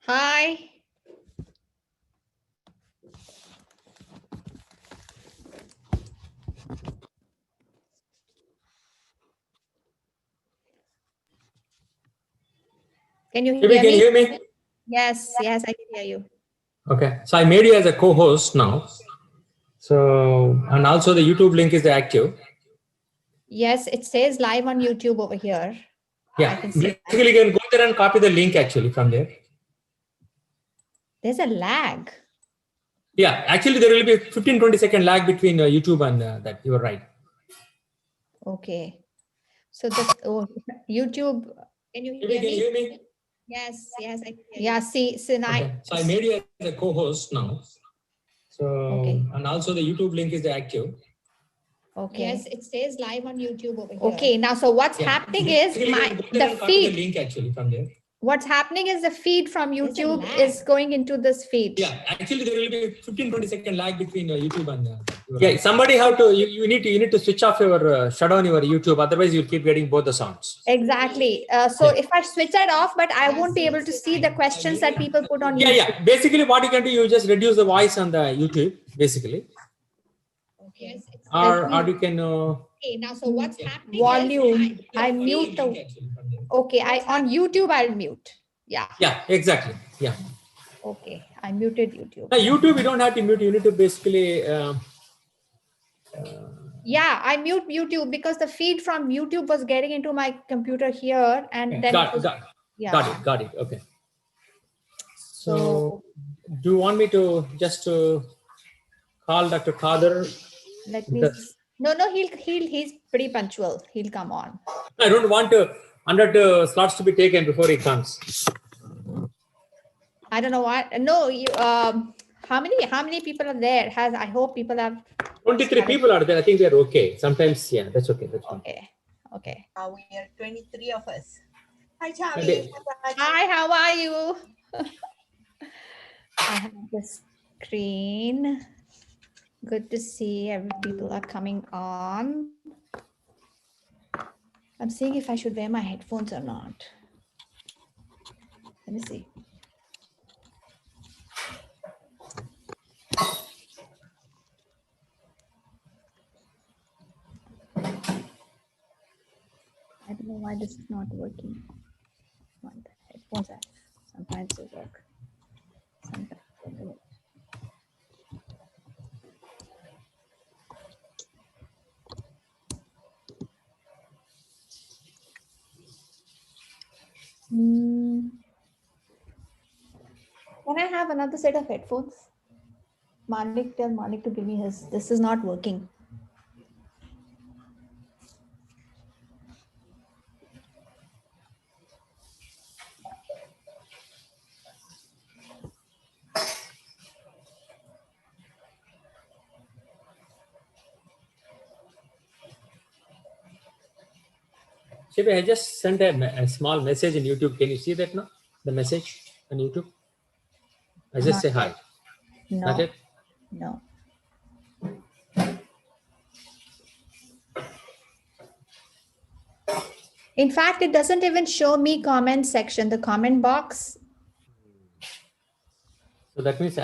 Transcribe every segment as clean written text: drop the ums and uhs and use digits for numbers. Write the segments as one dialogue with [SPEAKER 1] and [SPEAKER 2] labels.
[SPEAKER 1] Hi. Can you
[SPEAKER 2] Maybe
[SPEAKER 1] hear
[SPEAKER 2] can
[SPEAKER 1] me?
[SPEAKER 2] you hear me?
[SPEAKER 1] Yes, yes, I can hear you.
[SPEAKER 2] Okay. So I made you as a co-host now. So, and also the YouTube link is active.
[SPEAKER 1] Yes, it says live on YouTube over here. I
[SPEAKER 2] Yeah.
[SPEAKER 1] can see that.
[SPEAKER 2] Basically, you can go there and copy the link actually from there.
[SPEAKER 1] There's a lag.
[SPEAKER 2] Yeah. Actually, there will be a 15-20 second lag between YouTube and that. You are right.
[SPEAKER 1] Okay. So YouTube, can you
[SPEAKER 2] Maybe
[SPEAKER 1] hear
[SPEAKER 2] can you
[SPEAKER 1] me?
[SPEAKER 2] hear me?
[SPEAKER 1] Yes, yes, I can hear you. Yeah, see, so
[SPEAKER 2] Okay. So I made you as a co-host now. So,
[SPEAKER 1] okay.
[SPEAKER 2] and also the YouTube link is active.
[SPEAKER 1] Okay. Yes, it says live on YouTube over here. Okay, now so what's happening is
[SPEAKER 2] Basically, you can go
[SPEAKER 1] the
[SPEAKER 2] there and copy the
[SPEAKER 1] feed.
[SPEAKER 2] link actually from there.
[SPEAKER 1] What's happening is the feed from YouTube is going into this feed.
[SPEAKER 2] Yeah, actually there will be a 15-20 second lag between YouTube and yeah. Somebody have to you need to switch off your shut down your YouTube. Otherwise, you'll keep getting both the sounds.
[SPEAKER 1] Exactly. So if I switch it off, but I won't be able to see the questions that people put on
[SPEAKER 2] Yeah,
[SPEAKER 1] YouTube.
[SPEAKER 2] yeah. Basically, what you can do, you just reduce the voice on the YouTube, basically,
[SPEAKER 1] Okay.
[SPEAKER 2] or you can.
[SPEAKER 1] Okay, now so what's happening? Volume. I mute the. Okay, I on YouTube I'll mute. Yeah.
[SPEAKER 2] Yeah, exactly. Yeah.
[SPEAKER 1] Okay, I muted YouTube.
[SPEAKER 2] Now YouTube, you don't have to mute. You need to basically.
[SPEAKER 1] Yeah, I mute YouTube because the feed from YouTube was getting into my computer here, and then it was, yeah.
[SPEAKER 2] Got it. Okay.
[SPEAKER 1] So
[SPEAKER 2] Do you want me to just call Dr. Kader?
[SPEAKER 1] let me. No, he's pretty punctual. He'll come on.
[SPEAKER 2] I don't want 100 slots to be taken before he comes.
[SPEAKER 1] I don't know what. No, you. How many people are there? I hope people have.
[SPEAKER 2] 23 people are there. I think they're okay. Sometimes, yeah, that's okay. That's fine.
[SPEAKER 1] Okay.
[SPEAKER 3] We are 23 of us. Hi, Chavi.
[SPEAKER 2] They,
[SPEAKER 1] Hi, how are you? I have the screen. Good to see people are coming on. I'm seeing if I should wear my headphones or not. Let me see. I don't know why this is not working. Come on, the headphones are, sometimes they work. Sometimes they don't. Can I have another set of headphones? Malik, tell Malik to give me his. This is not working.
[SPEAKER 2] Shibi, I just sent a small message in YouTube. Can you see that now? The message on YouTube? I just say hi.
[SPEAKER 1] No.
[SPEAKER 2] Not it?
[SPEAKER 1] No. In fact, it doesn't even show me comment section, the comment box.
[SPEAKER 2] So that means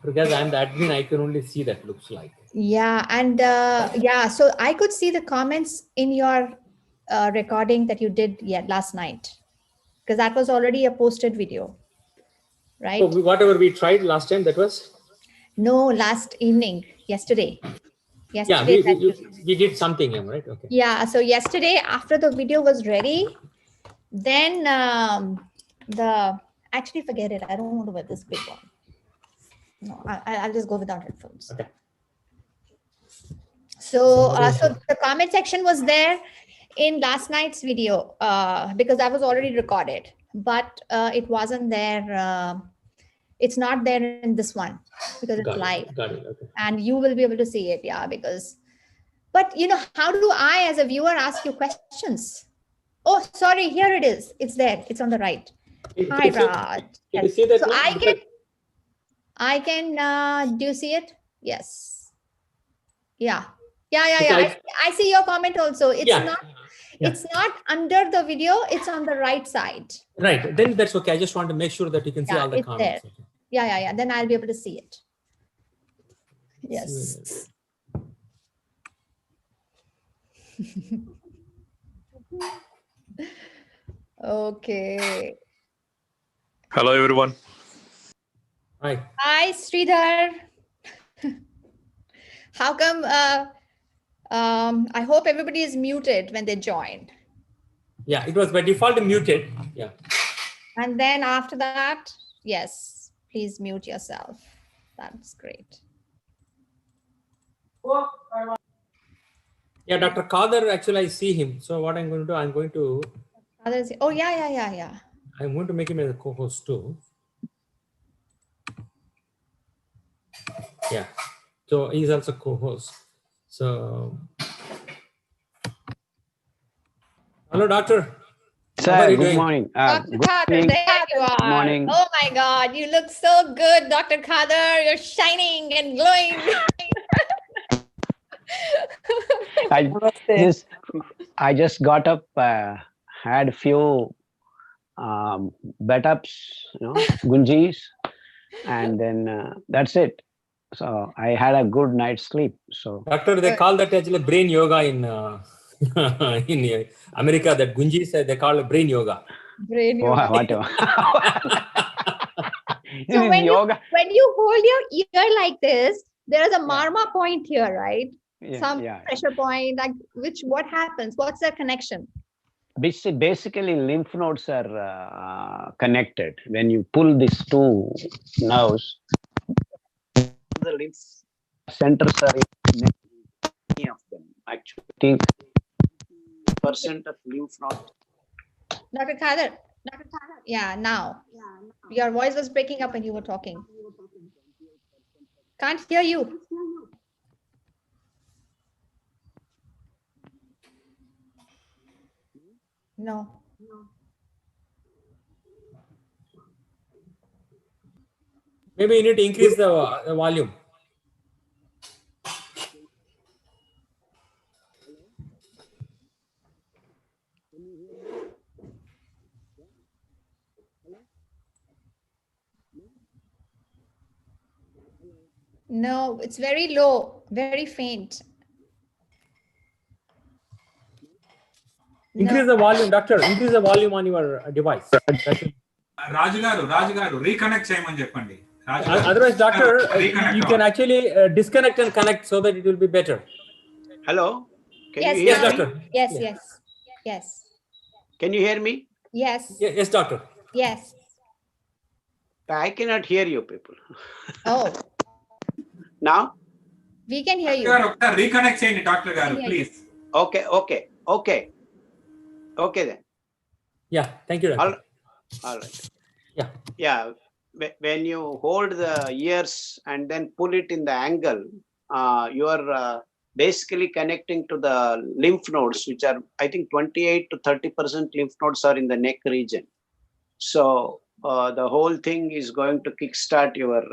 [SPEAKER 2] because I'm the admin, I can only see that looks like.
[SPEAKER 1] Yeah, and yeah, so I could see the comments in your recording that you did last night, because that was already a posted video, right?
[SPEAKER 2] So whatever we tried last time, that was?
[SPEAKER 1] No, last evening, yesterday.
[SPEAKER 2] Yeah, we did something, right? Okay.
[SPEAKER 1] Yeah, so yesterday after the video was ready, then actually forget it. I don't want to wear this big one. No, I'll just go without headphones.
[SPEAKER 2] Okay.
[SPEAKER 1] So, so the comment section was there in last night's video because that was already recorded, but it wasn't there. It's not there in this one because it's live.
[SPEAKER 2] Got it. Okay.
[SPEAKER 1] And you will be able to see it, yeah, because. But you know, how do I, as a viewer, ask you questions? Oh, sorry, here it is. It's there. It's on the right. Hi, Raj.
[SPEAKER 2] Can you see that?
[SPEAKER 1] So I can. Do you see it? Yes. Yeah. I see your comment also. It's not.
[SPEAKER 2] Yeah.
[SPEAKER 1] It's not under the video, it's on the right side.
[SPEAKER 2] Right. Then that's okay. I just want to make sure that you can see
[SPEAKER 1] Yeah,
[SPEAKER 2] all the
[SPEAKER 1] it's
[SPEAKER 2] comments.
[SPEAKER 1] there. Yeah. Then I'll be able to see it. Yes. Okay.
[SPEAKER 4] Hello, everyone.
[SPEAKER 2] Hi.
[SPEAKER 1] Hi, Sridhar. How come? I hope everybody is muted when they join.
[SPEAKER 2] Yeah, it was by default muted. Yeah.
[SPEAKER 1] And then after that, yes, please mute yourself. That's great.
[SPEAKER 2] Yeah, Dr. Kader, actually, I see him. So what I'm going to do,
[SPEAKER 1] Others, oh yeah.
[SPEAKER 2] I'm going to make him as a co-host too. Yeah. So he's also co-host. So, hello, doctor. How are
[SPEAKER 5] Sir,
[SPEAKER 2] you
[SPEAKER 5] good
[SPEAKER 2] doing?
[SPEAKER 5] morning.
[SPEAKER 1] Dr.
[SPEAKER 5] Good
[SPEAKER 1] Kader,
[SPEAKER 5] evening.
[SPEAKER 1] there you are.
[SPEAKER 5] morning.
[SPEAKER 1] Oh my God, you look so good, Dr. Kader. You're shining and glowing.
[SPEAKER 5] I just got up, had few bed ups, gunjis, and then that's it. So I had a good night's sleep. So
[SPEAKER 2] Doctor, they call that actually brain yoga in in America. That Gunji said they call it brain yoga.
[SPEAKER 1] Brain yoga.
[SPEAKER 5] whatever. This
[SPEAKER 1] So
[SPEAKER 5] is
[SPEAKER 1] when
[SPEAKER 5] yoga.
[SPEAKER 1] you hold your ear like this, there is a marma point here, right? Some
[SPEAKER 5] Yeah.
[SPEAKER 1] pressure point, like what happens? What's the connection?
[SPEAKER 5] Basically, lymph nodes are connected. When you pull these two nerves, the lymph centers are in many of them. Actually, I think % of lymph nodes.
[SPEAKER 1] Dr. Kader. Yeah, now. Your voice was breaking up when you were talking. Can't hear you. No.
[SPEAKER 2] Maybe you need to increase the volume.
[SPEAKER 1] No, it's very low, very faint.
[SPEAKER 2] Increase the volume, doctor. Increase the volume on your device.
[SPEAKER 6] రాజు గారు reconnect చేయమని చెప్పండి.
[SPEAKER 2] Otherwise, doctor, you can actually disconnect and connect so that it will be better.
[SPEAKER 5] Hello. Can
[SPEAKER 1] Yes,
[SPEAKER 5] you hear
[SPEAKER 1] now-
[SPEAKER 5] me?
[SPEAKER 1] Doctor. Yes.
[SPEAKER 5] Can you hear me?
[SPEAKER 1] Yes.
[SPEAKER 2] Yes, doctor.
[SPEAKER 1] Yes.
[SPEAKER 5] I cannot hear you, people.
[SPEAKER 1] Oh,
[SPEAKER 5] Now?
[SPEAKER 1] we can hear you.
[SPEAKER 6] ఒకసారి reconnect చేయండి doctor గారు please.
[SPEAKER 5] Okay then.
[SPEAKER 2] Yeah, thank you, doctor.
[SPEAKER 5] All right.
[SPEAKER 2] Yeah.
[SPEAKER 5] When you hold the ears and then pull it in the angle, you are basically connecting to the lymph nodes, which are, I think, 28 to 30% lymph nodes are in the neck region. So the whole thing is going to kickstart your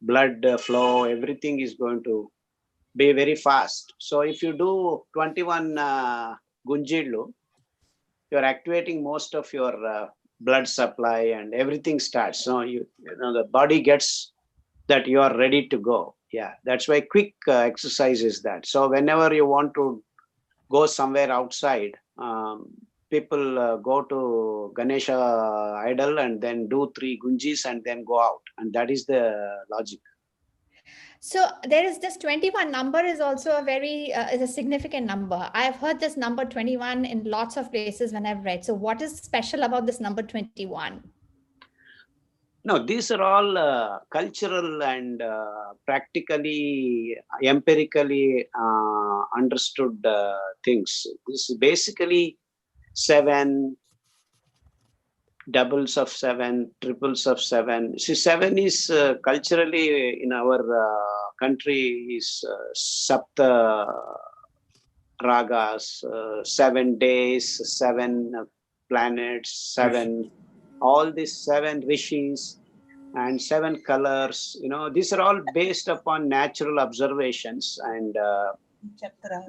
[SPEAKER 5] blood flow. Everything is going to be very fast. So if you do 21 Gunjidlu, you're activating most of your blood supply and everything starts. So you know the body gets that you are ready to go. Yeah, that's why quick exercise is that. So whenever you want to go somewhere outside, people go to Ganesha idol and then do 3 gunjis and then go out, and that is the logic.
[SPEAKER 1] So there is this 21 number is also is a significant number. I've heard this number 21 in lots of places when I've read. So what is special about this number 21?
[SPEAKER 5] No, these are all cultural and practically, empirically understood things. This is basically 7, doubles of 7, triples of 7. See, 7 is culturally in our country is Sapta Ragas, 7 days, 7 planets, 7, all these 7 rishis and 7 colors. These are all based upon natural observations, and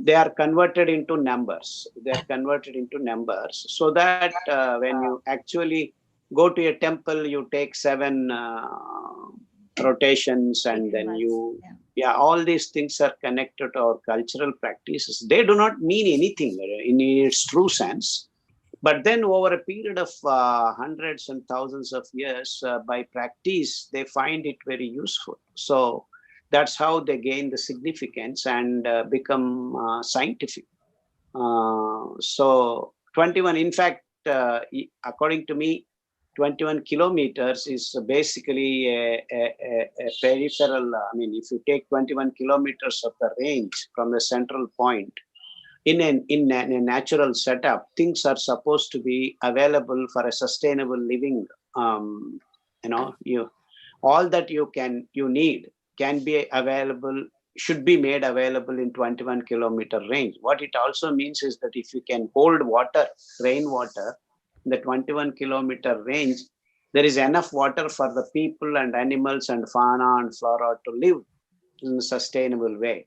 [SPEAKER 5] they are converted into numbers. They are converted into numbers so that when you actually go to a temple, you take 7 rotations, and then you, all these things are connected to our cultural practices. They do not mean anything in its true sense. But then over a period of hundreds and thousands of years, by practice, they find it very useful. So that's how they gain the significance and become scientific. So 21, in fact, according to me, 21 kilometers is basically a peripheral. I mean, if you take 21 kilometers of the range from the central point, in a natural setup, things are supposed to be available for a sustainable living. All that you need can be available, should be made available in 21 kilometer range. What it also means is that if you can hold water, rainwater, in the 21 kilometer range, there is enough water for the people and animals and fauna and flora to live in a sustainable way.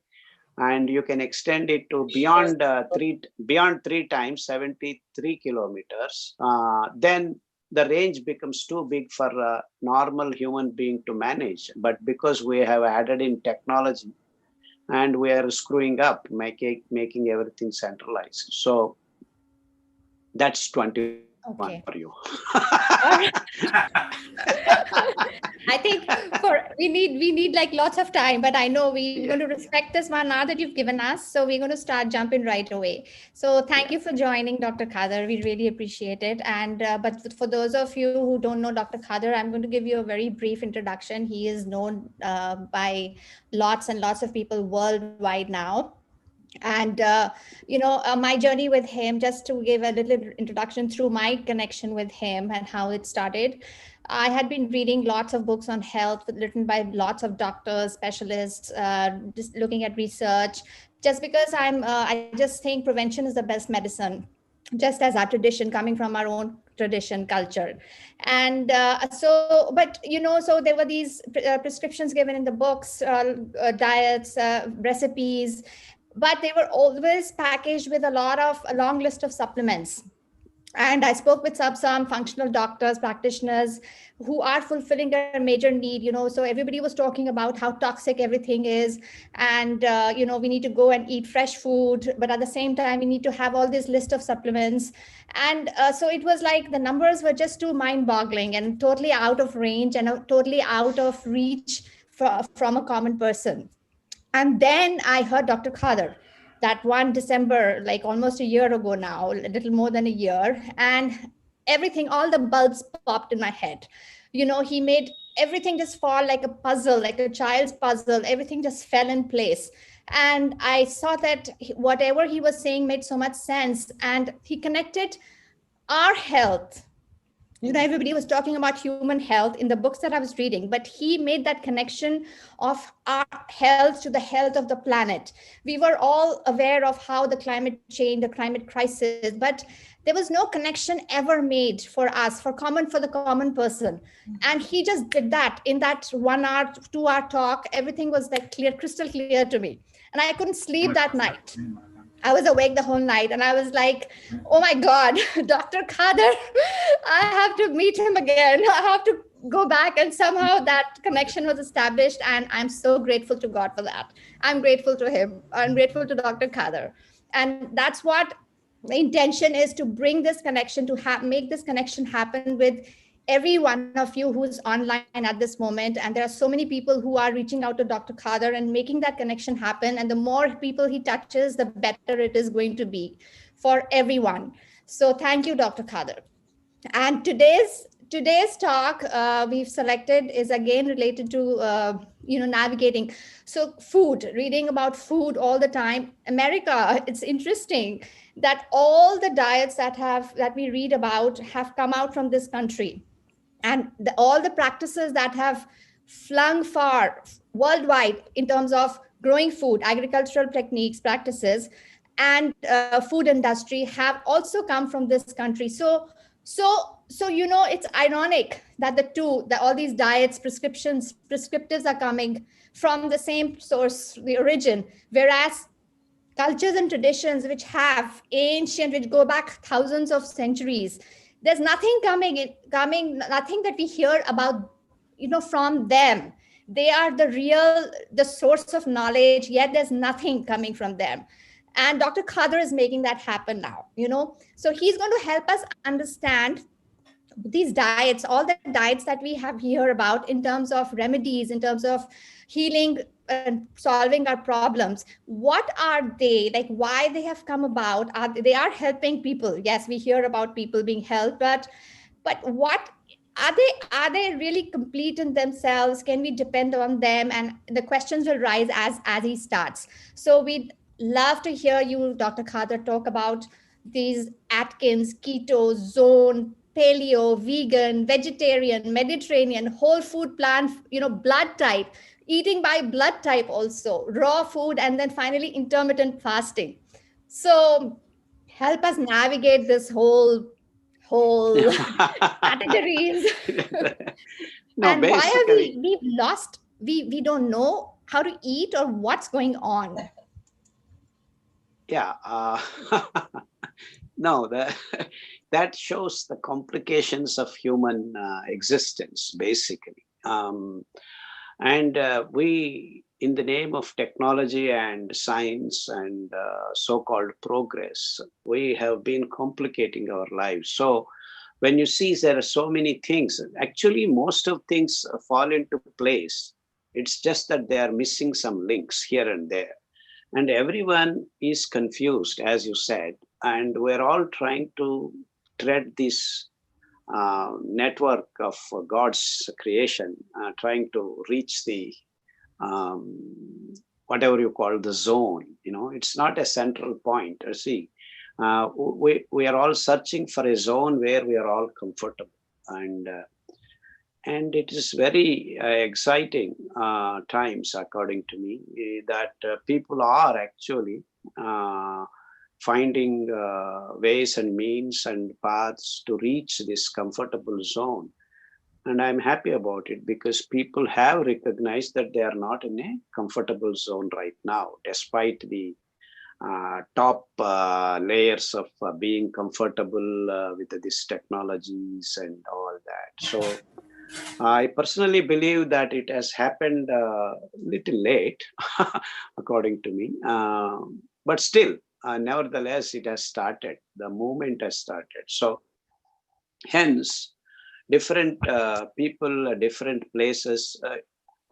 [SPEAKER 5] And you can extend it to beyond 3 times 73 kilometers. Then the range becomes too big for a normal human being to manage. But because we have added in technology and we are screwing up, making everything centralized. So that's 21 for you.
[SPEAKER 1] I think we need like lots of time, but I know we're going to respect this 1 hour that you've given us. So we're going to start jumping right away. So thank you for joining, Dr. Khader. We really appreciate it. And but for those of you who don't know Dr. Khader, I'm going to give you a very brief introduction. He is known by lots and lots of people worldwide now. And, my journey with him, just to give a little introduction through my connection with him and how it started. I had been reading lots of books on health written by lots of doctors, specialists, just looking at research, just because I just think prevention is the best medicine, just as our tradition, coming from our own tradition, culture. And so there were these prescriptions given in the books, diets, recipes, but they were always packaged with a long list of supplements. And I spoke with some functional doctors, practitioners who are fulfilling their major need, so everybody was talking about how toxic everything is. And, we need to go and eat fresh food, but at the same time, we need to have all this list of supplements. And so it was like the numbers were just too mind-boggling and totally out of range and totally out of reach from a common person. And then I heard Dr. Khader that one December, like almost a year ago now, a little more than a year, and everything, all the bulbs popped in my head. He made everything just fall like a puzzle, like a child's puzzle. Everything just fell in place. And I saw that whatever he was saying made so much sense. And he connected our health. Everybody was talking about human health in the books that I was reading, but he made that connection of our health to the health of the planet. We were all aware of how the climate change, the climate crisis, but there was no connection ever made for us, for the common person. And he just did that in that 1 hour, 2 hour talk. Everything was like crystal clear to me. And I couldn't sleep that night. I was awake the whole night and I was like, oh my God, Dr. Khader, I have to meet him again. I have to go back. And somehow that connection was established. And I'm so grateful to God for that. I'm grateful to him. I'm grateful to Dr. Khader. And that's what the intention is, to bring this connection, to make this connection happen with every one of you who's online at this moment. And there are so many people who are reaching out to Dr. Khader and making that connection happen. And the more people he touches, the better it is going to be for everyone. So thank you, Dr. Khader. And today's talk we've selected is again related to, navigating. So food, reading about food all the time. America, it's interesting that all the diets that we read about have come out from this country. And all the practices that have flung far worldwide in terms of growing food, agricultural techniques, practices, and food industry have also come from this country. So it's ironic that all these diets, prescriptives are coming from the same source, the origin, whereas cultures and traditions which have ancient, which go back thousands of centuries. There's nothing nothing that we hear about, from them. They are the source of knowledge, yet there's nothing coming from them. And Dr. Khader is making that happen now, So he's going to help us understand these diets, all the diets that we have here about in terms of remedies, in terms of healing and solving our problems. What are they, like, why they have come about? They are helping people. Yes, we hear about people being helped, but what are they really complete in themselves? Can we depend on them? And the questions will rise as he starts. So we'd love to hear you, Dr. Khader, talk about these Atkins, keto, zone, paleo, vegan, vegetarian, Mediterranean, whole food plan, blood type, eating by blood type also, raw food, and then finally intermittent fasting. So help us navigate this whole categories.
[SPEAKER 5] No,
[SPEAKER 1] And why are
[SPEAKER 5] basically,
[SPEAKER 1] we've lost, we don't know how to eat or what's going on.
[SPEAKER 5] yeah. No, that shows the complications of human existence, basically. And we, in the name of technology and science and so-called progress, we have been complicating our lives. So when you see there are so many things, actually most of things fall into place. It's just that they are missing some links here and there. And everyone is confused, as you said, and we're all trying to tread this network of God's creation, trying to reach the whatever you call the zone. It's not a central point. See, we are all searching for a zone where we are all comfortable, and it is very exciting times, according to me, that people are actually finding ways and means and paths to reach this comfortable zone. And I'm happy about it, because people have recognized that they are not in a comfortable zone right now, despite the top layers of being comfortable with these technologies and all that. So I personally believe that it has happened a little late, according to me, but still, nevertheless, it has started. The movement has started. So hence, different people, different places.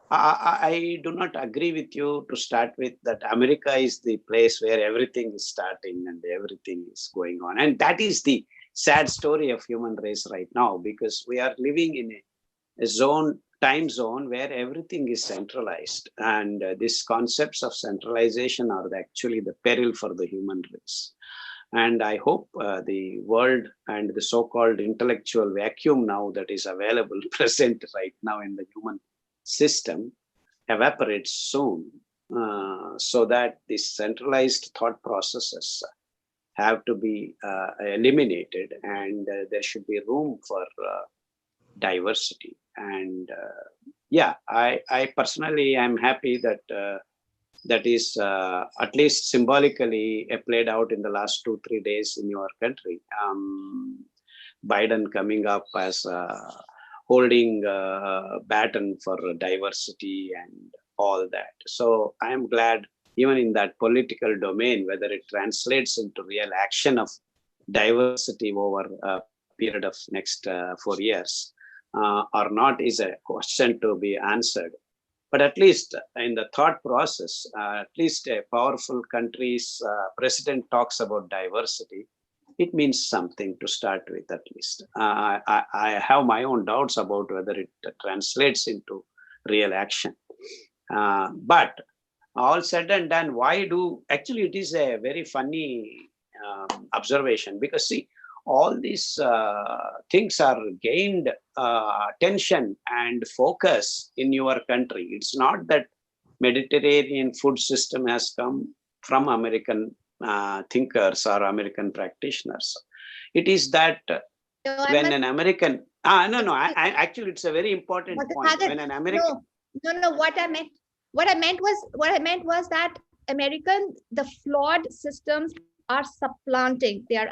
[SPEAKER 5] I do not agree with you to start with that America is the place where everything is starting and everything is going on. And that is the sad story of human race right now, because we are living in a time zone where everything is centralized. And these concepts of centralization are actually the peril for the human race. And I hope the world and the so-called intellectual vacuum now that is available, present right now in the human system, evaporates soon, so that these centralized thought processes have to be eliminated, and there should be room for diversity. And I personally am happy that that is at least symbolically played out in the last 2-3 days in your country. Biden coming up as holding a baton for diversity and all that. So I am glad, even in that political domain, whether it translates into real action of diversity over a period of next 4 years or not is a question to be answered. But at least in the thought process, at least a powerful country's president talks about diversity, it means something to start with, at least. I have my own doubts about whether it translates into real action. But all said and done, actually it is a very funny observation, because see, all these things are gained attention and focus in your country. It's not that Mediterranean food system has come from American thinkers or American practitioners. It is that when an American, actually it's a very important point. When an American,
[SPEAKER 1] no, what I meant was that The flawed systems are supplanting. They're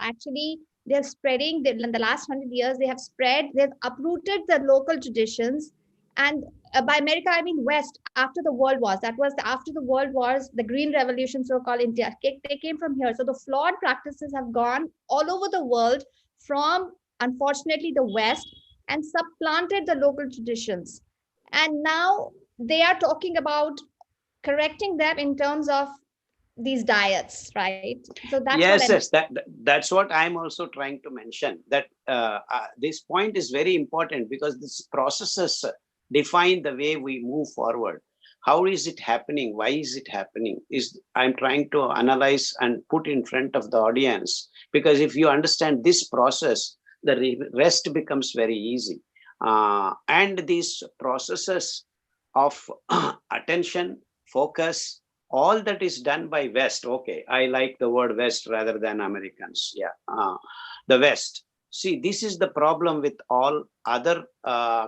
[SPEAKER 1] spreading. In the last 100 years, they've uprooted the local traditions. And by America, I mean West, after the World Wars. After the World Wars, the Green Revolution, so-called India, they came from here. So the flawed practices have gone all over the world from, unfortunately, the West, and supplanted the local traditions. And now they are talking about correcting them in terms of these diets, right? So that's
[SPEAKER 5] Yes, yes, that's what I'm also trying to mention, that this point is very important, because this processes define the way we move forward. How is it happening? Why is it happening? I'm trying to analyze and put in front of the audience, because if you understand this process, the rest becomes very easy. And these processes of attention, focus, all that is done by West. Okay, I like the word West rather than Americans. Yeah, the West. See, this is the problem with all other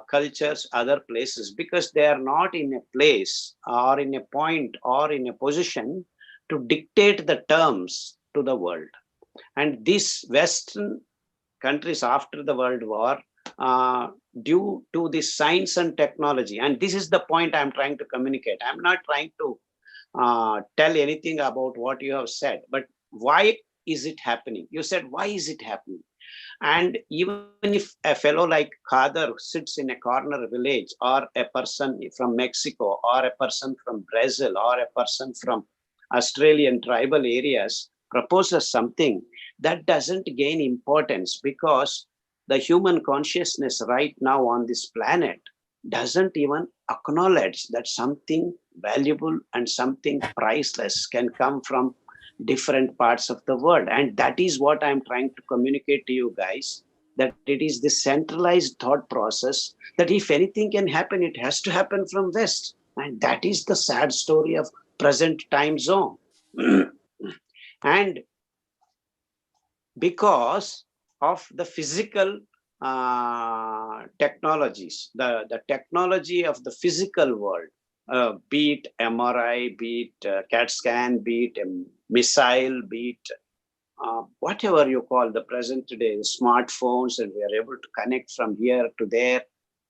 [SPEAKER 5] cultures, other places, because they are not in a place or in a point or in a position to dictate the terms to the world. And these Western countries after the World War, due to the science and technology, and this is the point I'm trying to communicate. I'm not trying to tell anything about what you have said, but why is it happening? You said, why is it happening? And even if a fellow like Khader sits in a corner village, or a person from Mexico, or a person from Brazil, or a person from Australian tribal areas proposes something, that doesn't gain importance, because the human consciousness right now on this planet doesn't even acknowledge that something valuable and something priceless can come from different parts of the world. And that is what I'm trying to communicate to you guys, that it is this centralized thought process, that if anything can happen, it has to happen from West. And that is the sad story of present time zone. And because of the physical technologies, the technology of the physical world, be it MRI, be it CAT scan, be it a missile, be it whatever you call the present today, smartphones, and we are able to connect from here to there.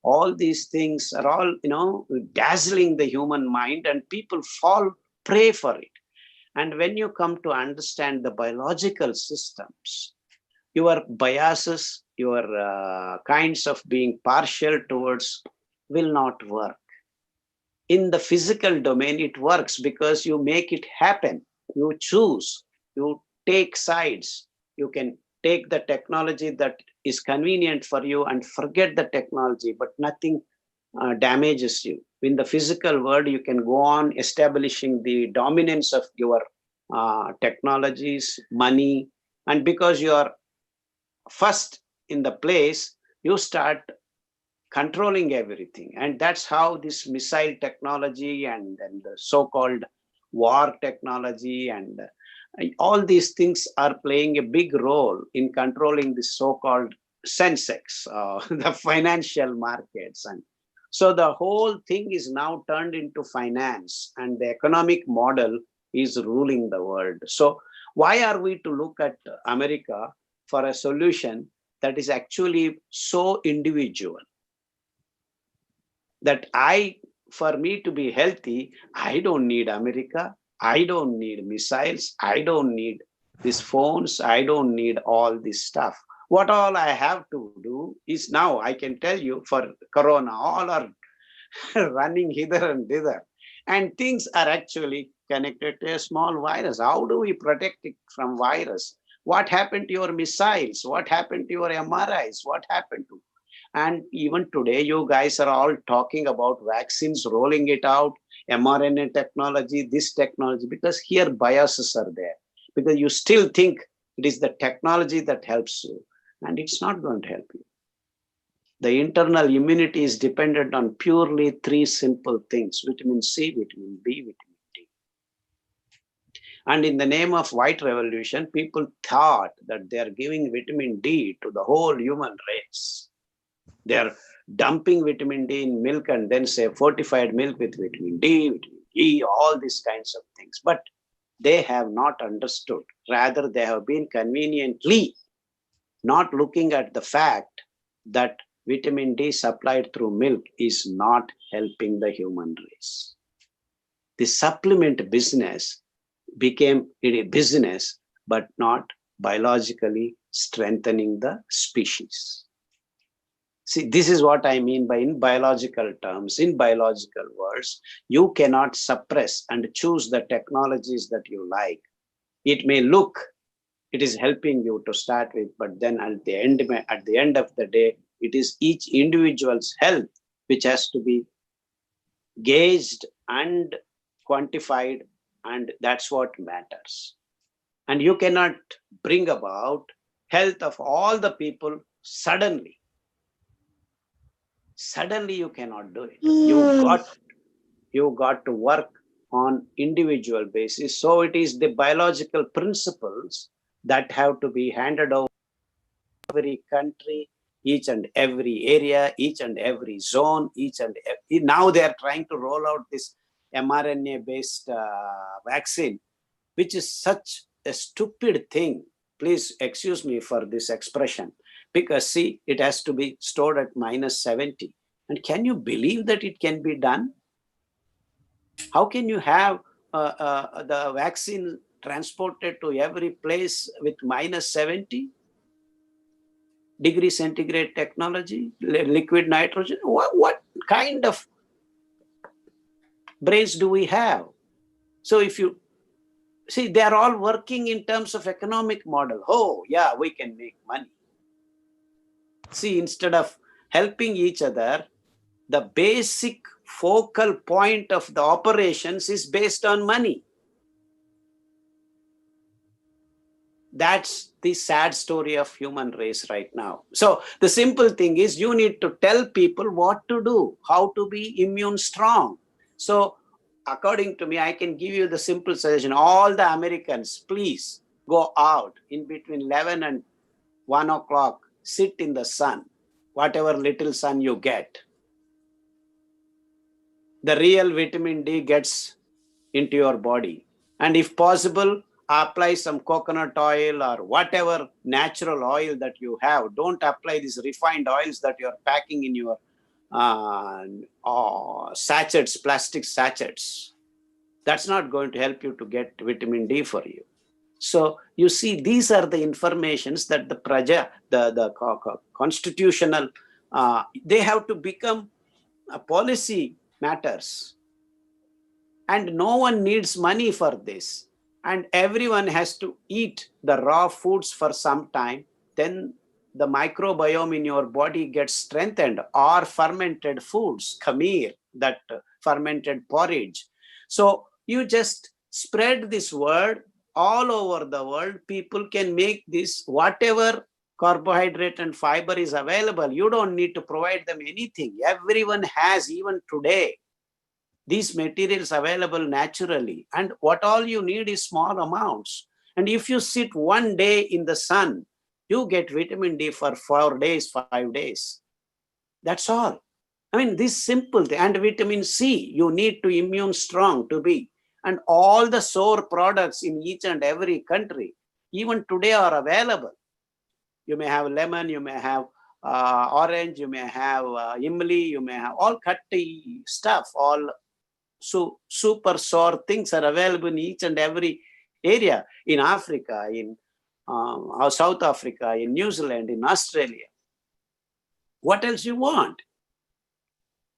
[SPEAKER 5] All these things are all, dazzling the human mind, and people fall prey for it. And when you come to understand the biological systems, your biases, your kinds of being partial towards will not work. In the physical domain, it works because you make it happen. You choose, you take sides. You can take the technology that is convenient for you and forget the technology, but nothing damages you. In the physical world, you can go on establishing the dominance of your technologies, money, and because you are first in the place, you start controlling everything. And that's how this missile technology and the so-called war technology and all these things are playing a big role in controlling the so-called Sensex, the financial markets. And so the whole thing is now turned into finance, and the economic model is ruling the world. So why are we to look at America for a solution that is actually so individual? That for me to be healthy, I don't need America. I don't need missiles. I don't need these phones. I don't need all this stuff. What all I have to do is, now I can tell you, for Corona, all are running hither and thither. And things are actually connected to a small virus. How do we protect it from virus? What happened to your missiles? What happened to your MRIs? What happened to? And even today, you guys are all talking about vaccines, rolling it out, mRNA technology, this technology, because here biases are there. Because you still think it is the technology that helps you, and it's not going to help you. The internal immunity is dependent on purely three simple things: vitamin C, vitamin B, vitamin D. And in the name of white revolution, people thought that they are giving vitamin D to the whole human race. They are dumping vitamin D in milk and then say fortified milk with vitamin D, vitamin E, all these kinds of things. But they have not understood. Rather, they have been conveniently not looking at the fact that vitamin D supplied through milk is not helping the human race. The supplement business became a business, but not biologically strengthening the species. See, this is what I mean by in biological terms, in biological words, you cannot suppress and choose the technologies that you like. It may look, it is helping you to start with, but then at the end of the day, it is each individual's health which has to be gauged and quantified, and that's what matters. And you cannot bring about health of all the people suddenly. Suddenly you cannot do it. You got to work on individual basis. So it is the biological principles that have to be handed over every country, each and every area, each and every zone, now they are trying to roll out this mRNA based vaccine, which is such a stupid thing. Please excuse me for this expression, because see, it has to be stored at -70. And can you believe that it can be done? How can you have the vaccine transported to every place with -70 degrees centigrade technology, liquid nitrogen? What kind of brains do we have? So if you see, they are all working in terms of economic model. Oh yeah, we can make money. See, instead of helping each other, the basic focal point of the operations is based on money. That's the sad story of human race right now. So the simple thing is, you need to tell people what to do, how to be immune strong. So according to me, I can give you the simple suggestion. All the Americans, please go out in between 11 and 1 o'clock, sit in the sun, whatever little sun you get. The real vitamin D gets into your body. And if possible, apply some coconut oil or whatever natural oil that you have. Don't apply these refined oils that you're packing in your sachets, plastic sachets. That's not going to help you to get vitamin D for you. So you see, these are the informations that the constitutional, they have to become a policy matters. And no one needs money for this. And everyone has to eat the raw foods for some time. Then the microbiome in your body gets strengthened, or fermented foods, khameer, that fermented porridge. So you just spread this word all over the world. People can make this, whatever carbohydrate and fiber is available. You don't need to provide them anything. Everyone has, even today, these materials available naturally. And what all you need is small amounts. And if you sit one day in the sun, you get vitamin D for 4 days, 5 days. That's all. I mean, this simple thing. And vitamin C, you need to immune strong to be. And all the SOAR products in each and every country, even today, are available. You may have lemon, you may have orange, you may have imli, you may have all cutty stuff, all super SOAR things are available in each and every area, in Africa, in South Africa, in New Zealand, in Australia. What else you want?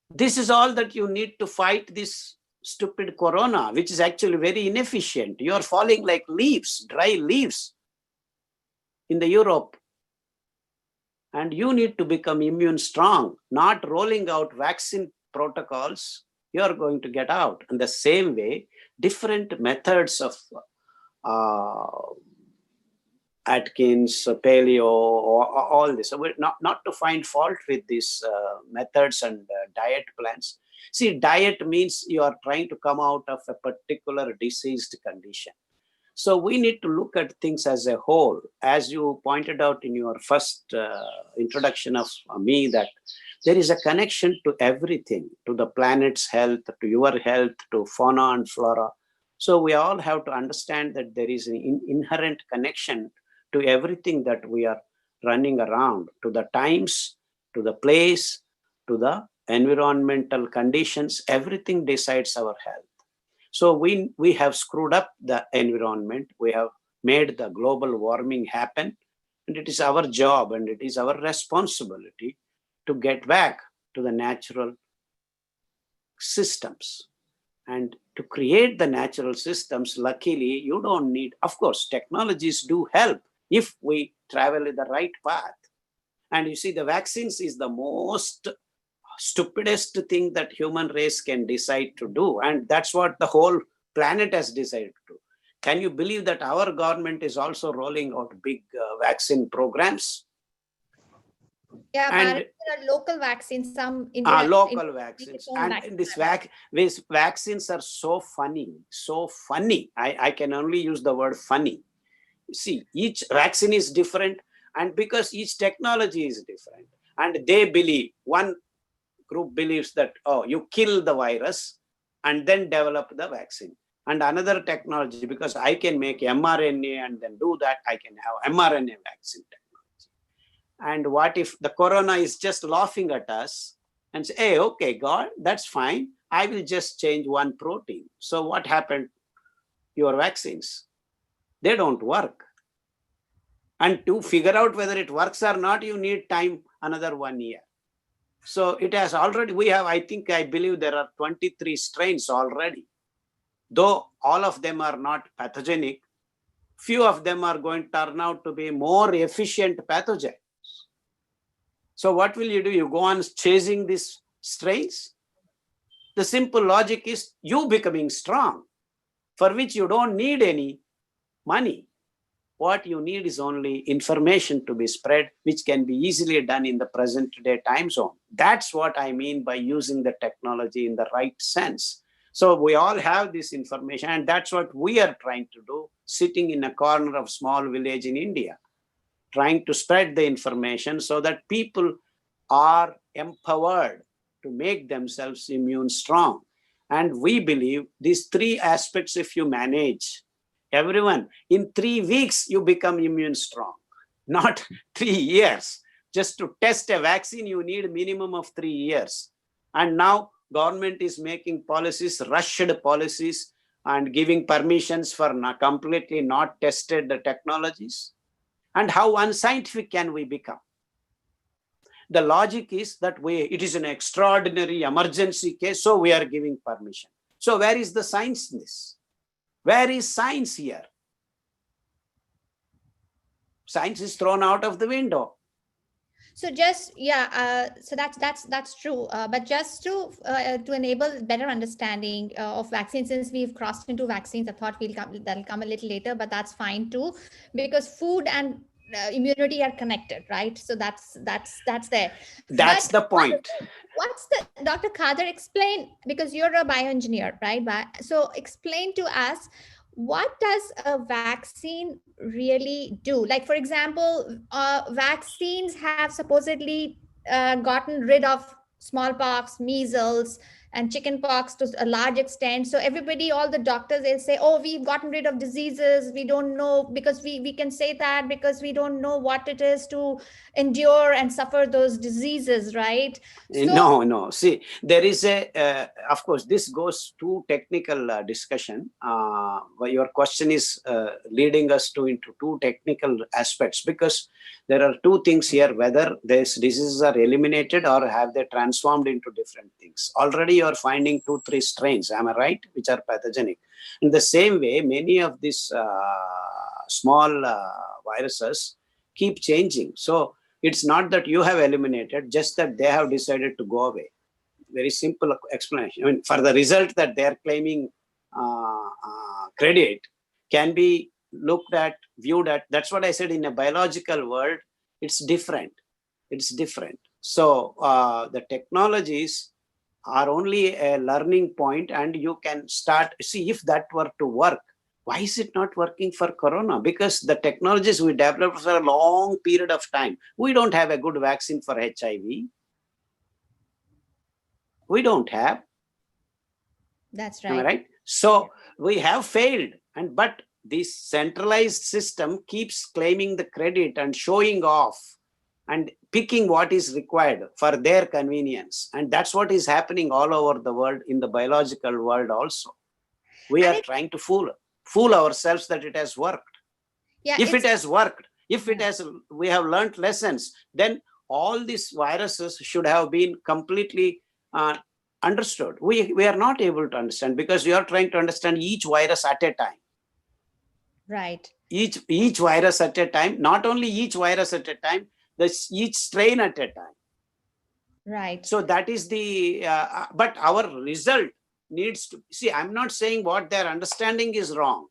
[SPEAKER 5] This is all that you need to fight this stupid corona, which is actually very inefficient. You are falling like leaves, dry leaves in the Europe. And you need to become immune strong, not rolling out vaccine protocols. You are going to get out. In the same way, different methods of Atkins, paleo, all this. So we're not to find fault with these methods and diet plans. See, diet means you are trying to come out of a particular diseased condition. So we need to look at things as a whole. As you pointed out in your first introduction of me, that there is a connection to everything, to the planet's health, to your health, to fauna and flora. So we all have to understand that there is an inherent connection to everything that we are running around, to the times, to the place, to the environmental conditions. Everything decides our health. So we have screwed up the environment. We have made the global warming happen. And it is our job and it is our responsibility to get back to the natural systems. And to create the natural systems, luckily, you don't need, of course, technologies do help if we travel in the right path. And you see, the vaccines is the most stupidest thing that human race can decide to do. And that's what the whole planet has decided to do. Can you believe that our government is also rolling out big vaccine programs?
[SPEAKER 1] Yeah,
[SPEAKER 5] And
[SPEAKER 1] apparently there are local vaccines, some
[SPEAKER 5] local vaccines.
[SPEAKER 1] own
[SPEAKER 5] And
[SPEAKER 1] vaccine.
[SPEAKER 5] these vaccines are so funny, so funny. I can only use the word funny. See, each vaccine is different, and because each technology is different, and they believe, one group believes that, oh, you kill the virus and then develop the vaccine. And another technology, because I can make mRNA and then do that, I can have mRNA vaccine technology. And what if the corona is just laughing at us and say, hey, okay, God, that's fine. I will just change one protein. So what happened? Your vaccines, they don't work. And to figure out whether it works or not, you need time, another 1 year. So it has already, I believe there are 23 strains already. Though all of them are not pathogenic, few of them are going to turn out to be more efficient pathogens. So what will you do? You go on chasing these strains? The simple logic is you becoming strong, for which you don't need any money. What you need is only information to be spread, which can be easily done in the present day time zone. That's what I mean by using the technology in the right sense. So we all have this information, and that's what we are trying to do, sitting in a corner of small village in India, trying to spread the information so that people are empowered to make themselves immune strong. And we believe these three aspects, if you manage, everyone, in 3 weeks, you become immune strong, not 3 years. Just to test a vaccine, you need a minimum of 3 years. And now government is making policies, rushed policies, and giving permissions for completely not tested technologies. And how unscientific can we become? The logic is that it is an extraordinary emergency case, so we are giving permission. So where is the science in this? Where is science here? Science is thrown out of the window.
[SPEAKER 1] So just so that's true. But just to enable better understanding of vaccines, since we've crossed into vaccines, I thought that'll come a little later, but that's fine too, because food and immunity are connected, right? So that's there.
[SPEAKER 5] That's
[SPEAKER 1] But
[SPEAKER 5] the point.
[SPEAKER 1] What's the Dr. Khader, explain, because you're a bioengineer, right? So explain to us, what does a vaccine really do? Like, for example, vaccines have supposedly gotten rid of smallpox, measles, and chickenpox to a large extent. So everybody, all the doctors, they'll say, oh, we've gotten rid of diseases. We don't know, because we can say that because we don't know what it is to endure and suffer those diseases, right? So,
[SPEAKER 5] No. See, there is of course, this goes to technical discussion. But your question is leading us into two technical aspects, because there are two things here, whether these diseases are eliminated or have they transformed into different things. Already you are finding 2-3 strains, am I right, which are pathogenic. In the same way, many of these small viruses keep changing. So it's not that you have eliminated, just that they have decided to go away. Very simple explanation. I mean, for the result that they are claiming credit can be looked at, viewed at. That's what I said, in a biological world, it's different. It's different. So the technologies are only a learning point, and you can start, see if that were to work. Why is it not working for corona? Because the technologies we developed for a long period of time. We don't have a good vaccine for HIV. We don't have.
[SPEAKER 1] that's
[SPEAKER 5] Am I
[SPEAKER 1] right.
[SPEAKER 5] right? So we have failed, but this centralized system keeps claiming the credit and showing off and picking what is required for their convenience. And that's what is happening all over the world, in the biological world also. We
[SPEAKER 1] And
[SPEAKER 5] are trying to fool ourselves that it has worked.
[SPEAKER 1] Yeah,
[SPEAKER 5] If it
[SPEAKER 1] it's-
[SPEAKER 5] has worked, if it has, we have learned lessons, then all these viruses should have been completely understood. We are not able to understand, because we are trying to understand each virus at a time.
[SPEAKER 1] right.
[SPEAKER 5] Each virus at a time, not only each virus at a time, each strain at a time.
[SPEAKER 1] Right.
[SPEAKER 5] So that is the, but our result needs to, see, I'm not saying what their understanding is wrong,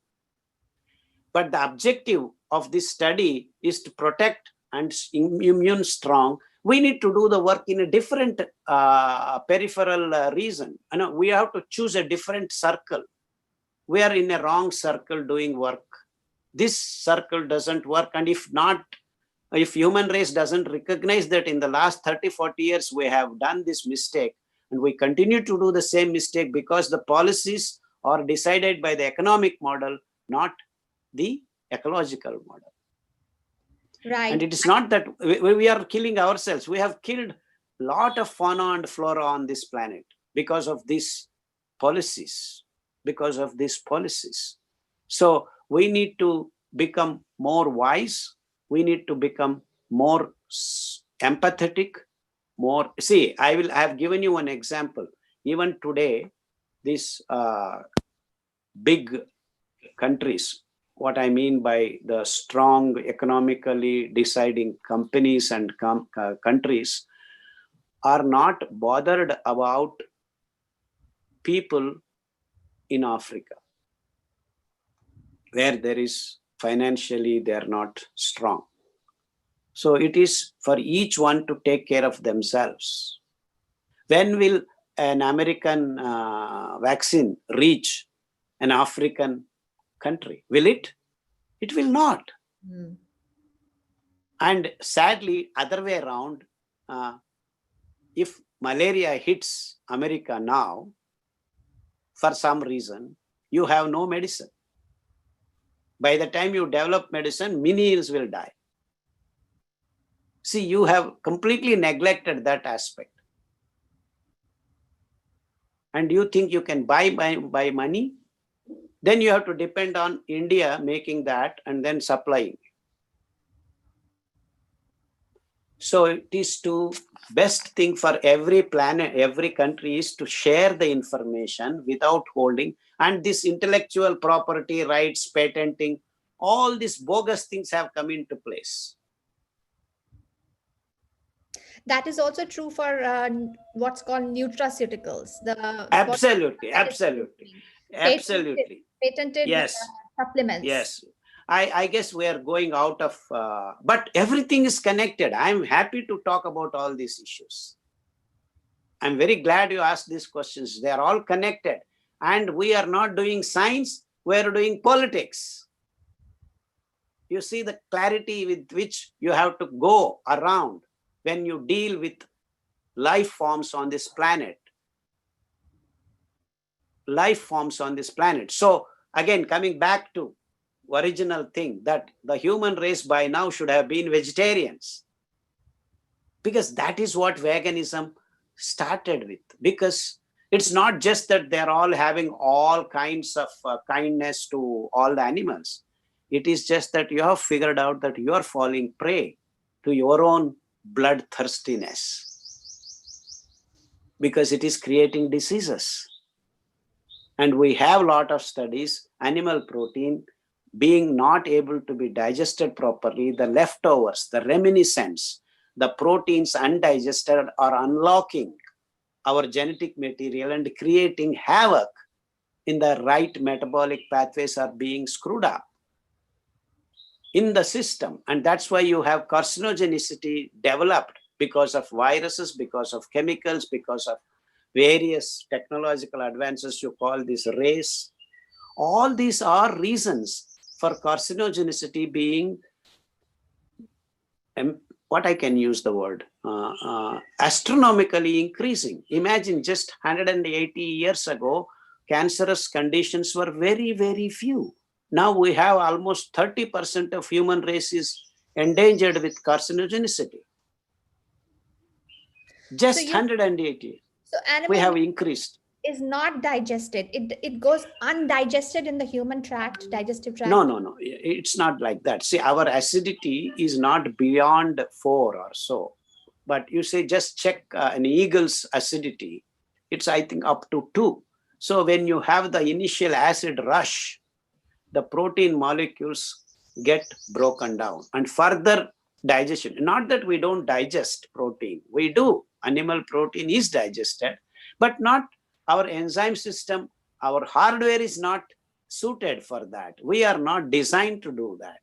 [SPEAKER 5] but the objective of this study is to protect and immune strong. We need to do the work in a different peripheral reason. We have to choose a different circle. We are in a wrong circle doing work. This circle doesn't work. And if human race doesn't recognize that in the last 30-40 years we have done this mistake, and we continue to do the same mistake because the policies are decided by the economic model, not the ecological model.
[SPEAKER 1] Right.
[SPEAKER 5] And it is not that we are killing ourselves. We have killed a lot of fauna and flora on this planet because of these policies, So we need to become more wise. We need to become more empathetic, more. See, I have given you an example. Even today, these big countries, what I mean by the strong economically deciding companies and countries, are not bothered about people in Africa, where there is financially they are not strong. So it is for each one to take care of themselves. When will an American vaccine reach an African country? Will it? It will not.
[SPEAKER 1] Mm.
[SPEAKER 5] And sadly, other way around, if malaria hits America now, for some reason, you have no medicine. By the time you develop medicine, millions will die. See, you have completely neglected that aspect. And you think you can buy money? Then you have to depend on India making that and then supplying. So it is to best thing for every planet, every country is to share the information without holding. And this intellectual property rights, patenting, all these bogus things have come into place.
[SPEAKER 1] That is also true for what's called nutraceuticals.
[SPEAKER 5] Absolutely.
[SPEAKER 1] Patented
[SPEAKER 5] Yes.
[SPEAKER 1] supplements.
[SPEAKER 5] Yes. I guess we are going out of, but everything is connected. I'm happy to talk about all these issues. I'm very glad you asked these questions. They are all connected. And we are not doing science, we are doing politics. You see the clarity with which you have to go around when you deal with life forms on this planet. So again, coming back to original thing, that the human race by now should have been vegetarians, because that is what veganism started with. Because it's not just that they're all having all kinds of kindness to all the animals. It is just that you have figured out that you are falling prey to your own bloodthirstiness, because it is creating diseases. And we have a lot of studies, animal protein being not able to be digested properly, the leftovers, the reminiscents, the proteins undigested are unlocking our genetic material and creating havoc in the right metabolic pathways are being screwed up in the system. And that's why you have carcinogenicity developed because of viruses, because of chemicals, because of various technological advances. You call this race. All these are reasons for carcinogenicity being, what I can use the word, astronomically increasing. Imagine just 180 years ago, cancerous conditions were very, very few. Now we have almost 30% of human race is endangered with carcinogenicity. Just 180.
[SPEAKER 1] So animal
[SPEAKER 5] We have increased.
[SPEAKER 1] is not digested. It goes undigested in the human tract, digestive tract.
[SPEAKER 5] No. It's not like that. See, our acidity is not beyond 4 or so. But you say just check an eagle's acidity. It's, I think, up to 2. So when you have the initial acid rush, the protein molecules get broken down and further digestion. Not that we don't digest protein. We do. Animal protein is digested, but not our enzyme system. Our hardware is not suited for that. We are not designed to do that.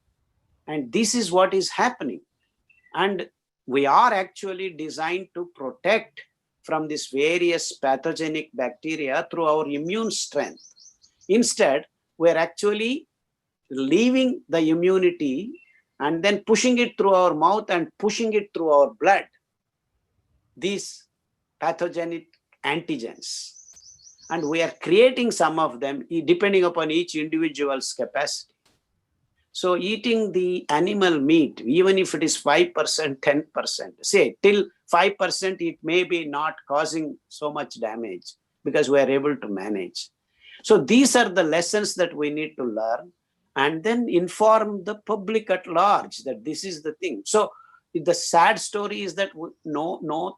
[SPEAKER 5] And this is what is happening. And we are actually designed to protect from these various pathogenic bacteria through our immune strength. Instead, we're actually leaving the immunity and then pushing it through our mouth and pushing it through our blood. These pathogenic antigens. And we are creating some of them depending upon each individual's capacity. So eating the animal meat, even if it is 5%, 10%, say till 5%, it may be not causing so much damage because we are able to manage. So these are the lessons that we need to learn and then inform the public at large that this is the thing. So the sad story is that no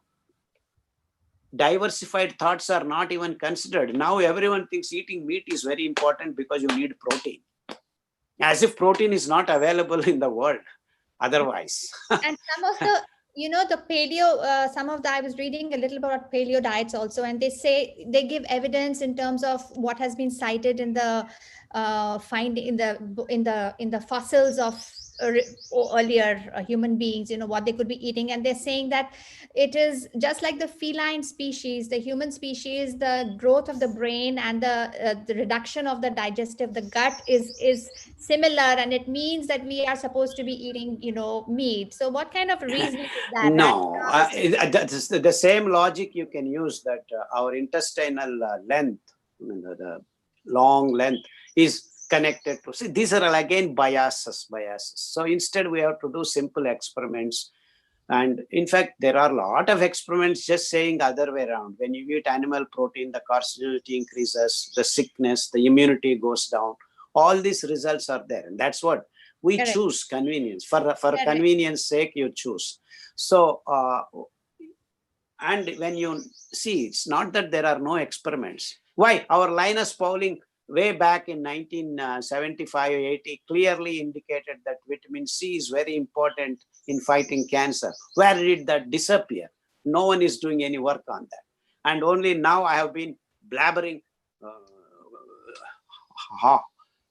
[SPEAKER 5] diversified thoughts are not even considered. Now everyone thinks eating meat is very important because you need protein. As if protein is not available in the world otherwise.
[SPEAKER 1] And some of the, the paleo, I was reading a little about paleo diets also, and they say they give evidence in terms of what has been cited in the in the fossils of earlier human beings, what they could be eating. And they're saying that it is just like the feline species, the human species, the growth of the brain and the reduction of the digestive, the gut is similar, and it means that we are supposed to be eating, meat. So what kind of reasoning is that?
[SPEAKER 5] No, that's the same logic you can use, that our intestinal length, the long length is connected to, see, these are again biases. So instead we have to do simple experiments. And in fact, there are a lot of experiments just saying other way around. When you eat animal protein, the carcinogenity increases, the sickness, the immunity goes down. All these results are there. And that's what we choose, convenience. For convenience sake, you choose. So, and when you see, it's not that there are no experiments. Why? Our Linus Pauling way back in 1975-80 clearly indicated that vitamin C is very important in fighting cancer. Where did that disappear? No one is doing any work on that. And only now I have been blabbering,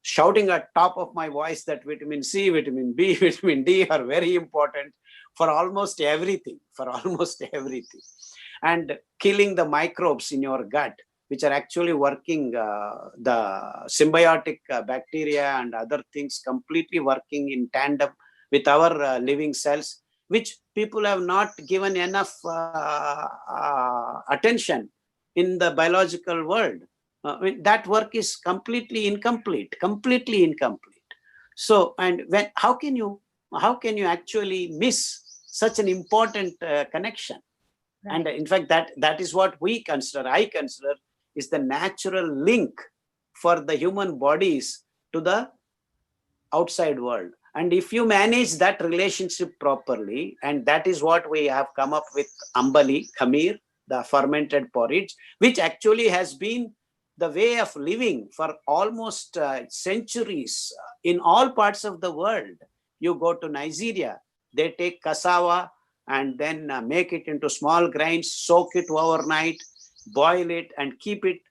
[SPEAKER 5] shouting at top of my voice that vitamin C, vitamin B, vitamin D are very important for almost everything, And killing the microbes in your gut, which are actually working, the symbiotic bacteria and other things completely working in tandem with our living cells, which people have not given enough attention in the biological world. That work is completely incomplete. So, and how can you actually miss such an important connection? Right. And in fact, that is what I consider is the natural link for the human bodies to the outside world. And if you manage that relationship properly, and that is what we have come up with Ambali, Khamir, the fermented porridge, which actually has been the way of living for almost centuries in all parts of the world. You go to Nigeria, they take cassava and then make it into small grains, soak it overnight, boil it and keep it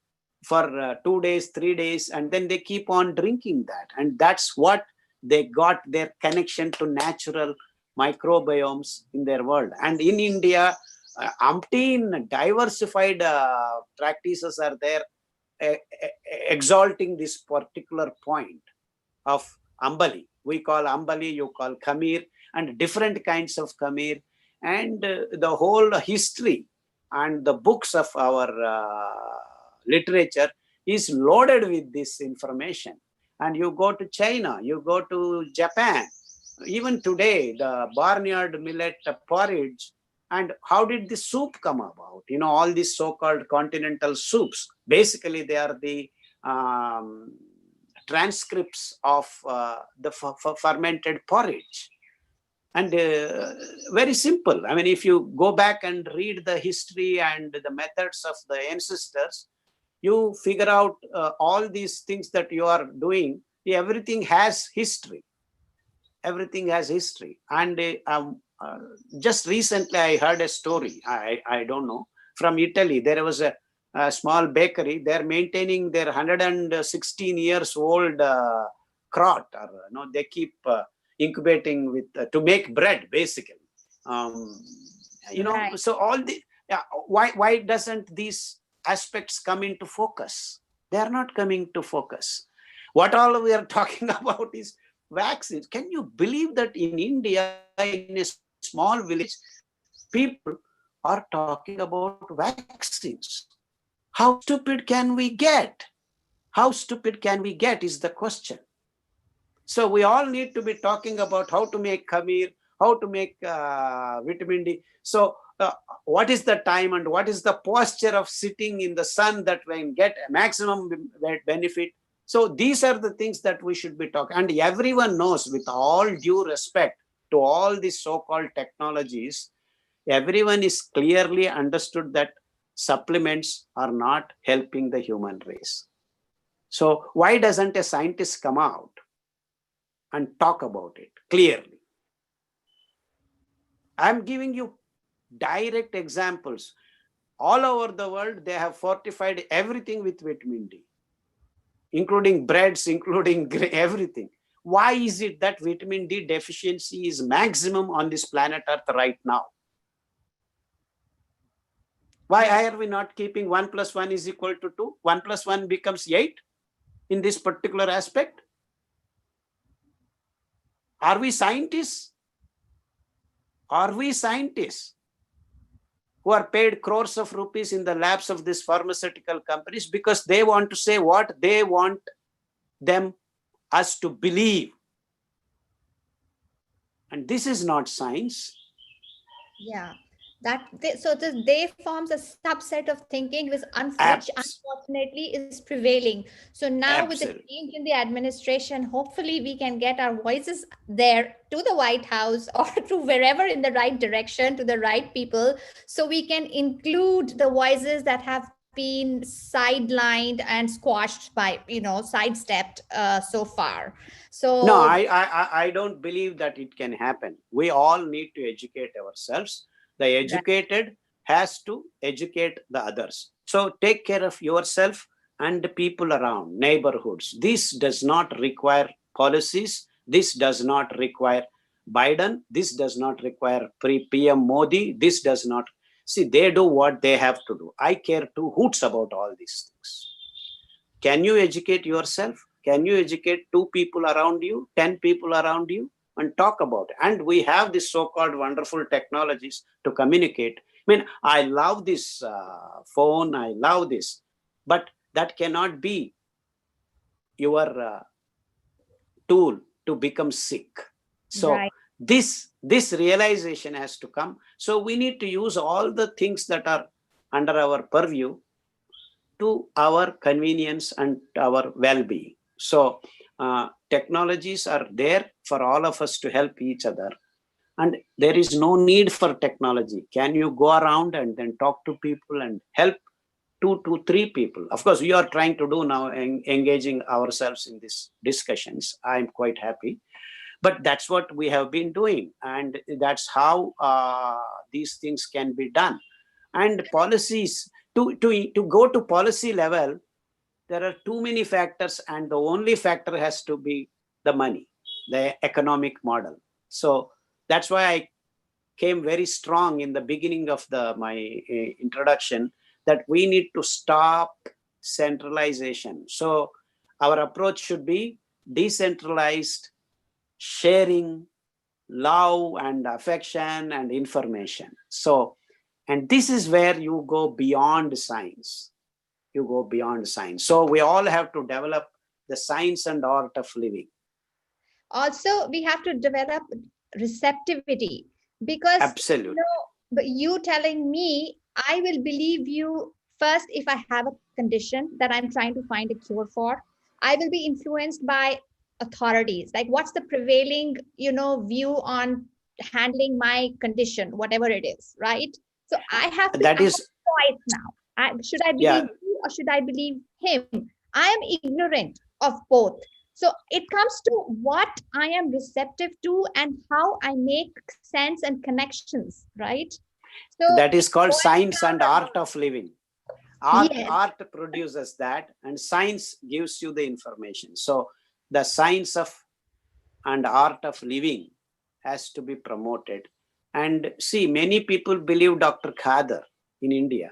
[SPEAKER 5] for 2 days, 3 days, and then they keep on drinking that. And that's what they got their connection to natural microbiomes in their world. And in India, umpteen diversified practices are there, exalting this particular point of Ambali. We call Ambali, you call Khamir, and different kinds of Khamir, and the whole history and the books of our literature is loaded with this information. And you go to China, you go to Japan, even today, the barnyard millet porridge. And how did the soup come about? You know, all these so-called continental soups, basically they are the transcripts of the fermented porridge. And very simple. I mean, if you go back and read the history and the methods of the ancestors, you figure out all these things that you are doing. Everything has history. Everything has history. And just recently I heard a story, I don't know, from Italy. There was a small bakery. They're maintaining their 116 years old crot, or they keep incubating with to make bread, basically.
[SPEAKER 1] Right.
[SPEAKER 5] So all the why doesn't these aspects come into focus? They are not coming to focus. What all we are talking about is vaccines. Can you believe that in India, in a small village, people are talking about vaccines? How stupid can we get? How stupid can we get is the question. So we all need to be talking about how to make khameer, how to make vitamin D. So what is the time and what is the posture of sitting in the sun that we can get a maximum benefit? So these are the things that we should be talking. And everyone knows, with all due respect to all these so-called technologies, everyone is clearly understood that supplements are not helping the human race. So why doesn't a scientist come out and talk about it clearly? I'm giving you direct examples. All over the world, they have fortified everything with vitamin D, including breads, including everything. Why is it that vitamin D deficiency is maximum on this planet Earth right now? Why are we not keeping 1 + 1 = 2? 1 + 1 becomes 8 in this particular aspect? Are we scientists? Are we scientists who are paid crores of rupees in the labs of these pharmaceutical companies because they want to say what they want us to believe? And this is not science.
[SPEAKER 1] Yeah. They forms a subset of thinking which unfortunately is prevailing. So now with the change in the administration, hopefully we can get our voices there to the White House or to wherever in the right direction, to the right people, so we can include the voices that have been sidelined and squashed by, sidestepped so far. So
[SPEAKER 5] no, I don't believe that it can happen. We all need to educate ourselves. The educated has to educate the others. So take care of yourself and the people around, neighborhoods. This does not require policies. This does not require Biden. This does not require PM Modi. This does not. See, they do what they have to do. I care 2 hoots about all these things. Can you educate yourself? Can you educate 2 people around you, 10 people around you? And talk about it. And we have this so-called wonderful technologies to communicate. I mean, I love this phone, I love this, but that cannot be your tool to become sick. So this realization has to come. So we need to use all the things that are under our purview to our convenience and our well-being. So technologies are there for all of us to help each other, and there is no need for technology. Can you go around and then talk to people and help 2 to 3 people? Of course, we are trying to do now, engaging ourselves in these discussions. I'm quite happy, but that's what we have been doing, and that's how these things can be done. And policies, to go to policy level, there are too many factors, and the only factor has to be the money, the economic model. So that's why I came very strong in the beginning of my introduction that we need to stop centralization. So our approach should be decentralized, sharing, love and affection and information. So, and this is where you go beyond science. you go beyond science. So we all have to develop the science and art of living.
[SPEAKER 1] Also, we have to develop receptivity, because
[SPEAKER 5] Absolutely.
[SPEAKER 1] but you telling me, I will believe you first if I have a condition that I'm trying to find a cure for. I will be influenced by authorities. Like, what's the prevailing, view on handling my condition, whatever it is, right? So I have to
[SPEAKER 5] That
[SPEAKER 1] I
[SPEAKER 5] is,
[SPEAKER 1] have a choice now. Should I
[SPEAKER 5] yeah.
[SPEAKER 1] believe you or should I believe him? I am ignorant of both. So it comes to what I am receptive to and how I make sense and connections, right? So
[SPEAKER 5] That is called
[SPEAKER 1] boils
[SPEAKER 5] science
[SPEAKER 1] down
[SPEAKER 5] and
[SPEAKER 1] a
[SPEAKER 5] art
[SPEAKER 1] lot.
[SPEAKER 5] of living. Art,
[SPEAKER 1] Yes.
[SPEAKER 5] art produces that, and science gives you the information. So the science of and art of living has to be promoted. And see, many people believe Dr. Khader in India.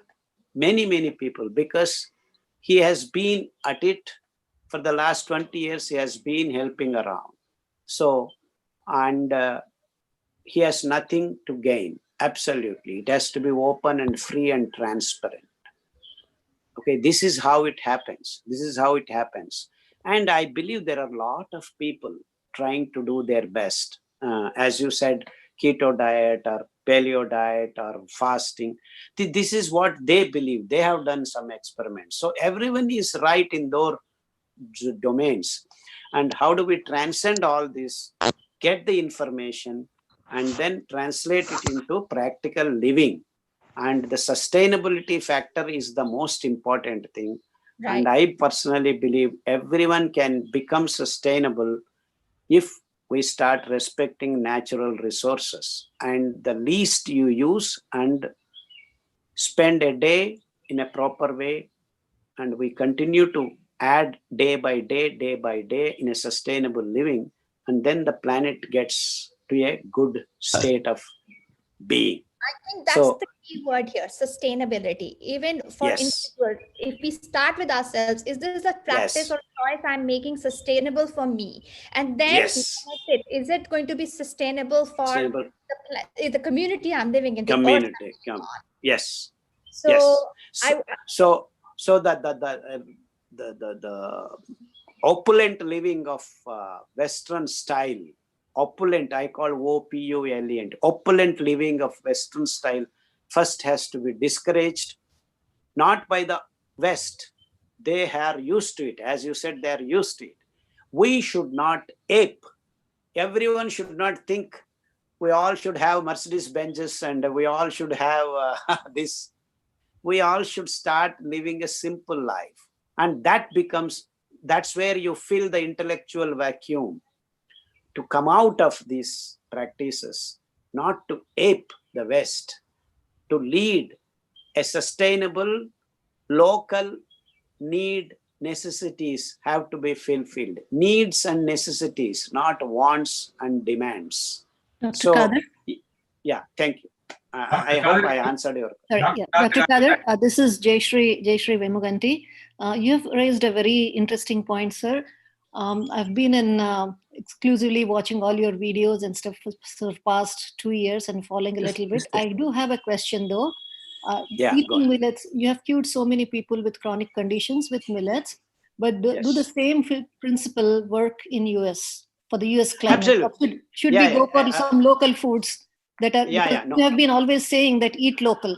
[SPEAKER 5] Many people, because he has been at it for the last 20 years. He has been helping around. So, and he has nothing to gain. Absolutely. It has to be open and free and transparent. Okay, this is how it happens. This is how it happens. And I believe there are a lot of people trying to do their best. As you said, keto diet or paleo diet or fasting. This is what they believe. They have done some experiments. So everyone is right in their domains. And how do we transcend all this, get the information, and then translate it into practical living? And the sustainability factor is the most important thing.
[SPEAKER 1] Right.
[SPEAKER 5] And I personally believe everyone can become sustainable if we start respecting natural resources. And the least you use and spend a day in a proper way, and we continue to add day by day in a sustainable living, and then the planet gets to a good state of being.
[SPEAKER 1] I think that's
[SPEAKER 5] So,
[SPEAKER 1] the key word here, sustainability. Even for
[SPEAKER 5] yes.
[SPEAKER 1] individuals, if we start with ourselves, is this a practice
[SPEAKER 5] Yes.
[SPEAKER 1] or choice I'm making sustainable for me? And then
[SPEAKER 5] Yes.
[SPEAKER 1] is it going to be sustainable for
[SPEAKER 5] Sustainable
[SPEAKER 1] the community I'm living in, the earth I'm
[SPEAKER 5] community.
[SPEAKER 1] living on?
[SPEAKER 5] Yes.
[SPEAKER 1] So
[SPEAKER 5] Yes.
[SPEAKER 1] I
[SPEAKER 5] So the opulent living of Western style, opulent, I call OPULENT, opulent living of Western style first has to be discouraged, not by the West. They are used to it. As you said, they are used to it. We should not ape. Everyone should not think we all should have Mercedes Benzes and we all should have this. We all should start living a simple life. And that's where you fill the intellectual vacuum to come out of these practices, not to ape the West, to lead a sustainable, local need, necessities have to be fulfilled. Needs and necessities, not wants and demands.
[SPEAKER 7] Dr.
[SPEAKER 5] So,
[SPEAKER 7] Kader?
[SPEAKER 5] yeah, thank you. I hope I answered your question.
[SPEAKER 7] Sorry, yeah. Dr. Kader, this is Jayashree Vemuganti. You've raised a very interesting point, sir. I've been in exclusively watching all your videos and stuff for the past 2 years and following a little bit. I do have a question though.
[SPEAKER 5] Yeah, go
[SPEAKER 7] Eating
[SPEAKER 5] ahead.
[SPEAKER 7] millets, you have cured so many people with chronic conditions with millets, but do the
[SPEAKER 5] Yes.
[SPEAKER 7] same principle work in US for the US climate?
[SPEAKER 5] Absolutely.
[SPEAKER 7] Or should
[SPEAKER 5] Yeah,
[SPEAKER 7] we go
[SPEAKER 5] yeah,
[SPEAKER 7] for some local foods that are,
[SPEAKER 5] Yeah,
[SPEAKER 7] because
[SPEAKER 5] yeah, no.
[SPEAKER 7] you have been always saying that eat local,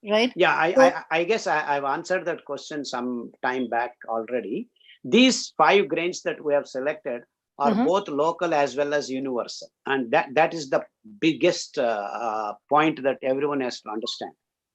[SPEAKER 7] right?
[SPEAKER 5] Yeah,
[SPEAKER 7] So-
[SPEAKER 5] I guess I've answered that question some time back already. These 5 grains that we have selected are both local as well as universal. And that is the biggest point that everyone has to understand.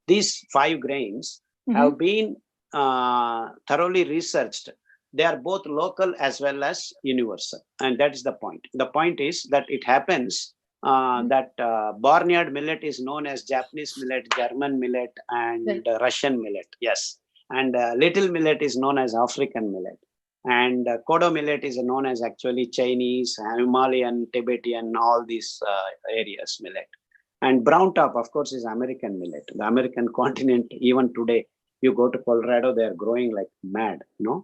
[SPEAKER 5] These 5 grains have been thoroughly researched. They are both local as well as universal. And that is the point. The point is that it happens that barnyard millet is known as Japanese millet, German millet, and Russian millet. Yes. And little millet is known as African millet. And kodo millet is known as actually Chinese, Himalayan, Tibetan, all these areas millet. And brown top, of course, is American millet. The American continent, even today, you go to Colorado, they're growing like mad,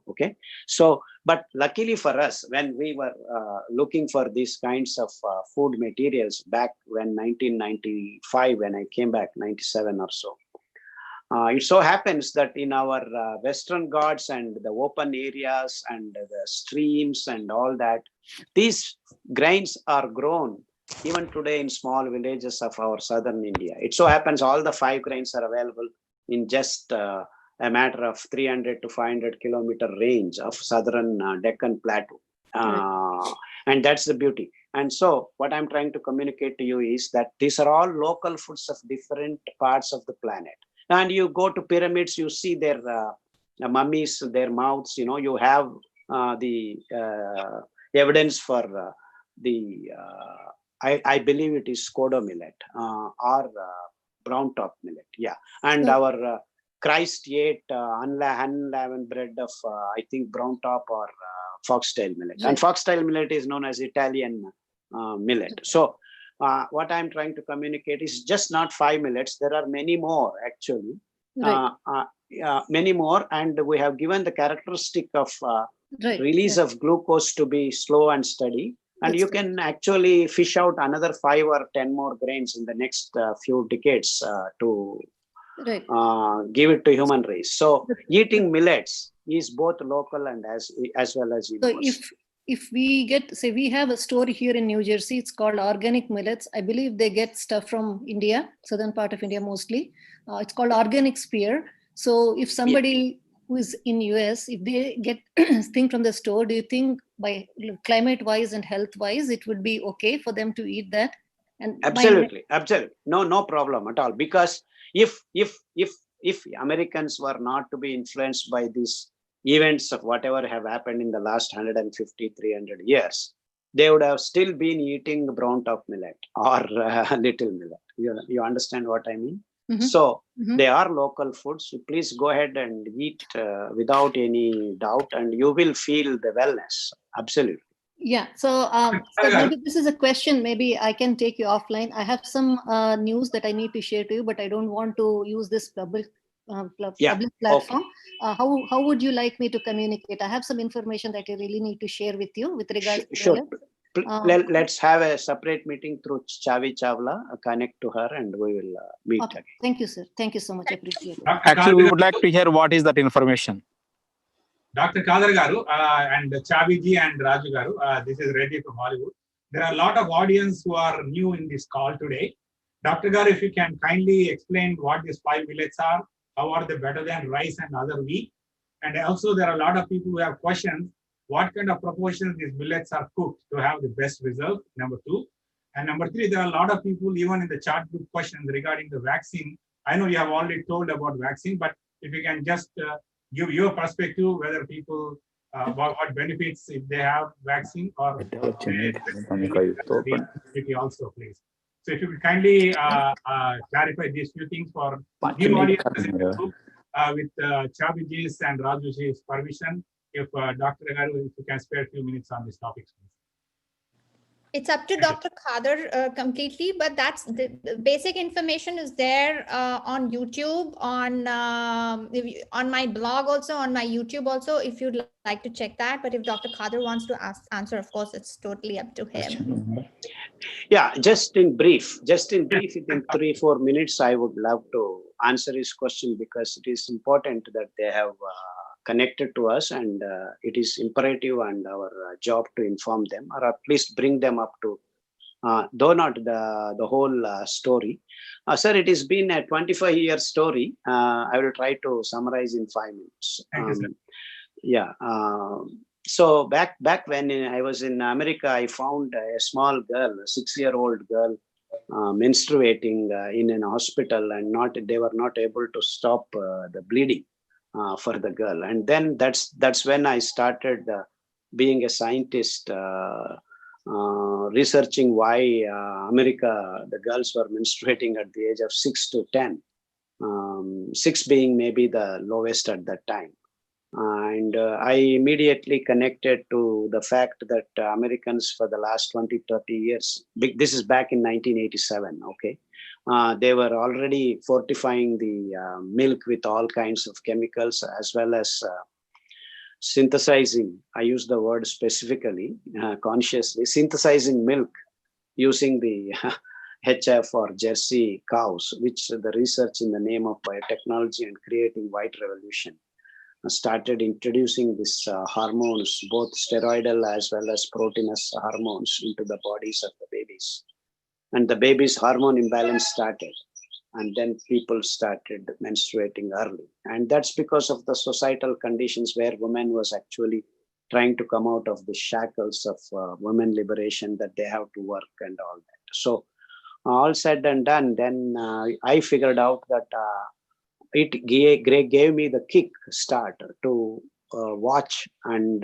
[SPEAKER 5] okay? So, but luckily for us, when we were looking for these kinds of food materials back when 1995, when I came back, 97 or so, It so happens that in our Western Ghats and the open areas and the streams and all that, these grains are grown even today in small villages of our southern India. It so happens all the 5 grains are available in just a matter of 300 to 500 kilometer range of southern Deccan Plateau. And that's the beauty. And so what I'm trying to communicate to you is that these are all local foods of different parts of the planet. And you go to pyramids, you see their mummies, their mouths, you have the evidence for I believe it is kodo millet or brown top millet. Yeah. And our Christ ate unleavened bread of, I think, brown top or foxtail millet. And foxtail millet is known as Italian millet. So what I'm trying to communicate is just not 5 millets. There are many more actually, many more. And we have given the characteristic of release of glucose to be slow and steady. And you can actually fish out another 5 or 10 more grains in the next few decades to give it to human race. So eating millets is both local and as well as universal.
[SPEAKER 7] So if we get, say, we have a store here in New Jersey, it's called Organic Millets. I believe they get stuff from India, southern part of India mostly. It's called Organic Spear. So if somebody who is in US, if they get thing from the store, do you think by climate wise and health wise, it would be okay for them to eat that? And
[SPEAKER 5] absolutely. No problem at all. Because if Americans were not to be influenced by these events of whatever have happened in the last 150, 300 years, they would have still been eating brown top millet or little millet. You understand what I mean? So they are local foods. So please go ahead and eat without any doubt, and you will feel the wellness. Absolutely.
[SPEAKER 7] Yeah. So maybe this is a question. Maybe I can take you offline. I have some news that I need to share to you, but I don't want to use this public platform. Okay. How would you like me to communicate? I have some information that I really need to share with you with regards to
[SPEAKER 5] sure. Let's have a separate meeting through Chavi Chawla, connect to her, and we will meet again.
[SPEAKER 7] Thank you, sir. Thank you so much. I appreciate it.
[SPEAKER 8] Actually, we would like to hear what is that information.
[SPEAKER 6] Dr. Kadar Garu and Chavi ji and Raju Garu, this is Reddy from Hollywood. There are a lot of audience who are new in this call today. Dr. Garu, if you can kindly explain what these 5 millets are, how are they better than rice and other wheat? And also there are a lot of people who have questions. What kind of proportions these millets are cooked to have the best result, number 2. And number 3, there are a lot of people even in the chat group questions regarding the vaccine. I know you have already told about vaccine, but if you can just give your perspective, whether people, what benefits if they have vaccine or also, please. So if you could kindly clarify these few things for new audiences in the group with Chaviji's and Rajuji's permission. If Dr. Garu, if you can spare a few minutes on this topic, please.
[SPEAKER 1] It's up to Dr. Khadar completely, but that's the basic information is there on YouTube, on my blog also, on my YouTube also, if you'd like to check that. But if Dr. Khadar wants to answer, of course, it's totally up to him.
[SPEAKER 5] Yeah, just in brief, within 3-4 minutes, I would love to answer his question because it is important that they have connected to us, and it is imperative and our job to inform them or at least bring them up to, though not the whole story. Sir, it has been a 25-year story. I will try to summarize in 5 minutes.
[SPEAKER 6] Thank you, sir.
[SPEAKER 5] Yeah. So back when I was in America, I found a small girl, a 6-year-old girl, menstruating in an hospital, and they were not able to stop the bleeding for the girl. And then that's when I started being a scientist, researching why America, the girls were menstruating at the age of 6 to 10, 6 being maybe the lowest at that time. And I immediately connected to the fact that Americans for the last 20-30 years, this is back in 1987, okay, they were already fortifying the milk with all kinds of chemicals, as well as synthesizing, I use the word specifically, consciously, synthesizing milk using the HF or Jersey cows, which the research in the name of biotechnology and creating white revolution started introducing these hormones, both steroidal as well as proteinous hormones into the bodies of the babies. And the baby's hormone imbalance started. And then people started menstruating early. And that's because of the societal conditions where women was actually trying to come out of the shackles of women liberation, that they have to work and all that. So all said and done, then I figured out that it gave me the kick start to watch and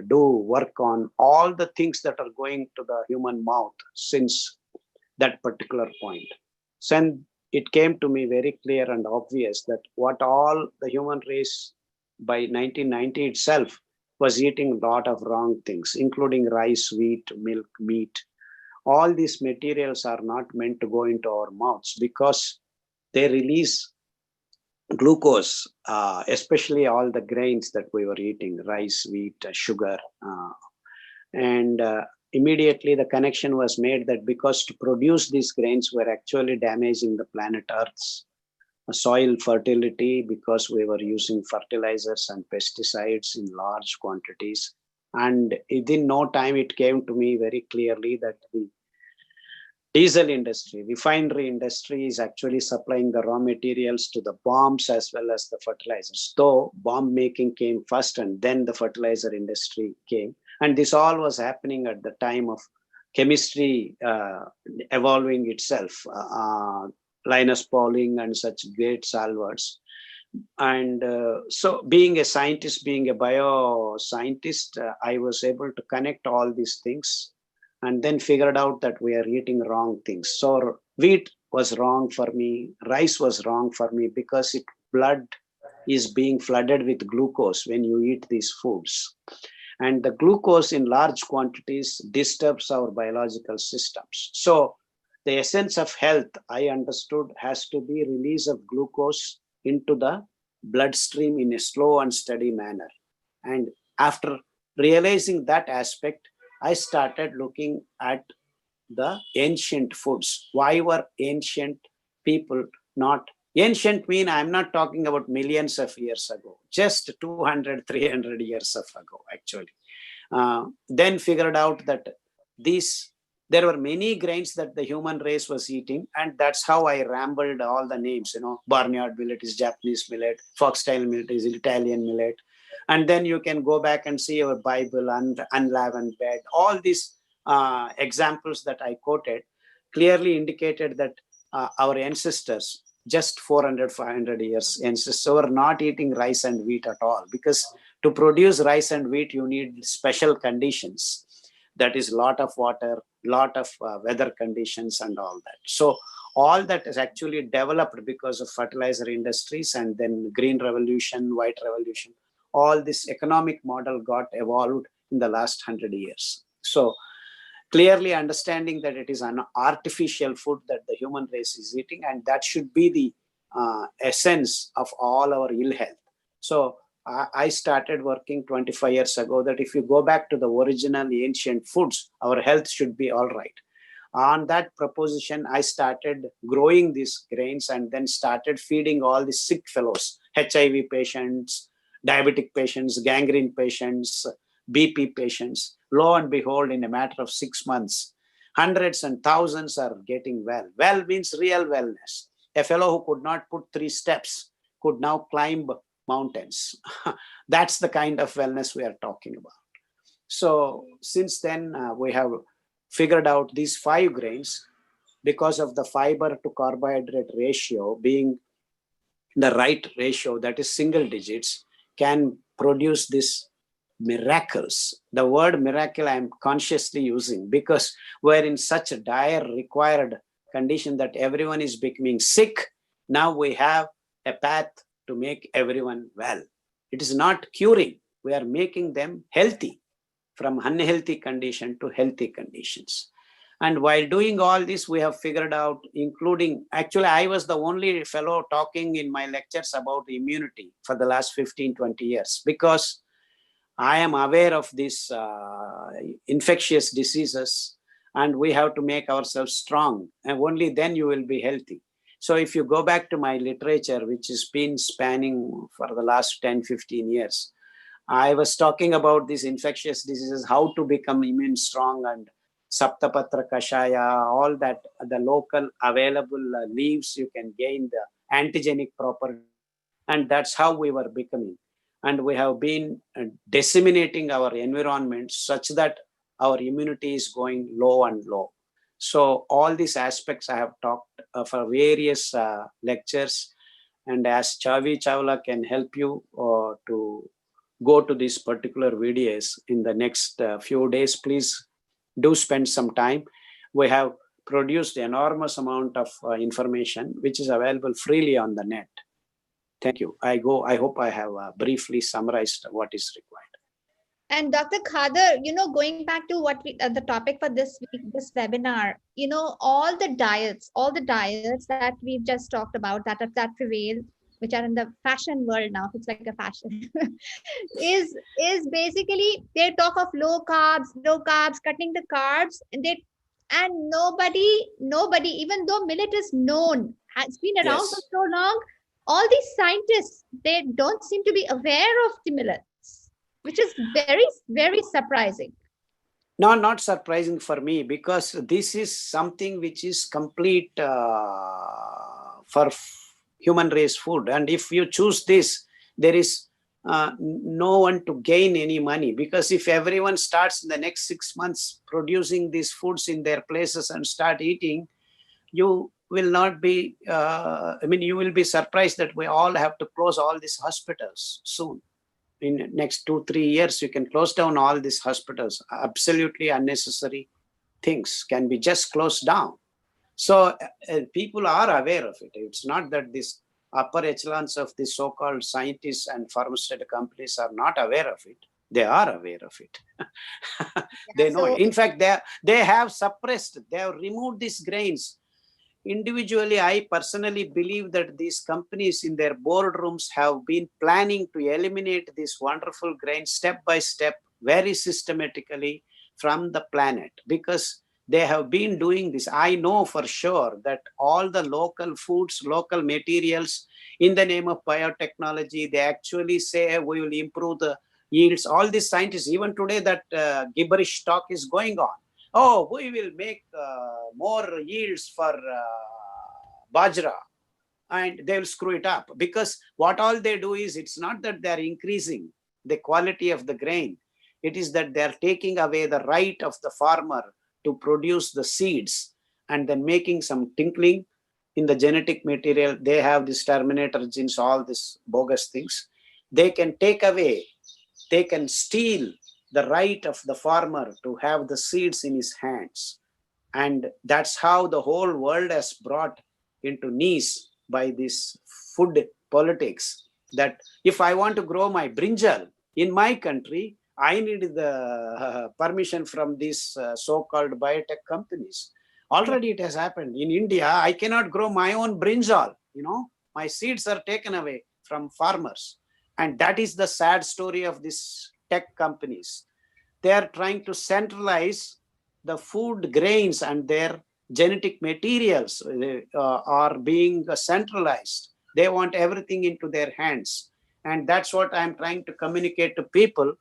[SPEAKER 5] do work on all the things that are going to the human mouth since that particular point. So it came to me very clear and obvious that what all the human race by 1990 itself was eating a lot of wrong things, including rice, wheat, milk, meat. All these materials are not meant to go into our mouths because they release glucose, especially all the grains that we were eating, rice, wheat, sugar. Immediately the connection was made that because to produce these grains were actually damaging the planet Earth's soil fertility, because we were using fertilizers and pesticides in large quantities. And within no time, it came to me very clearly that the diesel industry, refinery industry is actually supplying the raw materials to the bombs as well as the fertilizers. Though bomb making came first and then the fertilizer industry came. And this all was happening at the time of chemistry evolving itself. Linus Pauling and such great salvers. And so being a scientist, being a bioscientist, I was able to connect all these things and then figured out that we are eating wrong things. So wheat was wrong for me. Rice was wrong for me because blood is being flooded with glucose when you eat these foods. And the glucose in large quantities disturbs our biological systems. So the essence of health, I understood, has to be release of glucose into the bloodstream in a slow and steady manner. And after realizing that aspect, I started looking at the ancient foods. Why were ancient people not ancient? I'm not talking about millions of years ago, just 200, 300 years ago, actually. Then figured out that there were many grains that the human race was eating, and that's how I rambled all the names, barnyard millet is Japanese millet, foxtail millet is Italian millet. And then you can go back and see our Bible and unleavened bread. All these examples that I quoted clearly indicated that our ancestors, just 400, 500 years ancestors, were not eating rice and wheat at all, because to produce rice and wheat, you need special conditions. That is lot of water, lot of weather conditions and all that. So all that is actually developed because of fertilizer industries and then green revolution, white revolution. All this economic model got evolved in the last 100 years. So clearly understanding that it is an artificial food that the human race is eating, and that should be the essence of all our ill health. So I started working 25 years ago that if you go back to the original ancient foods, our health should be all right. On that proposition, I started growing these grains and then started feeding all the sick fellows, HIV patients, diabetic patients, gangrene patients, BP patients. Lo and behold, in a matter of 6 months, hundreds and thousands are getting well. Well means real wellness. A fellow who could not put 3 steps could now climb mountains. That's the kind of wellness we are talking about. So since then, we have figured out these 5 grains because of the fiber to carbohydrate ratio being the right ratio, that is single digits, can produce this miracles. The word miracle I am consciously using because we're in such a dire required condition that everyone is becoming sick. Now we have a path to make everyone well. It is not curing. We are making them healthy from unhealthy condition to healthy conditions. And while doing all this, we have figured out, including, actually, I was the only fellow talking in my lectures about immunity for the last 15, 20 years, because I am aware of these infectious diseases and we have to make ourselves strong, and only then you will be healthy. So if you go back to my literature, which has been spanning for the last 10-15 years, I was talking about these infectious diseases, how to become immune strong, and Saptapatra Kashaya, all that, the local available leaves, you can gain the antigenic property. And that's how we were becoming. And we have been disseminating our environment such that our immunity is going low and low. So all these aspects I have talked for various lectures. And as Chavi Chawla can help you to go to these particular videos in the next few days, please do spend some time. We have produced enormous amount of information which is available freely on the net. Thank you. I hope I have briefly summarized what is required.
[SPEAKER 1] And Dr. Khader, going back to what the topic for this week, this webinar, all the diets that we've just talked about that prevail, which are in the fashion world now, it's like a fashion, is basically they talk of low carbs, cutting the carbs, and nobody, even though millet is known, has been around
[SPEAKER 5] Yes.
[SPEAKER 1] for so long, all these scientists, they don't seem to be aware of the millets, which is very, very surprising.
[SPEAKER 5] No, not surprising for me, because this is something which is complete for human race food. And if you choose this, there is no one to gain any money, because if everyone starts in the next 6 months producing these foods in their places and start eating, you will not be, you will be surprised that we all have to close all these hospitals soon. In next 2-3 years, you can close down all these hospitals. Absolutely unnecessary things can be just closed down. So people are aware of it. It's not that this upper echelons of the so-called scientists and pharmaceutical companies are not aware of it. They are aware of it. They know it. In fact, they have suppressed, they have removed these grains. Individually, I personally believe that these companies in their boardrooms have been planning to eliminate this wonderful grain step by step, very systematically from the planet, because they have been doing this. I know for sure that all the local foods, local materials, in the name of biotechnology, they actually say we will improve the yields. All these scientists, even today, that gibberish talk is going on. Oh, we will make more yields for bajra, and they will screw it up, because what all they do is, it's not that they are increasing the quality of the grain. It is that they are taking away the right of the farmer to produce the seeds, and then making some tinkling in the genetic material. They have this terminator genes, all these bogus things. They can take away, they can steal the right of the farmer to have the seeds in his hands. And that's how the whole world has brought into knees by this food politics, that if I want to grow my brinjal in my country, I need the permission from these so-called biotech companies. Already it has happened. In India, I cannot grow my own brinjal. My seeds are taken away from farmers. And that is the sad story of these tech companies. They are trying to centralize the food grains, and their genetic materials are being centralized. They want everything into their hands. And that's what I'm trying to communicate to people,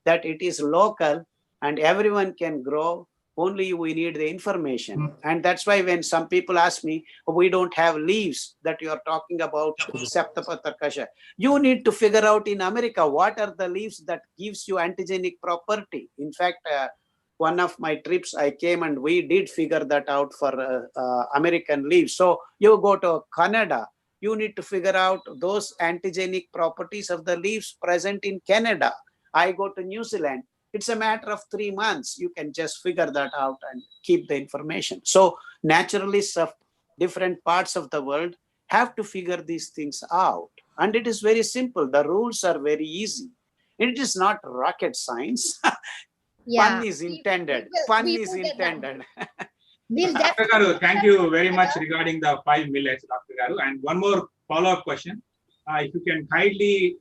[SPEAKER 5] that it is local and everyone can grow. Only we need the information. And that's why when some people ask me, we don't have leaves that you are talking about, Saptapatra Kashaya. You need to figure out in America, what are the leaves that gives you antigenic property. In fact, one of my trips, I came and we did figure that out for American leaves. So you go to Canada, you need to figure out those antigenic properties of the leaves present in Canada. I go to New Zealand. It's a matter of 3 months. You can just figure that out and keep the information. So naturalists of different parts of the world have to figure these things out. And it is very simple. The rules are very easy. It is not rocket science. Fun is intended. Fun is intended.
[SPEAKER 6] Dr. Garu, thank you very much regarding the 5 millets, Dr. Garu. And one more follow-up question. If you can kindly,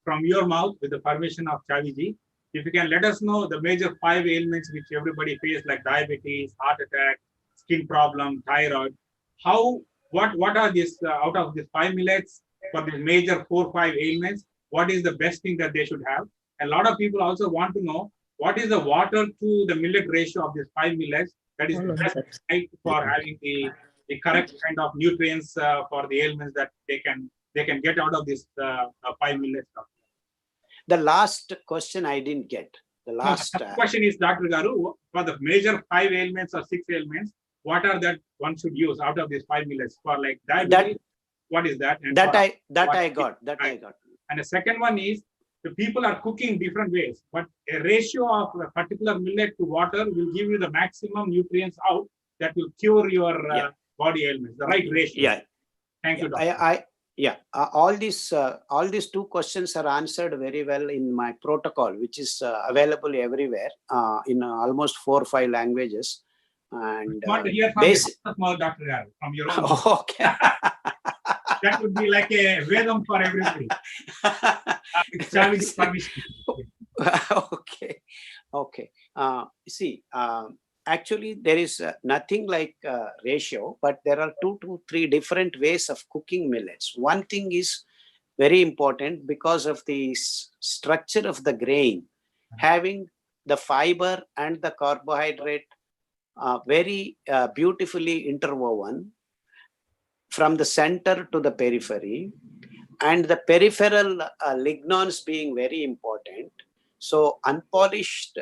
[SPEAKER 6] from your mouth, with the permission of Chaviji, If you can let us know the major 5 ailments which everybody faces, like diabetes, heart attack, skin problem, thyroid. What are these out of these 5 millets for the major 4-5 ailments? What is the best thing that they should have? A lot of people also want to know what is the water to the millet ratio of these 5 millets that is best right for having the correct kind of nutrients for the ailments that they can get out of this 5 millets.
[SPEAKER 5] The last question I didn't get. The last
[SPEAKER 6] question is, Dr. Garu, for the major 5 ailments or 6 ailments, what are that one should use out of these 5 millets for, like diabetes? What is that? And
[SPEAKER 5] I got.
[SPEAKER 6] And the second one is, the people are cooking different ways, but a ratio of a particular millet to water will give you the maximum nutrients out that will cure your body ailments. The right ratio.
[SPEAKER 5] Yeah.
[SPEAKER 6] Thank you, Doctor.
[SPEAKER 5] All these 2 questions are answered very well in my protocol, which is available everywhere in almost 4 or 5 languages. And
[SPEAKER 6] want to hear from Dr. Garu, from your own.
[SPEAKER 5] Okay.
[SPEAKER 6] That would be like a Vedam for everybody.
[SPEAKER 5] Okay. See, actually, there is nothing like ratio, but there are 2 to 3 different ways of cooking millets. One thing is very important because of the structure of the grain, having the fiber and the carbohydrate very beautifully interwoven from the center to the periphery, and the peripheral lignons being very important. So unpolished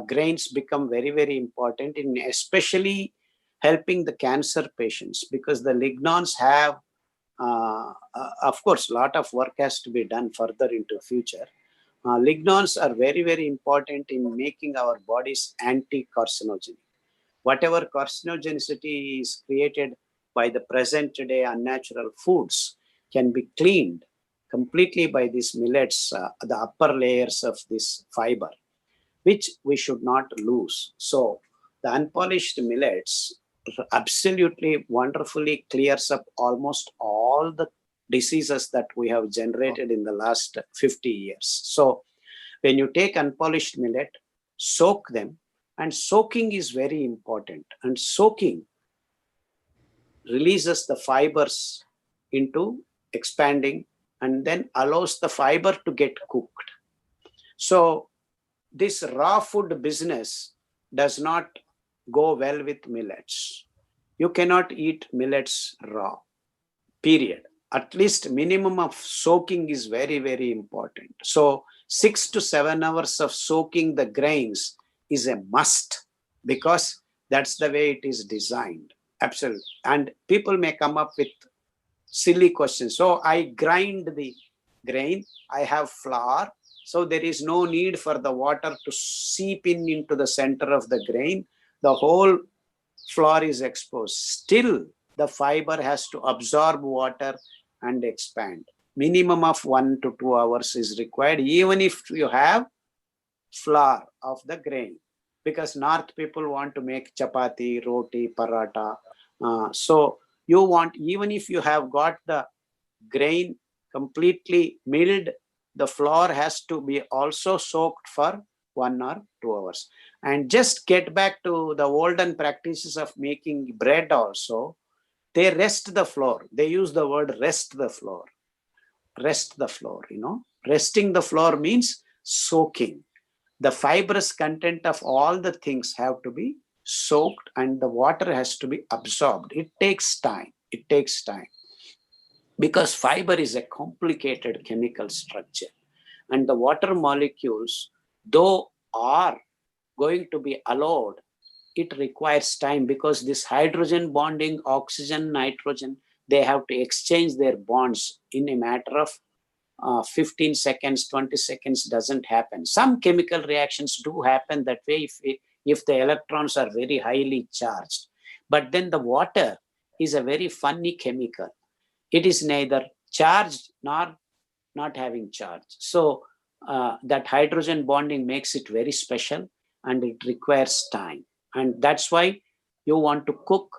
[SPEAKER 5] grains become very, very important in especially helping the cancer patients, because the lignons have, of course, a lot of work has to be done further into future. Lignons are very, very important in making our bodies anti-carcinogenic. Whatever carcinogenicity is created by the present day unnatural foods can be cleaned completely by these millets, the upper layers of this fiber, which we should not lose. So the unpolished millets absolutely wonderfully clears up almost all the diseases that we have generated in the last 50 years. So when you take unpolished millet, soak them, and soaking is very important. And soaking releases the fibers into expanding and then allows the fiber to get cooked. So this raw food business does not go well with millets. You cannot eat millets raw, period. At least minimum of soaking is very, very important. So 6 to 7 hours of soaking the grains is a must, because that's the way it is designed. Absolutely. And people may come up with silly questions. So I grind the grain, I have flour, so there is no need for the water to seep into the center of the grain. The whole flour is exposed. Still, the fiber has to absorb water and expand. Minimum of 1 to 2 hours is required, even if you have flour of the grain, because North people want to make chapati, roti, paratha. So you want, even if you have got the grain completely milled, the flour has to be also soaked for 1 or 2 hours. And just get back to the olden practices of making bread also. They rest the flour. They use the word rest the flour. Rest the flour, Resting the flour means soaking. The fibrous content of all the things have to be soaked and the water has to be absorbed. It takes time. Because fiber is a complicated chemical structure. And the water molecules, though are going to be allowed, it requires time, because this hydrogen bonding, oxygen, nitrogen, they have to exchange their bonds in a matter of 15 seconds, 20 seconds doesn't happen. Some chemical reactions do happen that way if the electrons are very highly charged. But then the water is a very funny chemical. It is neither charged nor not having charge. So that hydrogen bonding makes it very special and it requires time. And that's why you want to cook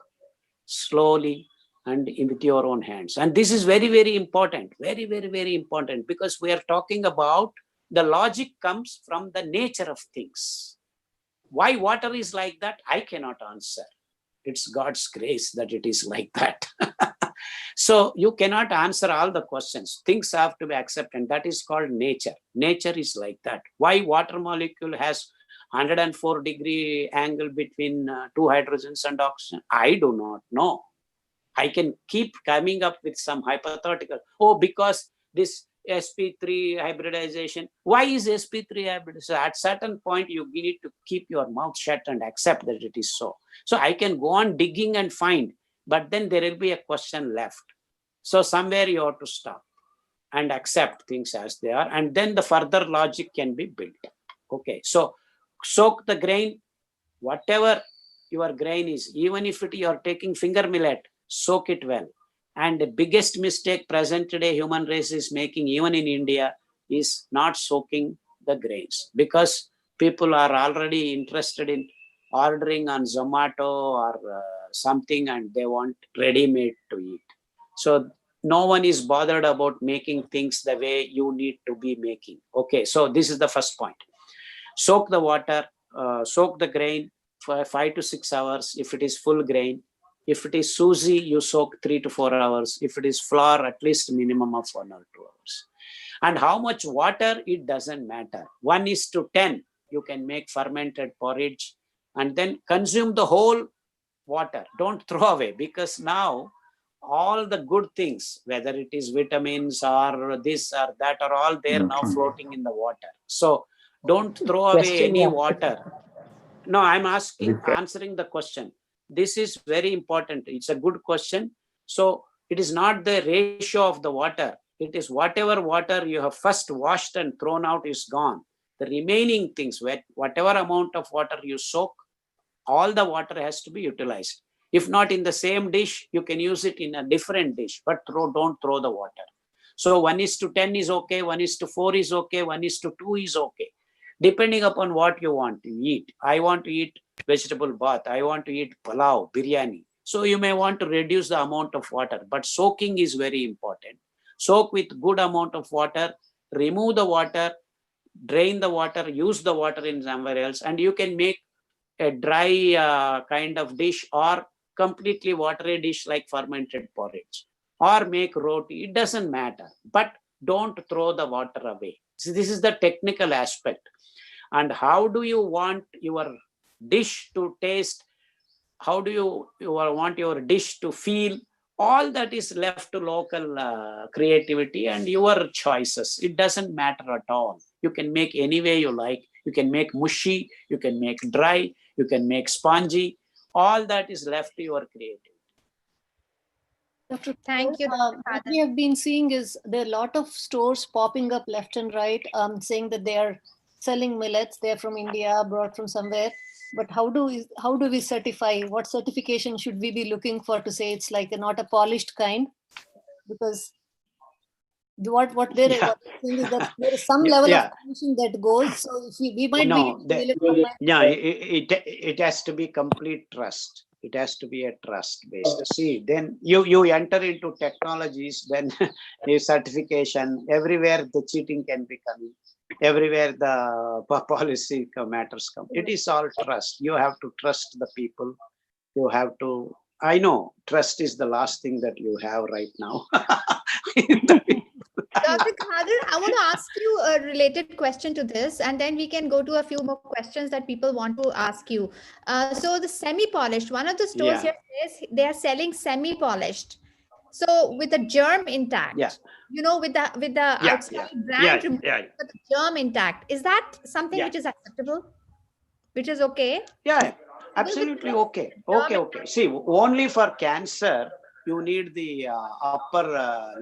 [SPEAKER 5] slowly and with your own hands. And this is very, very important. Very, very, very important, because we are talking about The logic comes from the nature of things. Why water is like that, I cannot answer. It's God's grace that it is like that. So you cannot answer all the questions. Things have to be accepted. That is called nature. Nature is like that. Why water molecule has 104-degree angle between two hydrogens and oxygen? I do not know. I can keep coming up with some hypothetical. Oh, because this sp3 hybridization. Why is sp3 hybridization? At certain point, you need to keep your mouth shut and accept that it is so. So I can go on digging and find, but then there will be a question left. So somewhere you have to stop and accept things as they are, and then the further logic can be built. Okay, so soak the grain, whatever your grain is, even if you are taking finger millet, soak it well. And the biggest mistake present today human race is making, even in India, is not soaking the grains, because people are already interested in ordering on Zomato or something, and they want ready-made to eat. So no one is bothered about making things the way you need to be making. Okay, so this is the first point. Soak the water, soak the grain for 5 to 6 hours if it is full grain. If it is suzy, you soak 3 to 4 hours. If it is flour, at least minimum of 1 or 2 hours. And how much water, it doesn't matter. 1:10, you can make fermented porridge and then consume the whole water. Don't throw away, because now all the good things, whether it is vitamins or this or that, are all there now floating in the water. So don't throw away any water. No, I'm answering the question. This is very important. It's a good question. So it is not the ratio of the water. It is whatever water you have first washed and thrown out is gone. The remaining things, whatever amount of water you soak, all the water has to be utilized. If not in the same dish, you can use it in a different dish, but don't throw the water. So 1:10 is okay, 1:4 is okay, 1:2 is okay. Depending upon what you want to eat. I want to eat vegetable bath. I want to eat pulao, biryani. So you may want to reduce the amount of water, but soaking is very important. Soak with good amount of water, remove the water, drain the water, use the water in somewhere else, and you can make a dry kind of dish or completely watery dish like fermented porridge, or make roti. It doesn't matter, but don't throw the water away. So this is the technical aspect. And how do you want your dish to taste? How do you want your dish to feel? All that is left to local creativity and your choices. It doesn't matter at all. You can make any way you like. You can make mushy, you can make dry, you can make spongy. All that is left to your creativity.
[SPEAKER 7] Dr.
[SPEAKER 1] Thank you, Dr.
[SPEAKER 7] What we have been seeing is there are a lot of stores popping up left and right, saying that they are selling millets. They're from India, brought from somewhere. But how do we certify? What certification should we be looking for to say it's like not a polished kind? Because what they're saying is that there is some level of polishing that goes. So if we might
[SPEAKER 5] it has to be complete trust. It has to be a trust based. See, then you enter into technologies, then a certification. Everywhere the cheating can be coming. Everywhere the policy matters come. It is all trust. You have to trust the people. You have to. I know trust is the last thing that you have right now.
[SPEAKER 1] Dr. Khader, I want to ask you a related question to this, and then we can go to a few more questions that people want to ask you. So the semi-polished, one of the stores here says they are selling semi-polished. So with the germ intact, with the outside brand, but the germ intact. Is that something which is acceptable? Which is okay?
[SPEAKER 5] Yeah, absolutely okay. Okay. See, only for cancer, you need the upper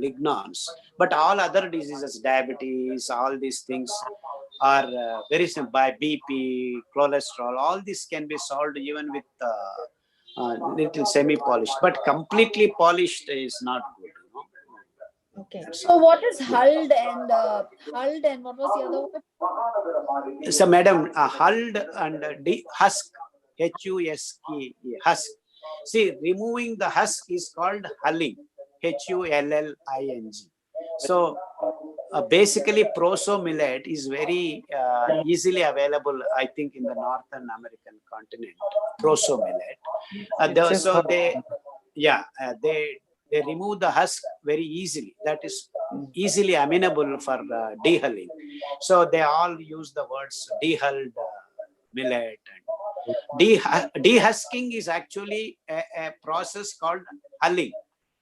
[SPEAKER 5] lignans, but all other diseases, diabetes, all these things are very simple. By BP, cholesterol, all this can be solved even with little semi-polished, but completely polished is not good.
[SPEAKER 1] Okay.
[SPEAKER 9] So what is hulled and what was the other one?
[SPEAKER 5] So, madam, hulled and husk, H-U-S-K, husk. See, removing the husk is called hulling, Hulling. So, basically proso millet is very easily available, I think, in the Northern American continent. Proso millet. They remove the husk very easily. That is easily amenable for dehulling. So they all use the words dehulled millet. And dehusking is actually a process called hulling.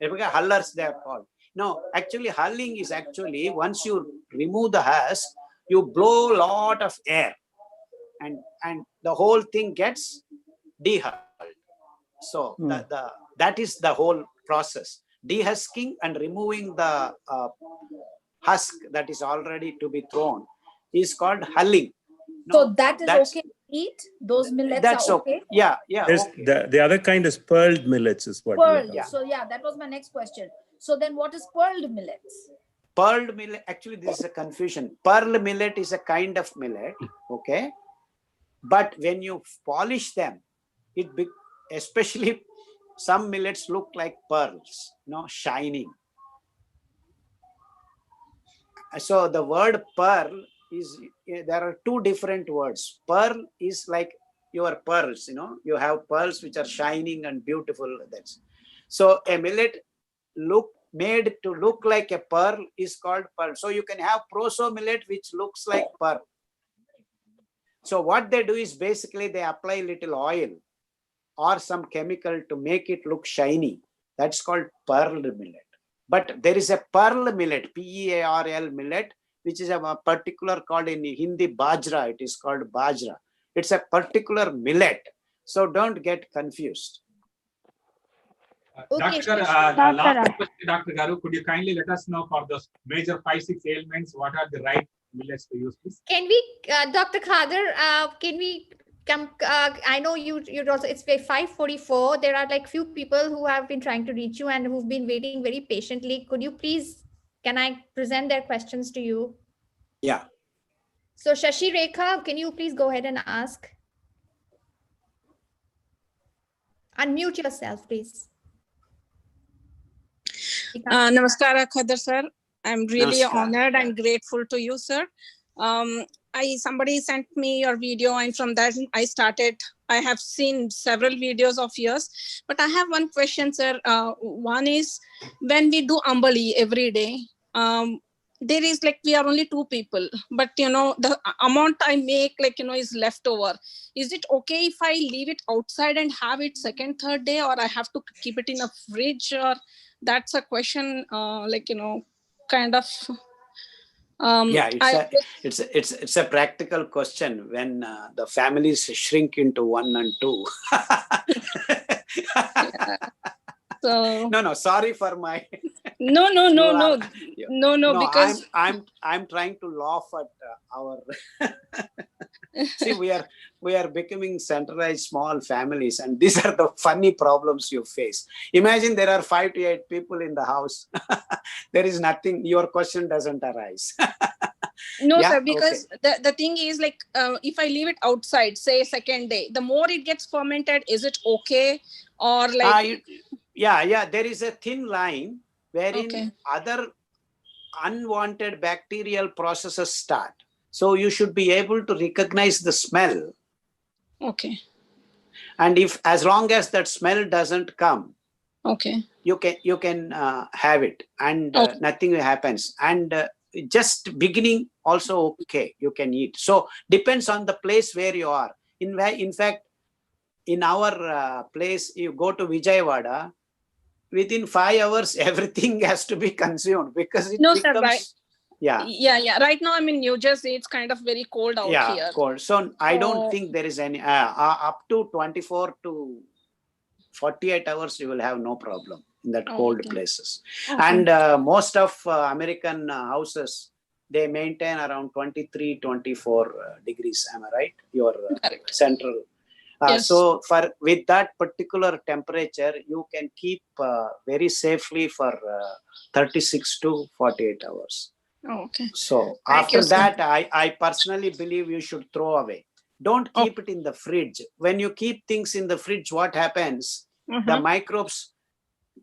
[SPEAKER 5] Hullers they are called. No, actually hulling is actually once you remove the husk, you blow a lot of air and the whole thing gets dehulled. So that is the whole process. Dehusking and removing the husk that is already to be thrown is called hulling.
[SPEAKER 9] So that is okay to eat? Those millets
[SPEAKER 5] that's
[SPEAKER 9] are okay?
[SPEAKER 5] Yeah.
[SPEAKER 10] There's
[SPEAKER 5] Okay.
[SPEAKER 10] the other kind is pearled millets is what.
[SPEAKER 9] Pearled.
[SPEAKER 5] Yeah.
[SPEAKER 9] So yeah, that was my next question. So then what is pearled millets?
[SPEAKER 5] Pearled millet, actually this is a confusion. Pearl millet is a kind of millet, okay? But when you polish them, especially some millets look like pearls, shining. So the word pearl is, there are two different words. Pearl is like your pearls, you have pearls which are shining and beautiful. So a millet made to look like a pearl is called pearl. So you can have proso millet which looks like pearl. So what they do is basically they apply little oil or some chemical to make it look shiny. That's called pearled millet. But there is a pearl millet, P-E-A-R-L millet, which is a particular called in Hindi bajra. It is called bajra. It's a particular millet. So don't get confused.
[SPEAKER 1] Okay,
[SPEAKER 6] Doctor, last question, Dr. Garu, could you kindly let us know for those major 5-6 ailments, what are the right millets to use, please?
[SPEAKER 1] Can we, Dr. Khader, can we come? I know you also, it's 5:44. There are like few people who have been trying to reach you and who've been waiting very patiently. Could you please, can I present their questions to you?
[SPEAKER 5] Yeah.
[SPEAKER 1] So Shashi Rekha, can you please go ahead and ask? Unmute yourself, please.
[SPEAKER 11] Namaskara, Khader sir. I'm really
[SPEAKER 5] Namaskar.
[SPEAKER 11] honored and grateful to you, sir. Somebody sent me your video, and from that I have seen several videos of yours. But I have one question, sir. One is, when we do Ambali every day, there is like, we are only 2 people, but the amount I make is left over. Is it okay if I leave it outside and have it second, third day, or I have to keep it in a fridge? Or that's a question, kind of.
[SPEAKER 5] Yeah, it's a practical question when the families shrink into 1 and 2.
[SPEAKER 11] So
[SPEAKER 5] no, sorry for my.
[SPEAKER 11] No, because
[SPEAKER 5] I'm trying to laugh at our. See, we are becoming centralized small families, and these are the funny problems you face. Imagine there are 5 to 8 people in the house. There is nothing. Your question doesn't arise.
[SPEAKER 11] No,
[SPEAKER 5] Yeah,
[SPEAKER 11] sir, because
[SPEAKER 5] okay.
[SPEAKER 11] the thing is, like, if I leave it outside, say second day, the more it gets fermented, is it okay? Or like
[SPEAKER 5] there is a thin line wherein
[SPEAKER 11] Okay.
[SPEAKER 5] other unwanted bacterial processes start. So you should be able to recognize the smell.
[SPEAKER 11] Okay.
[SPEAKER 5] And if, as long as that smell doesn't come,
[SPEAKER 11] Okay.
[SPEAKER 5] you can have it, and
[SPEAKER 11] Okay.
[SPEAKER 5] nothing happens. And just beginning also okay, you can eat. So depends on the place where you are. In fact, in our place, you go to Vijayawada, within 5 hours everything has to be consumed because it
[SPEAKER 11] No,
[SPEAKER 5] becomes.
[SPEAKER 11] sir, right. Yeah. Right now I'm in New Jersey. It's kind of very cold out here.
[SPEAKER 5] Cold. So I don't
[SPEAKER 11] So-
[SPEAKER 5] think there is any up to 24 to 48 hours you will have no problem in that cold
[SPEAKER 11] Okay.
[SPEAKER 5] places.
[SPEAKER 11] Okay.
[SPEAKER 5] And most of American houses, they maintain around 23-24 degrees. Am I right? Your
[SPEAKER 11] Correct.
[SPEAKER 5] central.
[SPEAKER 11] Yes.
[SPEAKER 5] So with that particular temperature, you can keep very safely for 36 to 48 hours.
[SPEAKER 11] Okay.
[SPEAKER 5] So
[SPEAKER 11] Thank
[SPEAKER 5] after
[SPEAKER 11] you, sir.
[SPEAKER 5] that, I personally believe you should throw away. Don't keep it in the fridge. When you keep things in the fridge, what happens? The microbes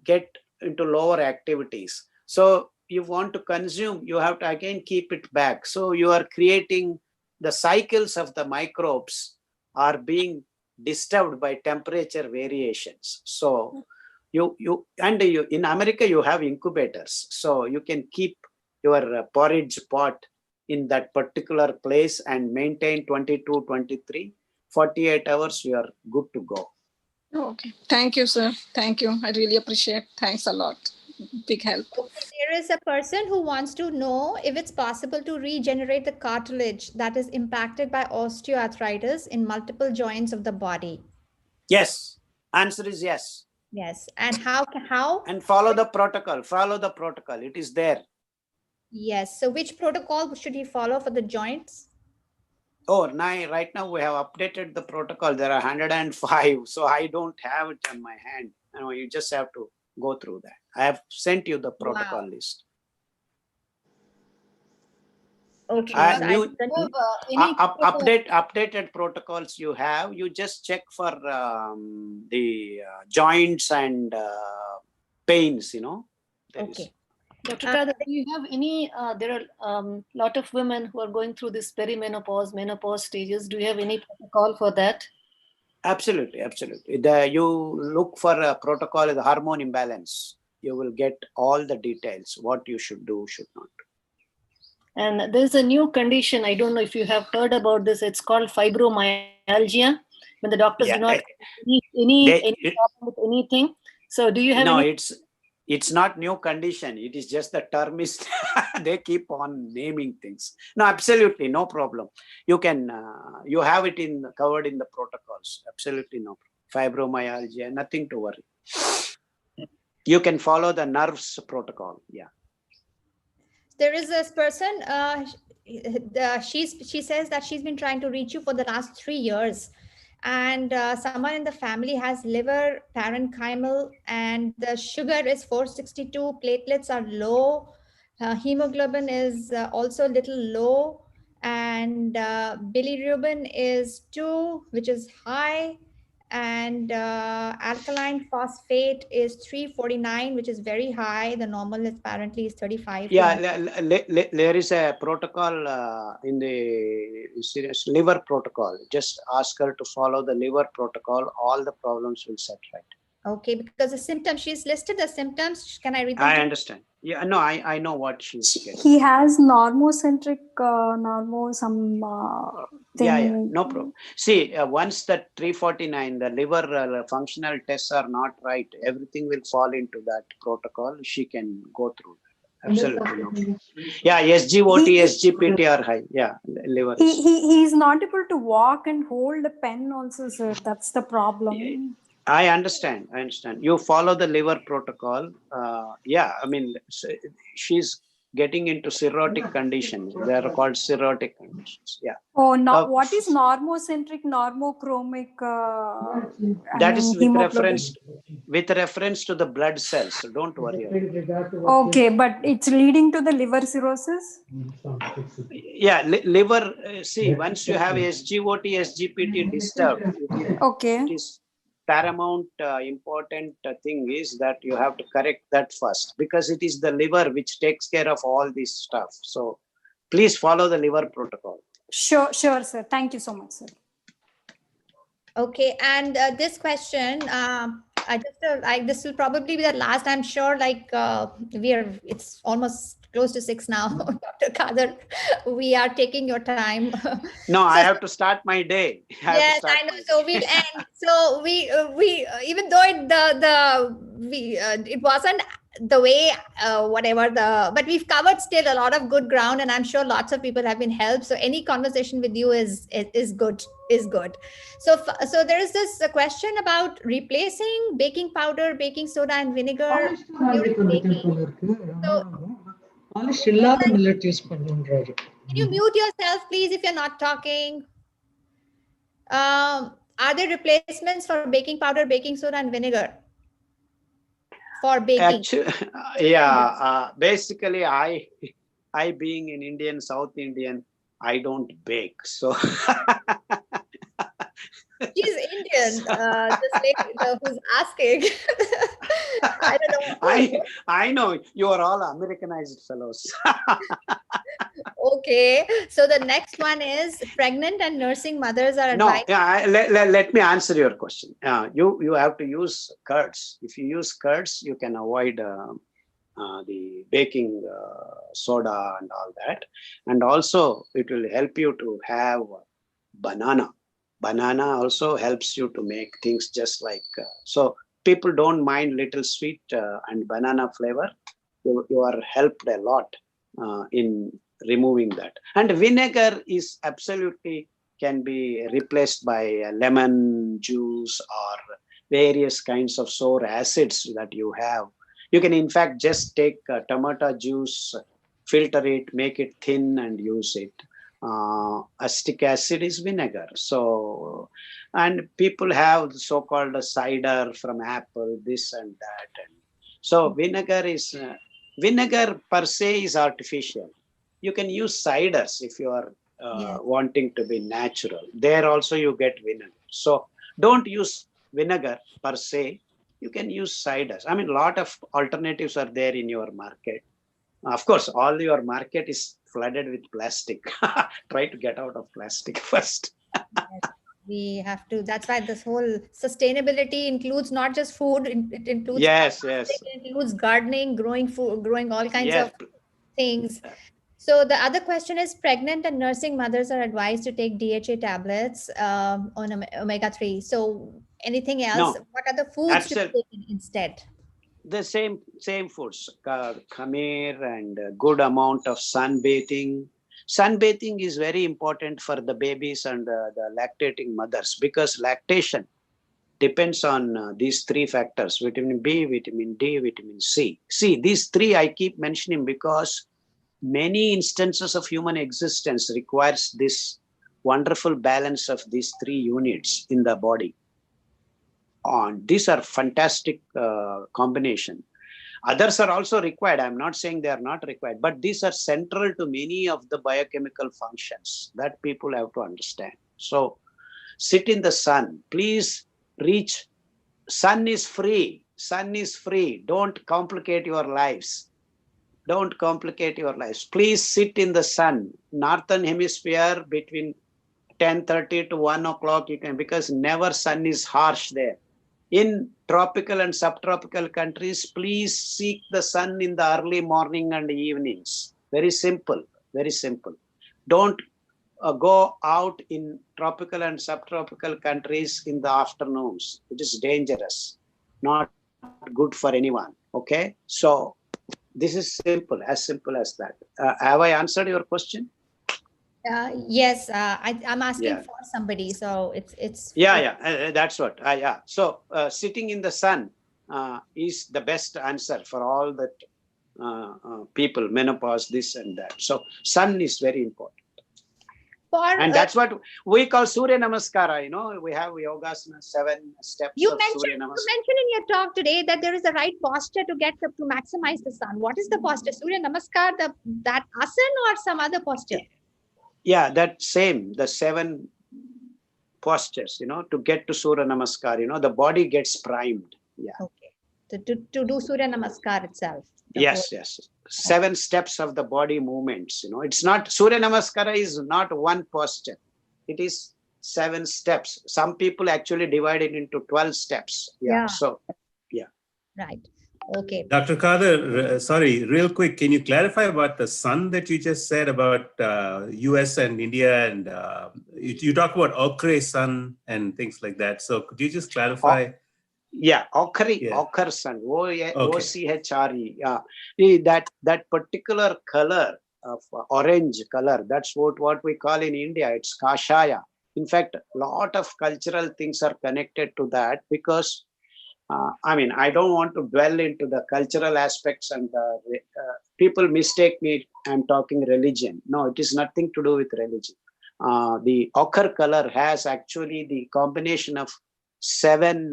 [SPEAKER 5] get into lower activities. So you want to consume, you have to again keep it back. So you are creating the cycles of the microbes are being disturbed by temperature variations. So you in America, you have incubators. So you can keep your porridge pot in that particular place and maintain 22, 23, 48 hours, you are good to go.
[SPEAKER 11] Okay. Thank you, sir. Thank you. I really appreciate. Thanks a lot. Big help.
[SPEAKER 1] Okay, there is a person who wants to know if it's possible to regenerate the cartilage that is impacted by osteoarthritis in multiple joints of the body.
[SPEAKER 5] Yes. Answer is yes.
[SPEAKER 1] Yes. And how?
[SPEAKER 5] And follow the protocol. Follow the protocol. It is there.
[SPEAKER 1] Yes. So which protocol should he follow for the joints?
[SPEAKER 5] Oh, right now we have updated the protocol. There are 105. So I don't have it on my hand. You just have to go through that. I have sent you the protocol list.
[SPEAKER 1] Okay.
[SPEAKER 5] Updated protocols you have. You just check for the joints and pains,
[SPEAKER 1] Okay.
[SPEAKER 7] Dr. Kadar, do you have any, there are a lot of women who are going through this perimenopause, menopause stages. Do you have any protocol for that?
[SPEAKER 5] Absolutely, absolutely. You look for a protocol of the hormone imbalance. You will get all the details, what you should do, should not.
[SPEAKER 7] And there's a new condition. I don't know if you have heard about this. It's called fibromyalgia. When the doctors do not any problem with anything. So do you have any?
[SPEAKER 5] It's not new condition. It is just the term is they keep on naming things. No, absolutely no problem. You can you have it covered in the protocols. Absolutely no problem. Fibromyalgia, nothing to worry. You can follow the nerves protocol. Yeah.
[SPEAKER 1] There is this person. She says that she's been trying to reach you for the last 3 years. And someone in the family has liver parenchymal and the sugar is 462, platelets are low, hemoglobin is also a little low, and bilirubin is 2, which is high, and alkaline phosphate is 349, which is very high. The normal apparently is 35.
[SPEAKER 5] Yeah, there is a protocol in the serious liver protocol. Just ask her to follow the liver protocol. All the problems will set right.
[SPEAKER 1] Okay, because the symptoms, she's listed the symptoms. Can I read them?
[SPEAKER 5] I understand. Yeah, no, I know what she's getting.
[SPEAKER 12] He has normocentric, thing.
[SPEAKER 5] Yeah, no problem. See, once the 349, the liver functional tests are not right, everything will fall into that protocol. She can go through that. Absolutely. No problem. Yeah, SGOT, SGPT are high. Yeah, liver.
[SPEAKER 12] He's not able to walk and hold a pen also, sir. That's the problem.
[SPEAKER 5] I understand. You follow the liver protocol. Yeah, I mean, she's getting into cirrhotic conditions. They are called cirrhotic conditions. Yeah.
[SPEAKER 12] Oh, no. What is normocentric, normochromic?
[SPEAKER 5] That is with reference to the blood cells. So don't worry.
[SPEAKER 12] Okay, but it's leading to the liver cirrhosis?
[SPEAKER 5] Yeah, liver. See, once you have SGOT, SGPT disturbed, it is paramount important thing is that you have to correct that first, because it is the liver which takes care of all this stuff. So please follow the liver protocol.
[SPEAKER 12] Sure, sir. Thank you so much, sir.
[SPEAKER 1] Okay, and this question, this will probably be the last. I'm sure, it's almost close to 6 now, Dr. Kadar. We are taking your time.
[SPEAKER 5] No, I have to start my day.
[SPEAKER 1] Yes, I know. So we'll end. So we even though it wasn't the way but we've covered still a lot of good ground, and I'm sure lots of people have been helped. So any conversation with you is good. So there is this question about replacing baking powder, baking soda, and vinegar during baking. So can you mute yourself, please, if you're not talking? Are there replacements for baking powder, baking soda, and vinegar for baking?
[SPEAKER 5] Actually, yeah. Basically, I being an Indian, South Indian, I don't bake. So
[SPEAKER 1] she's Indian. This lady who's asking. I don't know.
[SPEAKER 5] I know you are all Americanized fellows.
[SPEAKER 1] Okay. So the next one is pregnant and nursing mothers are
[SPEAKER 5] No,
[SPEAKER 1] advised.
[SPEAKER 5] yeah, let me answer your question. You have to use curds. If you use curds, you can avoid the baking soda and all that. And also, it will help you to have banana. Banana also helps you to make things just like so. People don't mind little sweet and banana flavor. You are helped a lot in removing that. And vinegar is absolutely can be replaced by lemon juice or various kinds of sour acids that you have. You can in fact just take tomato juice, filter it, make it thin and use it. Acetic acid is vinegar. So, and people have so-called cider from apple, this and that. And so vinegar per se is artificial. You can use ciders if you are wanting to be natural. There also you get vinegar. So don't use vinegar per se. You can use ciders. I mean, a lot of alternatives are there in your market. Of course, all your market is flooded with plastic. Try to get out of plastic first.
[SPEAKER 1] Yes, we have to. That's why this whole sustainability includes not just food. It includes
[SPEAKER 5] yes.
[SPEAKER 1] It includes gardening, growing food, growing all kinds
[SPEAKER 5] Yes.
[SPEAKER 1] of things. So the other question is: pregnant and nursing mothers are advised to take DHA tablets on omega-3. So anything else?
[SPEAKER 5] No,
[SPEAKER 1] What are the foods to
[SPEAKER 5] absolutely.
[SPEAKER 1] take instead?
[SPEAKER 5] The same foods, khamir and a good amount of sunbathing. Sunbathing is very important for the babies and the lactating mothers because lactation depends on these three factors: vitamin B, vitamin D, vitamin C. See, these three I keep mentioning because many instances of human existence requires this wonderful balance of these three units in the body. These are fantastic combination. Others are also required. I'm not saying they are not required, but these are central to many of the biochemical functions that people have to understand. So sit in the sun. Please reach. Sun is free. Sun is free. Don't complicate your lives. Don't complicate your lives. Please sit in the sun. Northern hemisphere between 10:30 to 1 o'clock you can, because never sun is harsh there. In tropical and subtropical countries, please seek the sun in the early morning and evenings. Very simple, very simple. Don't go out in tropical and subtropical countries in the afternoons. It is dangerous, not good for anyone. Okay, so this is simple as that. Have I answered your question?
[SPEAKER 1] Yes, I'm asking for somebody, so it's
[SPEAKER 5] that's what. So sitting in the sun is the best answer for all that people, menopause, this and that. So sun is very important. And that's what we call Surya Namaskara. You know, we have yogasana, 7 steps
[SPEAKER 1] you
[SPEAKER 5] of
[SPEAKER 1] mentioned,
[SPEAKER 5] Surya Namaskara.
[SPEAKER 1] You mentioned in your talk today that there is a right posture to get to maximize the sun. What is the posture? Surya Namaskar, that asana or some other posture?
[SPEAKER 5] Yeah, that same, the 7 postures, you know, to get to Surya Namaskar, you know, the body gets primed. Yeah.
[SPEAKER 1] Okay. To do Surya Namaskar itself.
[SPEAKER 5] Yes. 7 steps of the body movements, you know, it's not, Surya Namaskara is not one posture. It is 7 steps. Some people actually divide it into 12 steps. Yeah. So, yeah.
[SPEAKER 1] Right. Okay.
[SPEAKER 10] Dr. Kader, sorry, real quick, can you clarify about the sun that you just said about US and India? And you talk about ochre sun and things like that. So could you just clarify?
[SPEAKER 5] Ochre sun, O-C-H-R-E. Yeah. That particular color of orange color, that's what we call in India, it's kashaya. In fact, a lot of cultural things are connected to that because I mean, I don't want to dwell into the cultural aspects and people mistake me, I'm talking religion. No, it is nothing to do with religion. The ochre color has actually the combination of 7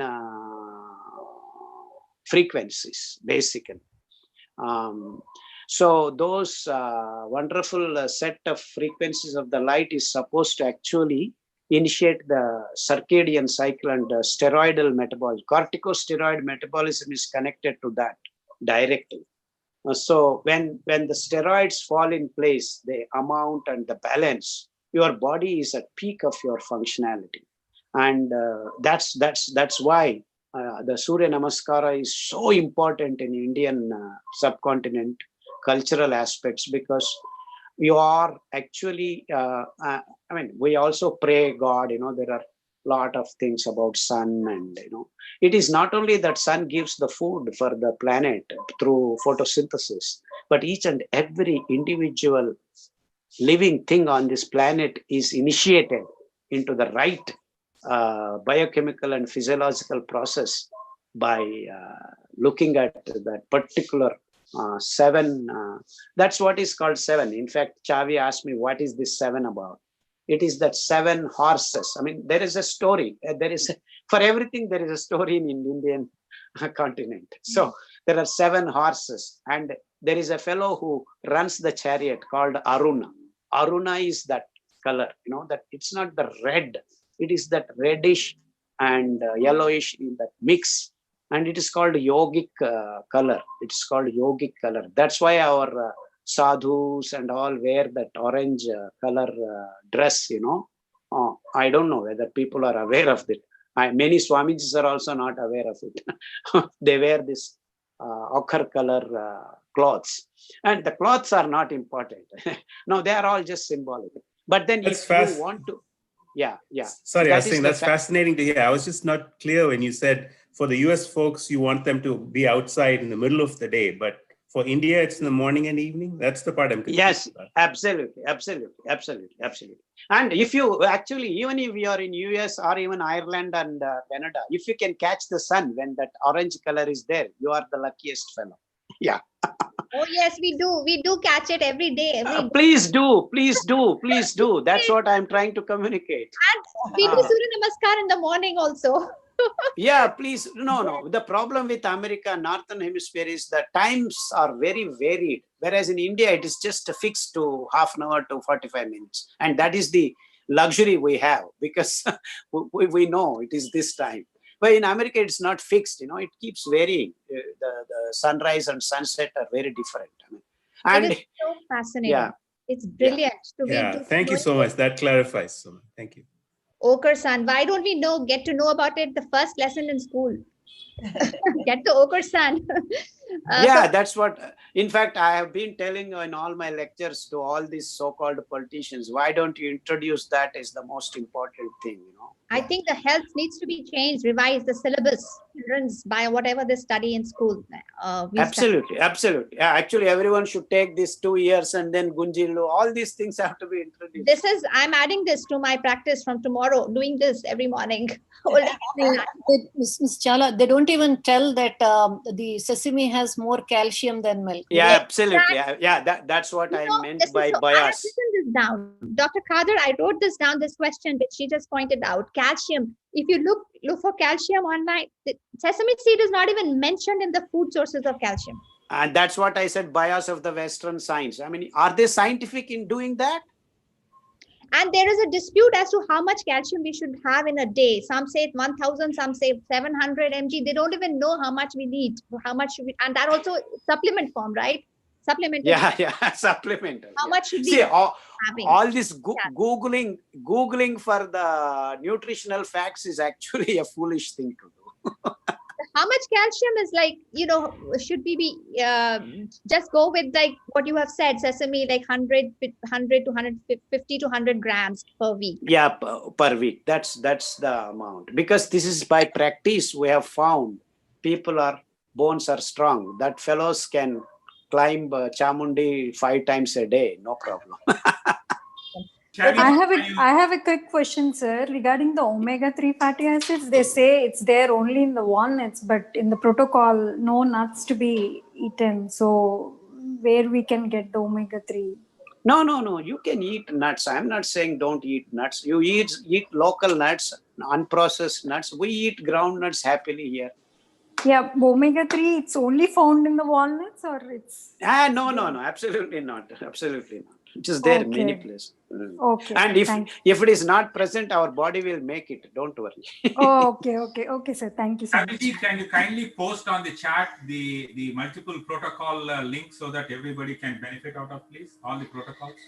[SPEAKER 5] frequencies, basically. So those wonderful set of frequencies of the light is supposed to actually initiate the circadian cycle and steroidal metabolism. Corticosteroid metabolism is connected to that. directly. So when the steroids fall in place, the amount and the balance, your body is at peak of your functionality, and that's why the Surya Namaskara is so important in Indian subcontinent cultural aspects, because you are actually we also pray God, there are lot of things about sun, and it is not only that sun gives the food for the planet through photosynthesis, but each and every individual living thing on this planet is initiated into the right biochemical and physiological process by looking at that particular seven. That's what is called seven. In fact, Chavi asked me, what is this seven about? It is that seven horses. I mean, there is a story. For everything, there is a story in Indian continent. So there are seven horses, and there is a fellow who runs the chariot called Aruna. Aruna is that color, that it's not the red. It is that reddish and yellowish in that mix. And it is called yogic color. It is called yogic color. That's why our sadhus and all wear that orange color dress, I don't know whether people are aware of it. Many Swamijis are also not aware of it. They wear this ochre color clothes, and the clothes are not important. No, they are all just symbolic. But then if you want to, yeah.
[SPEAKER 10] Sorry, I was saying that's fascinating to hear. I was just not clear when you said for the US folks, you want them to be outside in the middle of the day, but for India, it's in the morning and evening. That's the part I'm confused
[SPEAKER 5] Yes,
[SPEAKER 10] about.
[SPEAKER 5] absolutely. And if you actually, even if you are in US or even Ireland and Canada, if you can catch the sun when that orange color is there, you are the luckiest fellow. Yeah.
[SPEAKER 1] Oh yes, we do catch it every day.
[SPEAKER 5] Please do. That's what I'm trying to communicate.
[SPEAKER 1] And we do Surya Namaskar in the morning also.
[SPEAKER 5] Yeah, please. No. The problem with America, Northern Hemisphere, is the times are very varied. Whereas in India, it is just fixed to half an hour to 45 minutes. And that is the luxury we have, because we know it is this time. But in America, it's not fixed. It keeps varying. The sunrise and sunset are very different. And
[SPEAKER 1] it is so fascinating.
[SPEAKER 5] Yeah.
[SPEAKER 1] It's brilliant.
[SPEAKER 10] Thank you so much. That clarifies so much. Thank you.
[SPEAKER 1] Ochre sun. Why don't we get to know about it the first lesson in school? Get the ochre sun.
[SPEAKER 5] That's what, in fact, I have been telling in all my lectures to all these so-called politicians, why don't you introduce that as the most important thing,
[SPEAKER 1] I think the health needs to be changed, revised, the syllabus, children's, by whatever they study in school.
[SPEAKER 5] Absolutely. Yeah, actually, everyone should take this 2 years, and then Gunjilu, all these things have to be introduced.
[SPEAKER 1] I'm adding this to my practice from tomorrow, doing this every morning.
[SPEAKER 7] Ms. Chala, they don't even tell that the sesame has more calcium than milk.
[SPEAKER 5] Yeah, absolutely. Yeah, that's what I meant by bias.
[SPEAKER 1] I have written this down. Dr. Khader, I wrote this down, this question, which she just pointed out. Calcium. If you look for calcium online, sesame seed is not even mentioned in the food sources of calcium.
[SPEAKER 5] And that's what I said, bias of the Western science. I mean, are they scientific in doing that?
[SPEAKER 1] And there is a dispute as to how much calcium we should have in a day. Some say 1,000, some say 700 mg. They don't even know how much we need, how much should we, and that also supplement form, right? Supplement.
[SPEAKER 5] Yeah, supplemental.
[SPEAKER 1] How much should we
[SPEAKER 5] see
[SPEAKER 1] having?
[SPEAKER 5] All this googling for the nutritional facts is actually a foolish thing to do.
[SPEAKER 1] How much calcium is should we be just go with like what you have said, sesame, like 100 to 150 to 100 grams per week.
[SPEAKER 5] Yeah, per week. That's the amount. Because this is by practice, we have found bones are strong. That fellows can climb Chamundi 5 times a day, no problem.
[SPEAKER 12] I have a quick question, sir, regarding the omega-3 fatty acids. They say it's there only in the walnuts, but in the protocol, no nuts to be eaten. So where we can get the omega-3?
[SPEAKER 5] No. You can eat nuts. I'm not saying don't eat nuts. You eat local nuts, unprocessed nuts. We eat ground nuts happily here.
[SPEAKER 12] Yeah, omega-3, it's only found in the walnuts, or it's...
[SPEAKER 5] No, absolutely not. Absolutely not. It is there in many
[SPEAKER 12] Okay.
[SPEAKER 5] places.
[SPEAKER 12] Okay.
[SPEAKER 5] And if it is not present, our body will make it. Don't worry.
[SPEAKER 12] Okay, sir. Thank you so much.
[SPEAKER 6] Abhijit, can you kindly post on the chat the multiple protocol links so that everybody can benefit out of, please? All the protocols.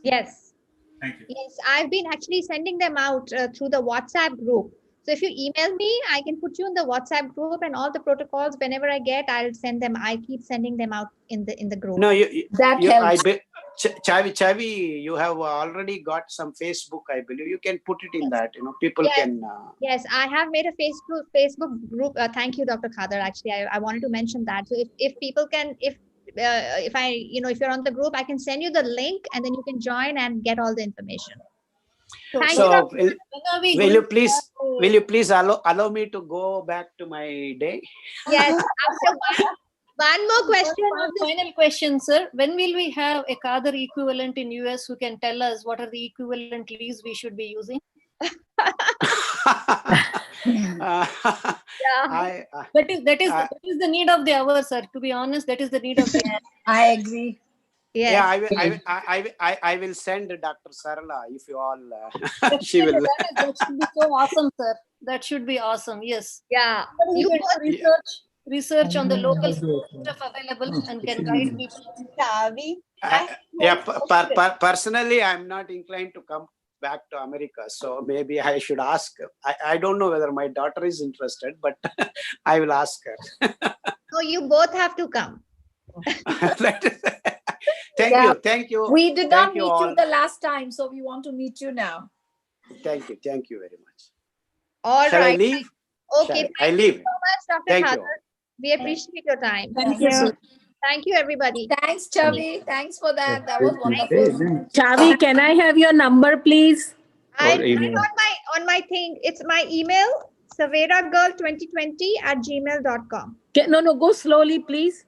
[SPEAKER 1] Yes.
[SPEAKER 6] Thank you.
[SPEAKER 1] Yes, I've been actually sending them out through the WhatsApp group. So if you email me, I can put you in the WhatsApp group, and all the protocols, whenever I get, I'll send them. I keep sending them out in the group.
[SPEAKER 5] No,
[SPEAKER 9] That helps.
[SPEAKER 5] Chavi, you have already got some Facebook, I believe. You can put it in that. People
[SPEAKER 1] Yes.
[SPEAKER 5] can.
[SPEAKER 1] Yes, I have made a Facebook group. Thank you, Dr. Khadar. Actually, I wanted to mention that. So if people can, if I, if you're on the group, I can send you the link, and then you can join and get all the information. Thank you,
[SPEAKER 5] So
[SPEAKER 1] Dr.
[SPEAKER 5] will you please allow me to go back to my day?
[SPEAKER 1] Yes. After one more question.
[SPEAKER 7] Final question, sir. When will we have a Khadar equivalent in US who can tell us what are the equivalent leaves we should be using? That is the need of the hour, sir. To be honest, that is the need of the hour.
[SPEAKER 9] I agree.
[SPEAKER 1] Yes.
[SPEAKER 5] Yeah, I will send Dr. Sarala if you all. She will.
[SPEAKER 7] That should be so awesome, sir. That should be awesome. Yes.
[SPEAKER 1] Yeah.
[SPEAKER 7] You can research on the local stuff available and can guide people.
[SPEAKER 3] Chavi,
[SPEAKER 5] Personally, I'm not inclined to come back to America, so maybe I should ask her. I don't know whether my daughter is interested, but I will ask her.
[SPEAKER 1] No, you both have to come.
[SPEAKER 5] Thank you.
[SPEAKER 9] We did not meet
[SPEAKER 5] all.
[SPEAKER 9] you the last time, so we want to meet you now.
[SPEAKER 5] Thank you very much.
[SPEAKER 1] All
[SPEAKER 5] Shall
[SPEAKER 1] right.
[SPEAKER 5] I leave?
[SPEAKER 1] Okay.
[SPEAKER 5] I leave.
[SPEAKER 1] So much, Dr.
[SPEAKER 5] Thank
[SPEAKER 1] Khadar.
[SPEAKER 5] you.
[SPEAKER 1] We appreciate your time.
[SPEAKER 9] Thank you.
[SPEAKER 1] Thank you, everybody.
[SPEAKER 9] Thanks, Chavi. Thanks for that. That was wonderful.
[SPEAKER 13] Chavi, can I have your number, please?
[SPEAKER 1] I on my thing. It's my email, saveragirl2020@gmail.com.
[SPEAKER 13] No, go slowly, please.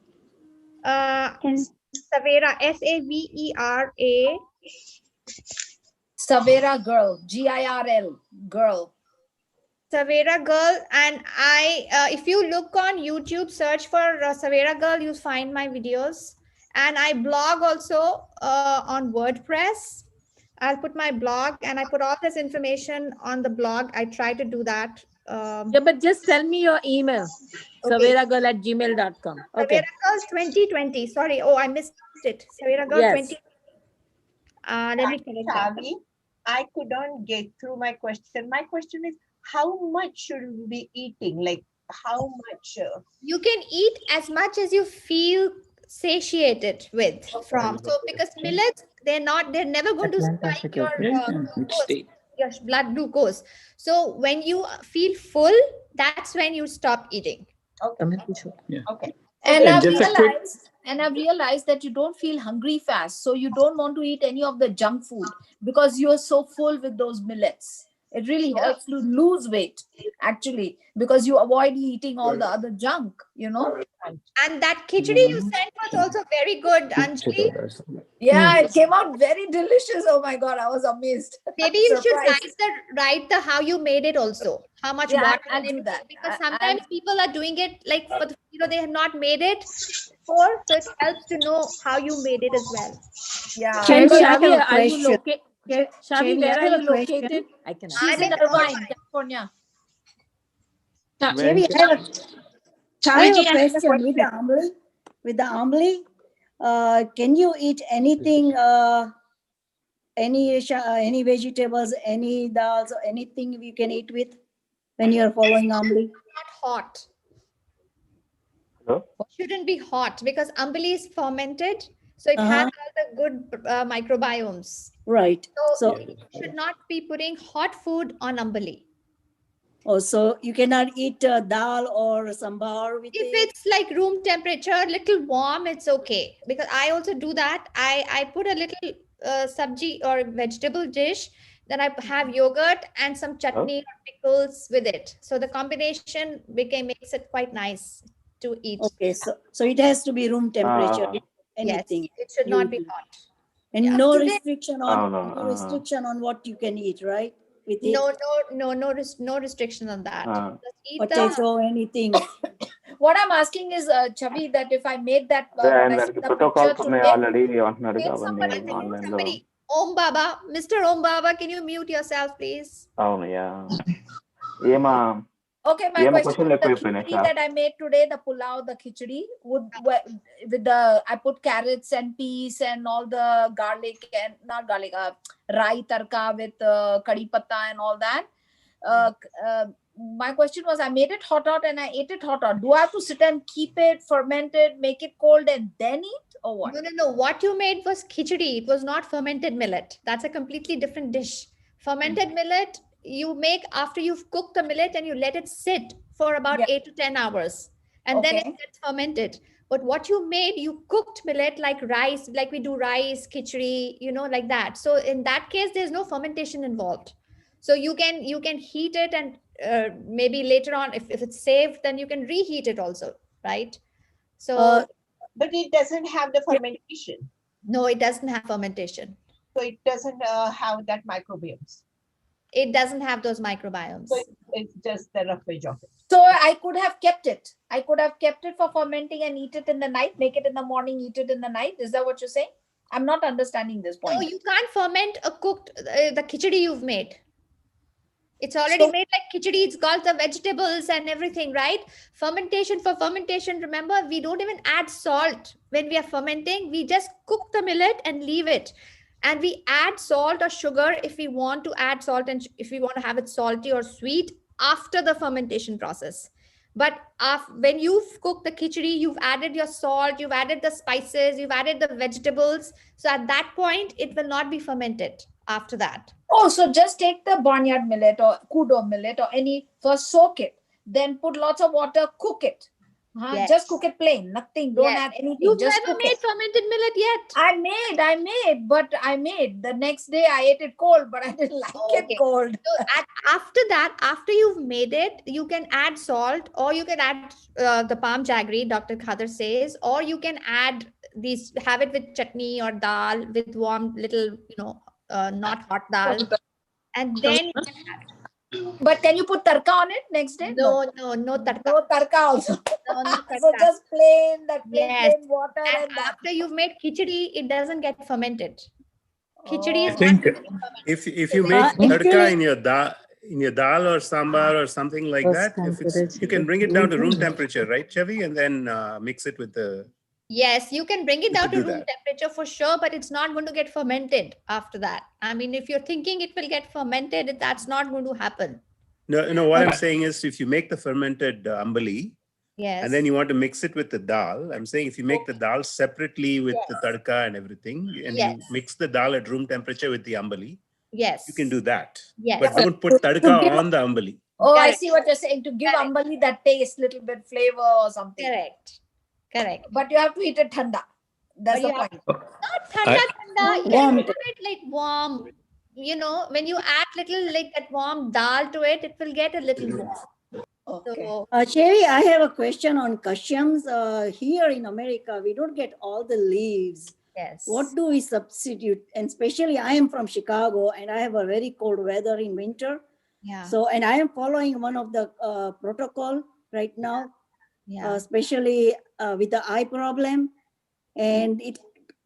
[SPEAKER 1] Savera, SAVERA.
[SPEAKER 9] Savera Girl, GIRL, girl.
[SPEAKER 1] Savera Girl, and if you look on YouTube, search for Savera Girl, you'll find my videos. And I blog also on WordPress. I'll put my blog, and I put all this information on the blog. I try to do that.
[SPEAKER 13] Yeah, but just tell me your email.
[SPEAKER 1] Okay.
[SPEAKER 13] saveragirl@gmail.com. Okay.
[SPEAKER 1] Savera Girl 2020. Sorry. Oh, I missed it. Savera Girl
[SPEAKER 13] Yes.
[SPEAKER 1] 20. Let me correct that.
[SPEAKER 3] Chavi, I couldn't get through my question. My question is, how much should we be eating? Like, how much?
[SPEAKER 1] You can eat as much as you feel satiated with from. So because millets, they're never going to spike your blood glucose. So when you feel full, that's when you stop eating.
[SPEAKER 9] Okay. And I've realized that you don't feel hungry fast. So you don't want to eat any of the junk food because you're so full with those millets. It really helps to lose weight, actually, because you avoid eating all the other junk,
[SPEAKER 1] And that khichdi you sent was also very good, Anjali.
[SPEAKER 9] Yeah, it came out very delicious. Oh my God, I was amazed.
[SPEAKER 1] Maybe you should write the how you made it also. How much water.
[SPEAKER 9] I'll do that.
[SPEAKER 1] Because sometimes people are doing it like for they have not made it before, so it helps to know how you made it as well.
[SPEAKER 9] Yeah.
[SPEAKER 13] Shavi, are you located? Shavi, where are you located?
[SPEAKER 9] She's in Irvine, California.
[SPEAKER 14] Chavi, I have a question with the Ambli. Can you eat anything, any vegetables, any dals, or anything you can eat with when you are following Ambli?
[SPEAKER 1] Not hot.
[SPEAKER 15] Hello?
[SPEAKER 1] Shouldn't be hot because ambali is fermented, so it has all the good microbiomes.
[SPEAKER 14] Right.
[SPEAKER 1] So you should not be putting hot food on ambali.
[SPEAKER 14] Oh, so you cannot eat dal or sambar with
[SPEAKER 1] If it's like room temperature, little warm, it's okay. Because I also do that. I put a little sabji or vegetable dish, then I have yogurt and some chutney or pickles with it. So the combination makes it quite nice to eat.
[SPEAKER 14] Okay, so it has to be room temperature. Anything.
[SPEAKER 1] Yes, it should not be hot.
[SPEAKER 14] And no restriction on what you can eat, right? With it?
[SPEAKER 1] No restriction on that. Just eat
[SPEAKER 14] potato, anything.
[SPEAKER 9] What I'm asking is, Chavi, that if I made that,
[SPEAKER 15] And
[SPEAKER 9] when I
[SPEAKER 15] that
[SPEAKER 9] see the
[SPEAKER 15] protocols
[SPEAKER 9] picture
[SPEAKER 15] ఉన్నాయి
[SPEAKER 9] today,
[SPEAKER 15] already అంటున్నారు
[SPEAKER 9] can
[SPEAKER 15] అవన్నీ
[SPEAKER 9] somebody,
[SPEAKER 15] online లో.
[SPEAKER 1] Somebody, Om Baba, Mr. Om Baba, can you mute yourself, please?
[SPEAKER 15] అవును yeah ఏమా
[SPEAKER 9] okay, my
[SPEAKER 15] ఏమో
[SPEAKER 9] question
[SPEAKER 15] క్వశ్చన్లు
[SPEAKER 9] is the
[SPEAKER 15] ఎక్కువైపోయినాయి
[SPEAKER 9] khichdi that I made today, the pulao, the khichdi, with the, I put carrots and peas and all the garlic and not garlic, rai tarka with kadi patta and all that. My question was, I made it hot and I ate it hot. Do I have to sit and keep it, ferment it, make it cold and then eat, or what?
[SPEAKER 1] No. What you made was khichdi. It was not fermented millet. That's a completely different dish. Fermented millet, you make after you've cooked the millet and you let it sit for about 8 to 10 hours. And then it gets fermented. But what you made, you cooked millet like rice, like we do rice, khichdi, like that. So in that case, there's no fermentation involved. So you can heat it and maybe later on, if it's saved, then you can reheat it also, right? So,
[SPEAKER 3] but it doesn't have the fermentation.
[SPEAKER 1] No, it doesn't have fermentation.
[SPEAKER 3] So it doesn't have that microbiomes.
[SPEAKER 1] It doesn't have those microbiomes.
[SPEAKER 3] So it's just the roughage of it.
[SPEAKER 9] So I could have kept it. I could have kept it for fermenting and eat it in the night, make it in the morning, eat it in the night. Is that what you're saying? I'm not understanding this point.
[SPEAKER 1] No, you can't ferment a cooked, the khichdi you've made. It's already made like khichdi. It's got the vegetables and everything, right? Fermentation, remember, we don't even add salt when we are fermenting. We just cook the millet and leave it. And we add salt or sugar if we want to add salt and if we want to have it salty or sweet after the fermentation process. But when you've cooked the khichdi, you've added your salt, you've added the spices, you've added the vegetables. So at that point, it will not be fermented after that.
[SPEAKER 9] Oh, so just take the barnyard millet or kudo millet or any, first soak it, then put lots of water, cook it.
[SPEAKER 1] Yes.
[SPEAKER 9] Just cook it plain, nothing, don't add anything.
[SPEAKER 1] You've
[SPEAKER 9] just
[SPEAKER 1] never
[SPEAKER 9] cook
[SPEAKER 1] made
[SPEAKER 9] it.
[SPEAKER 1] fermented millet yet?
[SPEAKER 9] I made. The next day I ate it cold, but I didn't like it cold.
[SPEAKER 1] So after that, after you've made it, you can add salt or you can add the palm jaggery, Dr. Khader says, or you can add these, have it with chutney or dal with warm little, not hot dal. And then you can have it.
[SPEAKER 9] But can you put tarka on it next day?
[SPEAKER 1] No tarka.
[SPEAKER 9] No tarka also.
[SPEAKER 1] No tarka.
[SPEAKER 9] So just plain water
[SPEAKER 1] and
[SPEAKER 9] and
[SPEAKER 1] after you've made khichdi, it doesn't get fermented. Khichdi
[SPEAKER 10] I
[SPEAKER 1] is
[SPEAKER 10] think
[SPEAKER 1] not
[SPEAKER 10] if you make tadka in your dal or sambar or something like that, you can bring it down to room temperature, right, Chavi, and then mix it with the.
[SPEAKER 1] Yes, you can bring it down to room
[SPEAKER 10] that.
[SPEAKER 1] temperature for sure, but it's not going to get fermented after that. I mean, if you're thinking it will get fermented, that's not going to happen.
[SPEAKER 10] No. What I'm saying is, if you make the fermented ambali,
[SPEAKER 1] yes,
[SPEAKER 10] and then you want to mix it with the dal, I'm saying if you make the dal separately with the tadka and everything, and you mix the dal at room temperature with the ambali,
[SPEAKER 1] yes,
[SPEAKER 10] you can do that.
[SPEAKER 1] Yes,
[SPEAKER 10] But don't put tadka on the ambali.
[SPEAKER 9] Oh, I see what you're saying. To give ambali that taste, little bit flavor or something.
[SPEAKER 1] Correct.
[SPEAKER 9] But you have to eat it thanda. That's the point.
[SPEAKER 1] Not thanda.
[SPEAKER 14] Warm.
[SPEAKER 1] You have it like warm. When you add little like that warm dal to it, it will get a little warm.
[SPEAKER 9] Okay.
[SPEAKER 1] So,
[SPEAKER 14] Cherry, I have a question on kashyams. Here in America, we don't get all the leaves.
[SPEAKER 1] Yes.
[SPEAKER 14] What do we substitute? And especially, I am from Chicago, and I have a very cold weather in winter.
[SPEAKER 1] Yeah.
[SPEAKER 14] So, and I am following one of the protocol right now, especially with the eye problem, and it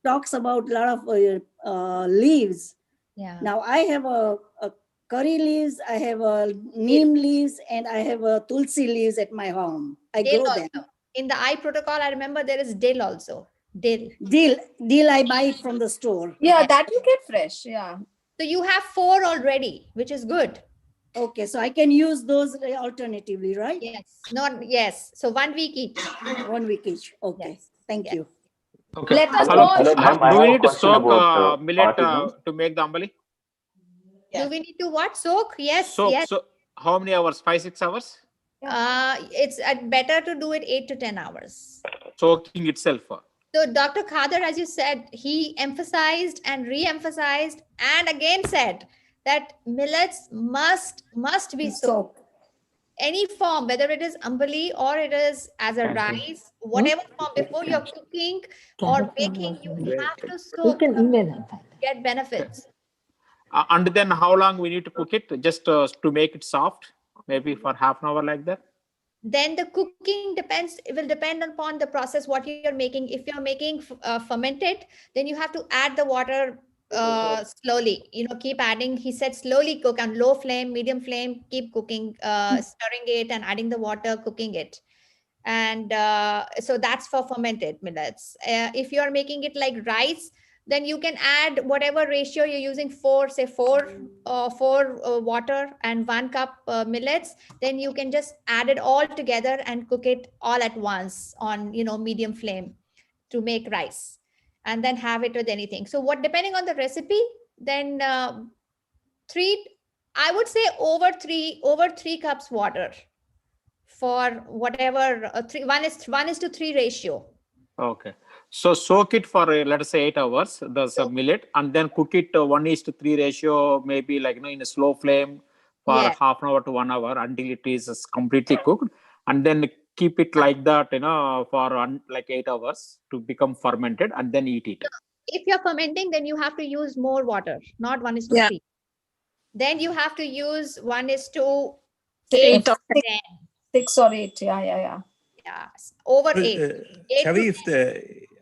[SPEAKER 14] talks about a lot of leaves.
[SPEAKER 1] Yeah.
[SPEAKER 14] Now I have a curry leaves, I have a neem leaves, and I have a tulsi leaves at my home. I
[SPEAKER 1] dill
[SPEAKER 14] grow
[SPEAKER 1] also.
[SPEAKER 14] them.
[SPEAKER 1] In the eye protocol, I remember there is dill also.
[SPEAKER 14] Dill, I buy it from the store.
[SPEAKER 9] Yeah, that you get fresh. Yeah.
[SPEAKER 1] So you have 4 already, which is good.
[SPEAKER 14] Okay, so I can use those alternatively, right?
[SPEAKER 1] Yes. So 1 week each.
[SPEAKER 14] 1 week each. Okay.
[SPEAKER 1] Yes.
[SPEAKER 14] Thank you.
[SPEAKER 8] Okay.
[SPEAKER 9] Let us
[SPEAKER 8] Hello.
[SPEAKER 9] know.
[SPEAKER 15] ma'am, I
[SPEAKER 8] Do
[SPEAKER 15] have
[SPEAKER 8] we
[SPEAKER 15] a
[SPEAKER 8] need to
[SPEAKER 15] question
[SPEAKER 8] soak
[SPEAKER 15] about,
[SPEAKER 8] millet
[SPEAKER 15] particles.
[SPEAKER 8] to make the ambali?
[SPEAKER 1] Do we need to what? Soak? Yes.
[SPEAKER 8] Soak.
[SPEAKER 1] Yes.
[SPEAKER 8] So how many hours? 5-6 hours?
[SPEAKER 1] It's better to do it 8 to 10 hours.
[SPEAKER 8] Soaking itself.
[SPEAKER 1] So Dr. Khader, as you said, he emphasized and re-emphasized and again said that millets must be soaked. Any form, whether it is ambali or it is as a rice, whatever form, before you're cooking or baking, you have to soak. Get benefits.
[SPEAKER 8] And then how long we need to cook it? Just to make it soft, maybe for half an hour like that?
[SPEAKER 1] Then the cooking will depend upon the process what you're making. If you're making fermented, then you have to add the water slowly, keep adding. He said slowly cook on low flame, medium flame, keep cooking, stirring it and adding the water, cooking it. And so that's for fermented millets. If you're making it like rice, then you can add whatever ratio you're using, four water and 1 cup millets. Then you can just add it all together and cook it all at once on medium flame to make rice, and then have it with anything. So depending on the recipe, then I would say over 3 cups water for whatever 1:3 ratio.
[SPEAKER 8] Okay. So soak it for let us say 8 hours, the millet, and then cook it 1:3 ratio, maybe like in a slow flame for half an hour to 1 hour until it is completely cooked, and then keep it like that for like 8 hours to become fermented, and then eat it.
[SPEAKER 1] If you're fermenting, then you have to use more water, not 1:3. Then you have to use 1:8 or 10.
[SPEAKER 9] 6 or 8. Yeah.
[SPEAKER 1] Over 8.
[SPEAKER 10] Chavi,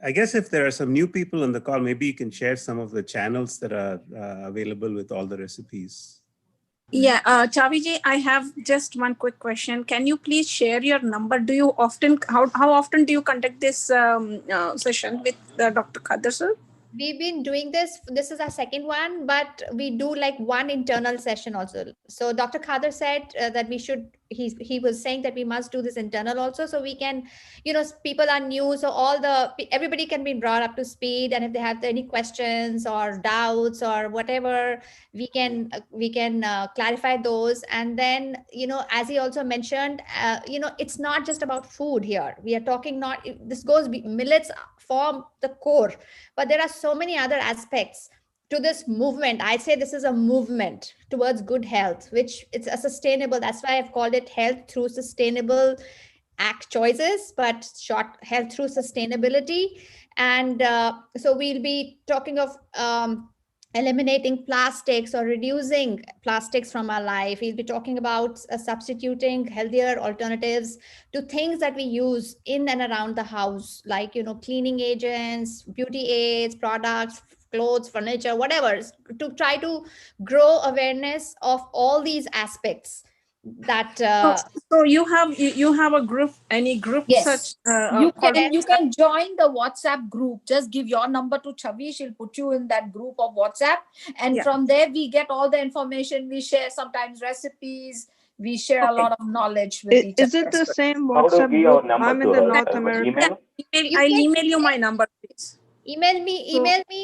[SPEAKER 10] I guess if there are some new people on the call, maybe you can share some of the channels that are available with all the recipes.
[SPEAKER 11] Yeah, Chaviji, I have just one quick question. Can you please share your number? Do you often, how often do you conduct this session with Dr. Khader sir?
[SPEAKER 1] We've been doing this. This is our second one, but we do like one internal session also. So Dr. Khader said that we should, he was saying that we must do this internal also. So we can, people are new. So everybody can be brought up to speed. And if they have any questions or doubts or whatever, we can clarify those. And then, as he also mentioned, it's not just about food here. We are talking millets form the core, but there are so many other aspects to this movement. I say this is a movement towards good health, which it's a sustainable. That's why I've called it health through sustainable choices, but short health through sustainability. And so we'll be talking of eliminating plastics or reducing plastics from our life. We'll be talking about substituting healthier alternatives to things that we use in and around the house, like, cleaning agents, beauty aids, products, clothes, furniture, whatever, to try to grow awareness of all these aspects. That
[SPEAKER 11] so you have a group, any group?
[SPEAKER 9] Yes,
[SPEAKER 11] such
[SPEAKER 9] you can join the WhatsApp group. Just give your number to Chavi, she'll put you in that group of WhatsApp, and from there we get all the information. We share sometimes recipes, we share a lot of knowledge with each other.
[SPEAKER 16] Is it the same WhatsApp group? I'm in the North America.
[SPEAKER 11] I'll email you my number, please.
[SPEAKER 1] Email me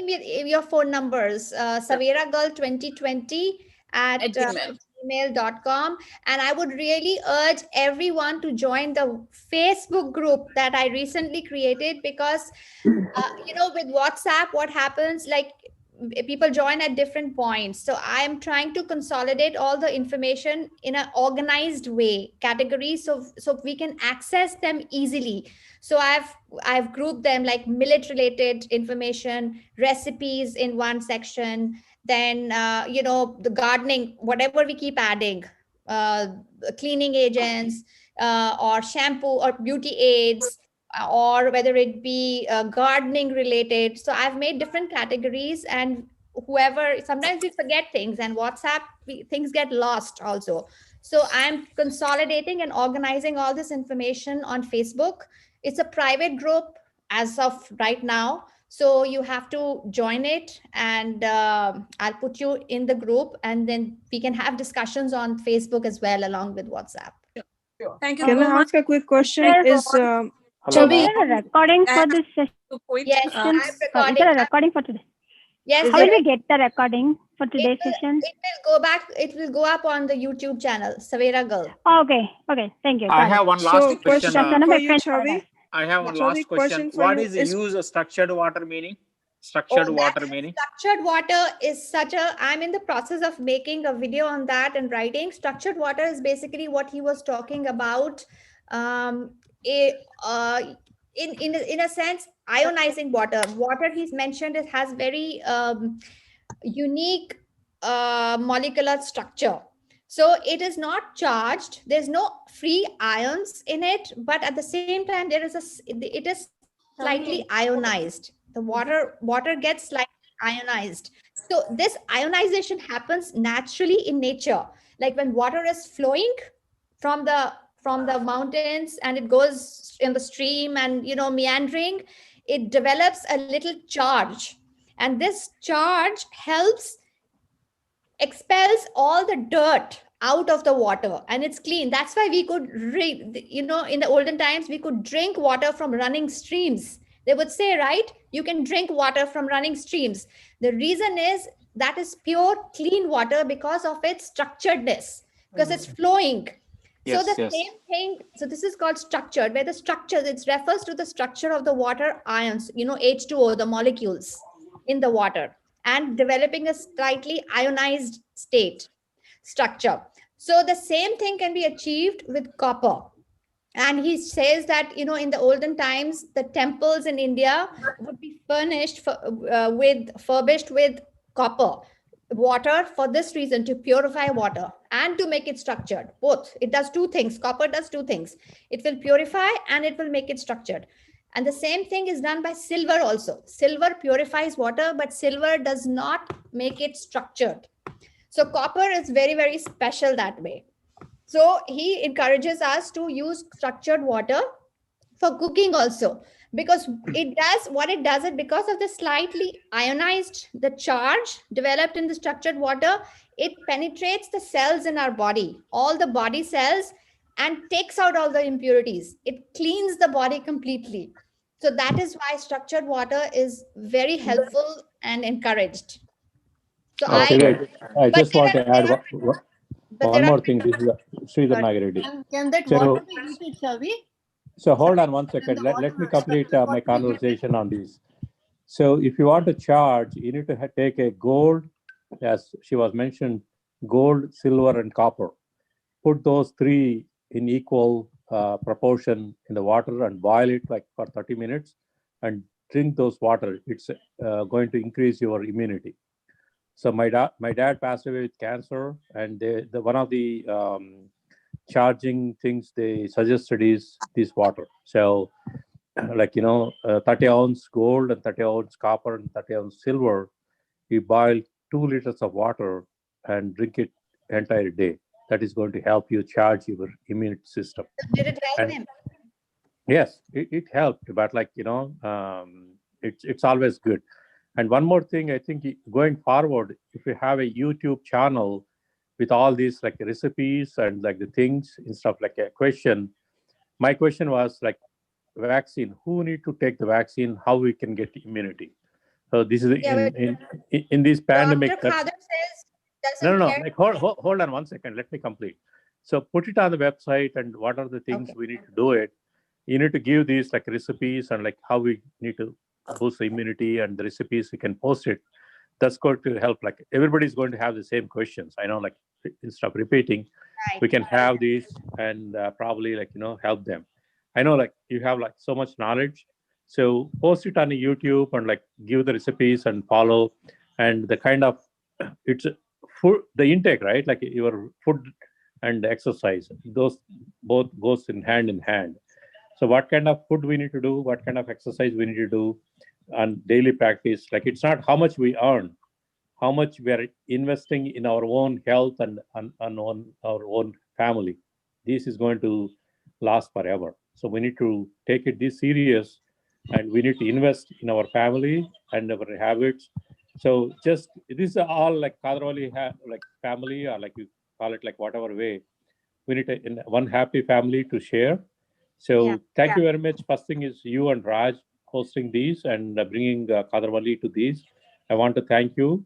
[SPEAKER 1] with your phone numbers, saveragirl2020 at gmail.com. And I would really urge everyone to join the Facebook group that I recently created, because with WhatsApp, what happens, like, people join at different points. So I'm trying to consolidate all the information in an organized way, categories, so we can access them easily. So I've grouped them like millet related information, recipes in one section, then the gardening, whatever we keep adding, cleaning agents, or shampoo or beauty aids, or whether it be gardening related. So I've made different categories, and sometimes we forget things, and WhatsApp, things get lost also. So I'm consolidating and organizing all this information on Facebook. It's a private group as of right now. So you have to join it, and I'll put you in the group, and then we can have discussions on Facebook as well, along with WhatsApp.
[SPEAKER 11] Sure. Thank you.
[SPEAKER 16] Can I ask a quick question? Is
[SPEAKER 12] Chavi, a recording for this session?
[SPEAKER 1] Yes, I'm recording.
[SPEAKER 12] Is there a recording for today?
[SPEAKER 1] Yes.
[SPEAKER 12] How will we get the recording for today's session?
[SPEAKER 1] It will go up on the YouTube channel, Savera Girl.
[SPEAKER 12] Okay. Thank you.
[SPEAKER 8] I have one last question.
[SPEAKER 16] for you, Chavi.
[SPEAKER 8] I have one last question. What is the use of structured water meaning? Structured water meaning?
[SPEAKER 1] Structured water is I'm in the process of making a video on that and writing. Structured water is basically what he was talking about. In a sense, ionizing water. Water, he's mentioned, it has very unique molecular structure. So it is not charged. There's no free ions in it, but at the same time, it is slightly ionized. The water gets slightly ionized. So this ionization happens naturally in nature. Like when water is flowing from the mountains and it goes in the stream and meandering, it develops a little charge, and this charge helps expels all the dirt out of the water, and it's clean. That's why we could in the olden times we could drink water from running streams. They would say, right, you can drink water from running streams. The reason is that is pure clean water because of its structuredness, because it's flowing.
[SPEAKER 8] Yes,
[SPEAKER 1] so the
[SPEAKER 8] yes.
[SPEAKER 1] same thing, so this is called structured, where the structure, it refers to the structure of the water ions, H2O, the molecules in the water, and developing a slightly ionized state structure. So the same thing can be achieved with copper. And he says that, in the olden times, the temples in India would be furbished with copper water for this reason, to purify water and to make it structured. Both. It does two things. Copper does two things. It will purify and it will make it structured. And the same thing is done by silver also. Silver purifies water, but silver does not make it structured. So copper is very, very special that way. So he encourages us to use structured water for cooking also, because it does what it does it because of the slightly ionized, the charge developed in the structured water, it penetrates the cells in our body, all the body cells, and takes out all the impurities. It cleans the body completely. So that is why structured water is very helpful and encouraged. So
[SPEAKER 17] I just want to add one more thing. This is Sridhar Nagareddy.
[SPEAKER 7] Can that
[SPEAKER 17] So-
[SPEAKER 7] water be heated, shall we?
[SPEAKER 17] So hold on one second. Let me complete my conversation on this. So if you want to charge, you need to take a gold, as she was mentioned, gold, silver, and copper. Put those three in equal proportion in the water and boil it like for 30 minutes and drink those water. It's going to increase your immunity. So my dad passed away with cancer, and one of the charging things they suggested is this water. So 30 ounce gold and 30 ounce copper and 30 ounce silver, you boil 2 liters of water and drink it entire day. That is going to help you charge your immune system.
[SPEAKER 1] Did it help him?
[SPEAKER 17] Yes, it helped, but it's always good. And one more thing, I think going forward, if you have a YouTube channel with all these recipes and the things and stuff, like a question, my question was vaccine, who need to take the vaccine, how we can get immunity. So this is in this pandemic.
[SPEAKER 1] Dr. Khader says
[SPEAKER 17] No. Hold on one second. Let me complete. So put it on the website, and what are the things we need to do it. You need to give these recipes and how we need to boost the immunity, and the recipes we can post it. That's going to help. Everybody's going to have the same questions. I know, instead of repeating, we can have these and probably help them. I know you have so much knowledge. So post it on YouTube and give the recipes and follow, and the kind of it's food, the intake, right? Your food and exercise, those both goes in hand. So what kind of food we need to do, what kind of exercise we need to do on daily practice. It's not how much we earn, how much we are investing in our own health and on our own family. This is going to last forever. So we need to take it this serious, and we need to invest in our family and our habits. So just this is all Kadravalli family, or you call it whatever way. We need one happy family to share. So thank you very much. First thing is you and Raj hosting these and bringing Kadravalli to these. I want to thank you.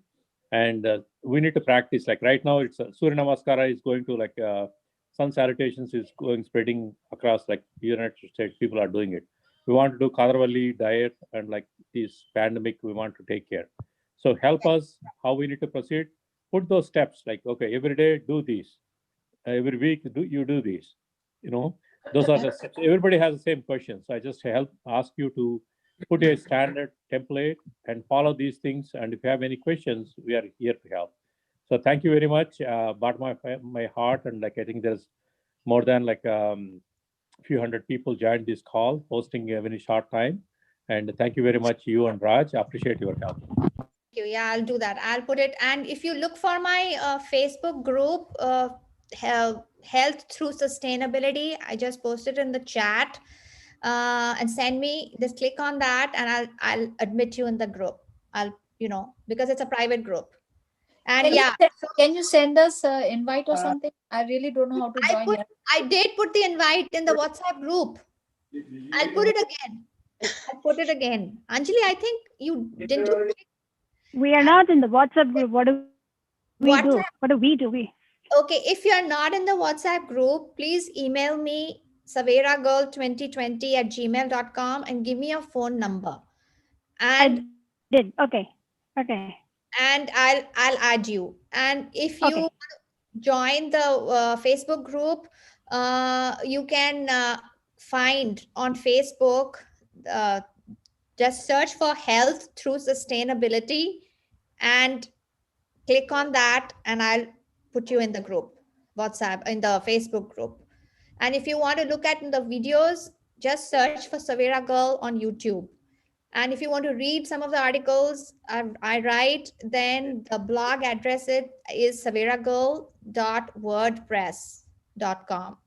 [SPEAKER 17] And we need to practice. Right now, it's Surya Namaskara is going to sun salutations is spreading across United States. People are doing it. We want to do Kadravalli diet, and this pandemic, we want to take care. So help us how we need to proceed. Put those steps okay, every day do this. Every week you do this. Those are the steps. Everybody has the same questions. So I just ask you to put a standard template and follow these things. And if you have any questions, we are here to help. So thank you very much. Brought my heart, and like I think there's more than like few hundred people joined this call, hosting a very short time. And thank you very much, you and Raj. I appreciate your help.
[SPEAKER 1] Yeah, I'll do that. I'll put it. And if you look for my Facebook group, Health Through Sustainability, I just posted in the chat, and send me, just click on that and I'll admit you in the group. I'll, because it's a private group. And
[SPEAKER 9] can you send us an invite or something? I really don't know how to join here.
[SPEAKER 1] I did put the invite in the WhatsApp group. I'll put it again. I'll put it again. Anjali, I think you didn't.
[SPEAKER 18] We are not in the WhatsApp group. What do we do? What do we do?
[SPEAKER 1] Okay, if you're not in the WhatsApp group, please email me saveragirl2020@gmail.com and give me your phone number. And
[SPEAKER 18] I did. Okay.
[SPEAKER 1] And I'll add you. And if you join the Facebook group, you can find on Facebook, just search for Health Through Sustainability and click on that, and I'll put you in the group, WhatsApp, in the Facebook group. And if you want to look at the videos, just search for Savera Girl on YouTube. And if you want to read some of the articles I write, then the blog address is saveragirl.wordpress.com.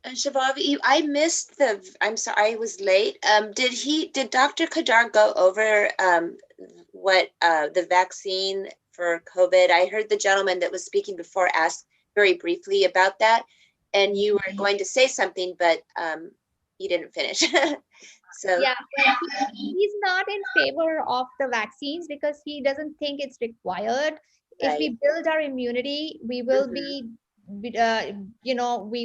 [SPEAKER 19] Shavavi, I missed I'm sorry, I was late. Did Dr. Kadar go over what the vaccine for COVID? I heard the gentleman that was speaking before ask very briefly about that, and you were going to say something, but you didn't finish. So
[SPEAKER 1] yeah, he's not in favor of the vaccines because he doesn't think it's required. If we build our immunity, we will be we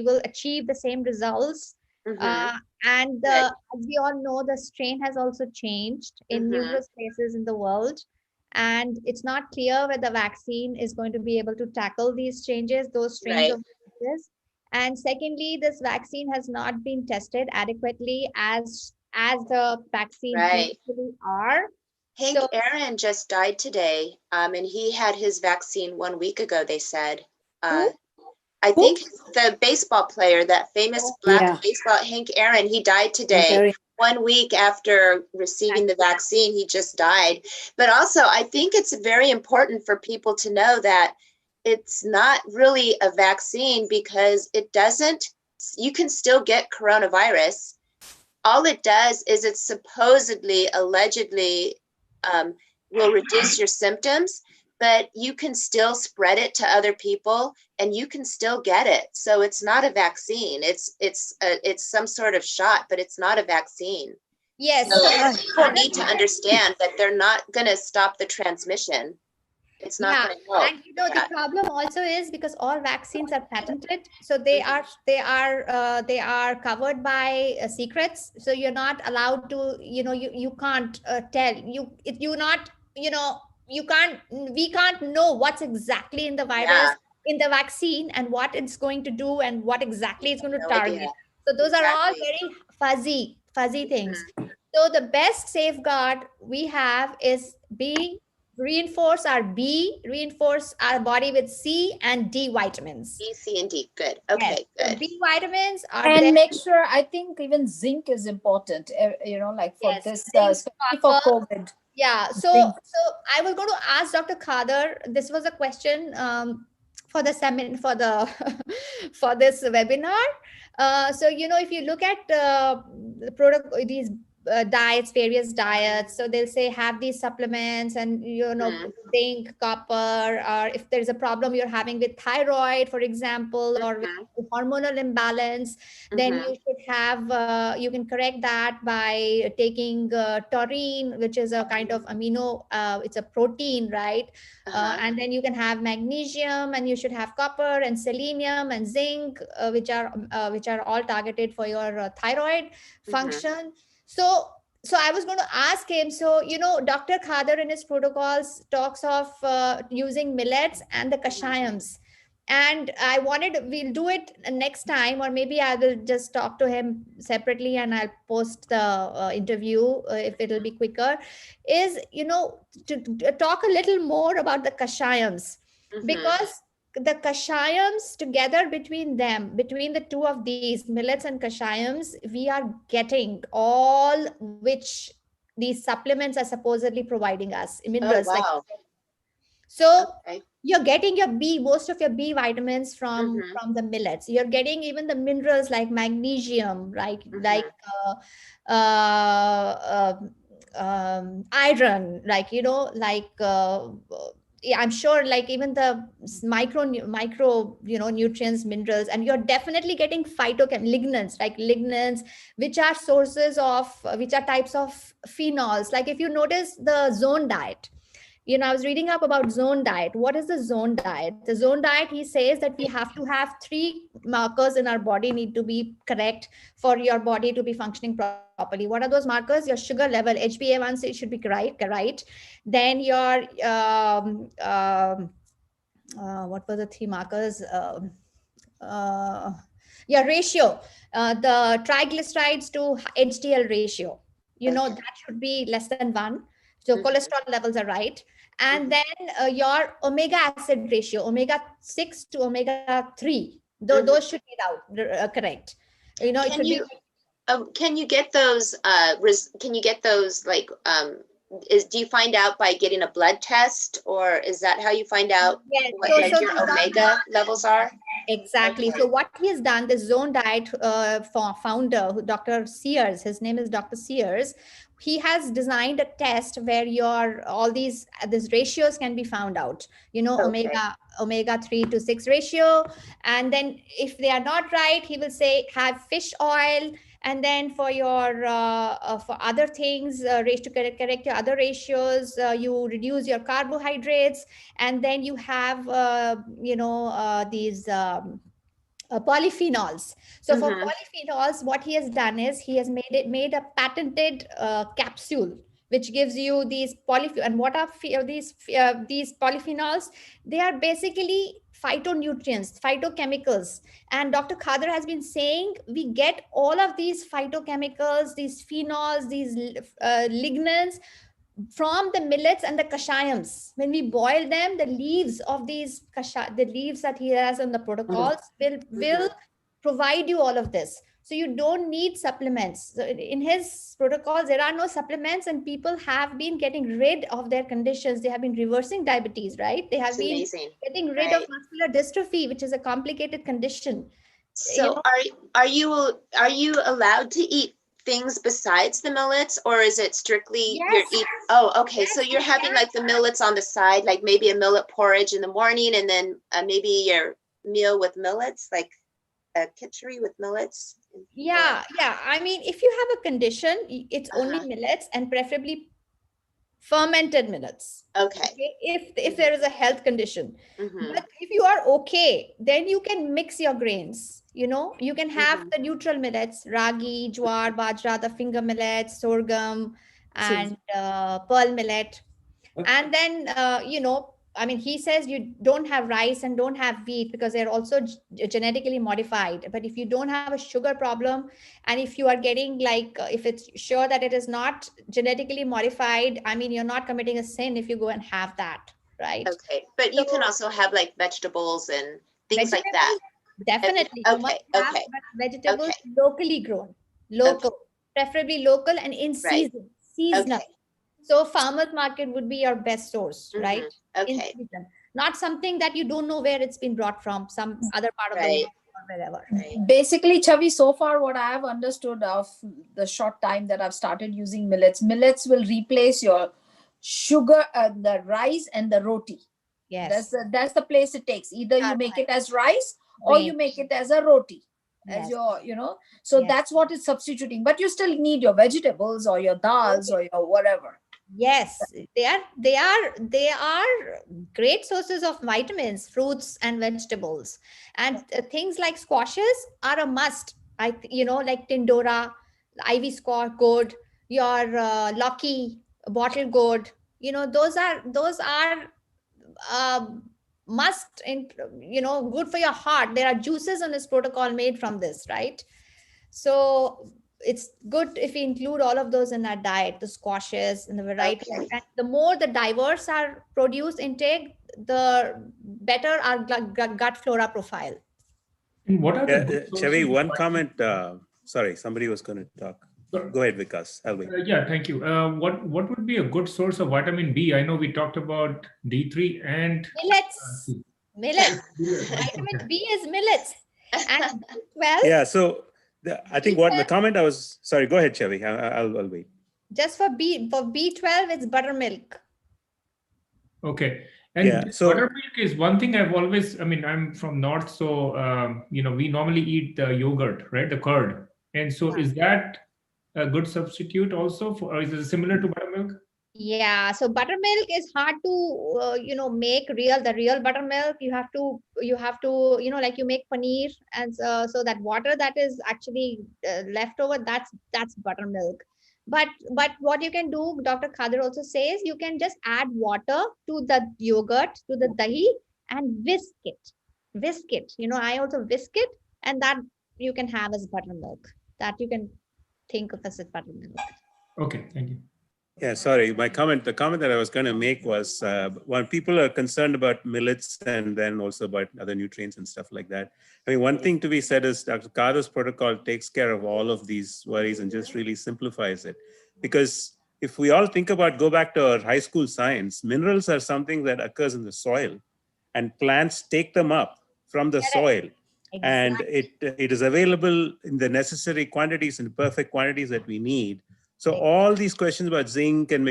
[SPEAKER 1] will achieve the same results. And as we all know, the strain has also changed in numerous places in the world, and it's not clear whether the vaccine is going to be able to tackle these changes, those strains of viruses. And secondly, this vaccine has not been tested adequately as the vaccines usually are.
[SPEAKER 19] Hank Aaron just died today, and he had his vaccine 1 week ago, they said. I think the baseball player, that famous black baseball, Hank Aaron, he died today. 1 week after receiving the vaccine, he just died. But also, I think it's very important for people to know that it's not really a vaccine because you can still get coronavirus. All it does is it supposedly, allegedly will reduce your symptoms, but you can still spread it to other people and you can still get it. So it's not a vaccine. It's some sort of shot, but it's not a vaccine.
[SPEAKER 1] Yes.
[SPEAKER 19] So people need to understand that they're not going to stop the transmission. It's not going to help.
[SPEAKER 1] And the problem also is because all vaccines are patented, so they are covered by secrets. So you're not allowed to, you can't tell we can't know what's exactly in the virus, in the vaccine, and what it's going to do and what exactly it's going to target. So those are all very fuzzy things. So the best safeguard we have is reinforce our body with C and D vitamins.
[SPEAKER 19] B, C, and D. Good. Okay, good.
[SPEAKER 1] B vitamins are
[SPEAKER 9] and make sure, I think even zinc is important, like for this, especially for COVID.
[SPEAKER 1] Yeah, so I was going to ask Dr. Khader, this was a question for the for this webinar. So, if you look at these diets, various diets, so they'll say have these supplements and zinc, copper, or if there's a problem you're having with thyroid, for example, or with hormonal imbalance, then you should have you can correct that by taking taurine, which is a kind of amino, it's a protein, right? And then you can have magnesium, and you should have copper and selenium and zinc, which are all targeted for your thyroid function. So I was going to ask him, so, Dr. Khader in his protocols talks of using millets and the kashayams. And we'll do it next time, or maybe I will just talk to him separately and I'll post the interview if it'll be quicker, is, to talk a little more about the kashayams, because the kashayams together, between the two of these, millets and kashayams, we are getting all which these supplements are supposedly providing us, minerals.
[SPEAKER 19] Oh, wow.
[SPEAKER 1] So you're getting most of your B vitamins from the millets. You're getting even the minerals like magnesium, like iron, I'm sure, like even the micro nutrients, minerals, and you're definitely getting lignans, which are types of phenols. Like if you notice the zone diet, I was reading up about zone diet. What is the zone diet? The zone diet, he says that we have to have 3 markers in our body need to be correct for your body to be functioning properly. What are those markers? Your sugar level, HbA1c should be correct. Then your, what were the 3 markers? Your ratio, the triglycerides to HDL ratio, that should be less than 1. So cholesterol levels are right. And then your omega acid ratio, omega-6 to omega-3, those should be correct.
[SPEAKER 19] Can you get those? Do you find out by getting a blood test, or is that how you find out what your omega levels are?
[SPEAKER 1] Exactly. So what he has done, the Zone Diet founder, Dr. Sears, his name is Dr. Sears. He has designed a test where these ratios can be found out, omega 3 to 6 ratio. And then if they are not right, he will say, have fish oil. And then for your for other things, to correct your other ratios, you reduce your carbohydrates, and then you have these polyphenols. So for polyphenols, what he has done is he has made a patented capsule which gives you these polyphenols. And what are these polyphenols? They are basically phytonutrients, phytochemicals. And Dr. Khader has been saying we get all of these phytochemicals, these phenols, these lignans from the millets and the kashayams. When we boil them, the leaves of these the leaves that he has on the protocols will provide you all of this. So you don't need supplements. So in his protocols, there are no supplements, and people have been getting rid of their conditions. They have been reversing diabetes, right? They have been getting rid of muscular dystrophy, which is a complicated condition.
[SPEAKER 19] So are you allowed to eat things besides the millets, or is it strictly so you're having like the millets on the side, like maybe a millet porridge in the morning, and then maybe your meal with millets, like a khichdi with millets?
[SPEAKER 1] I mean, if you have a condition, it's only millets, and preferably fermented millets.
[SPEAKER 19] Okay.
[SPEAKER 1] If there is a health condition. But if you are okay, then you can mix your grains. You can have the neutral millets, ragi, jowar, bajra, the finger millet, sorghum, and pearl millet. And then I mean, he says you don't have rice and don't have wheat because they're also genetically modified. But if you don't have a sugar problem, and if you are getting if it's sure that it is not genetically modified, I mean, you're not committing a sin if you go and have that, right?
[SPEAKER 19] Okay, but you can also have like vegetables and things like that.
[SPEAKER 1] Definitely. Vegetables locally grown, preferably local and in season, seasonal. So farmers market would be your best source, right?
[SPEAKER 19] Okay.
[SPEAKER 1] Not something that you don't know where it's been brought from, some other part of the world or wherever.
[SPEAKER 9] Basically, Chavi, so far what I have understood of the short time that I've started using millets will replace your sugar, the rice and the roti.
[SPEAKER 1] Yes.
[SPEAKER 9] That's the place it takes. Either you make it as rice or you make it as a roti. As your, so that's what it's substituting. But you still need your vegetables or your dals or your whatever.
[SPEAKER 1] Yes, they are great sources of vitamins, fruits and vegetables, and things like squashes are a must. Like Tindora, ivy squash gourd, your Loki bottle gourd. Those are good for your heart. There are juices on this protocol made from this, right? So it's good if we include all of those in our diet, the squashes and the variety.
[SPEAKER 19] Okay.
[SPEAKER 1] And the more the diverse our produce intake, the better our gut flora profile.
[SPEAKER 2] And what are the
[SPEAKER 10] Yeah,
[SPEAKER 2] good
[SPEAKER 10] Chavi,
[SPEAKER 2] sources?
[SPEAKER 10] one comment. Sorry, somebody was going to talk. Go ahead, Vikas. I'll wait.
[SPEAKER 2] Yeah, thank you. What would be a good source of vitamin B? I know we talked about D3 and
[SPEAKER 1] Millets. Vitamin B is millets. And well,
[SPEAKER 10] Yeah, so I think what the comment I was, sorry, go ahead, Chavi. I'll wait.
[SPEAKER 1] just for B12, it's buttermilk.
[SPEAKER 2] Okay. And
[SPEAKER 10] Yeah, so
[SPEAKER 2] buttermilk is one thing I've always, I'm from North, so, we normally eat the yogurt, right? The curd. And so is that a good substitute also for, or is it similar to buttermilk?
[SPEAKER 1] Yeah, so buttermilk is hard to make the real buttermilk. You have to like you make paneer, and so that water that is actually left over, that's buttermilk. But what you can do, Dr. Khader also says, you can just add water to the yogurt, to the dahi, and whisk it. I also whisk it, and that you can have as buttermilk. That you can think of as a buttermilk.
[SPEAKER 2] Okay, thank you.
[SPEAKER 10] yeah, sorry, the comment that I was going to make was when people are concerned about millets and then also about other nutrients and stuff like that. One thing to be said is Dr. Khader's protocol takes care of all of these worries and just really simplifies it. Because if we all think about, go back to our high school science, minerals are something that occurs in the soil and plants take them up from the soil. And it is available in the necessary quantities and perfect quantities that we need. So all these questions about zinc and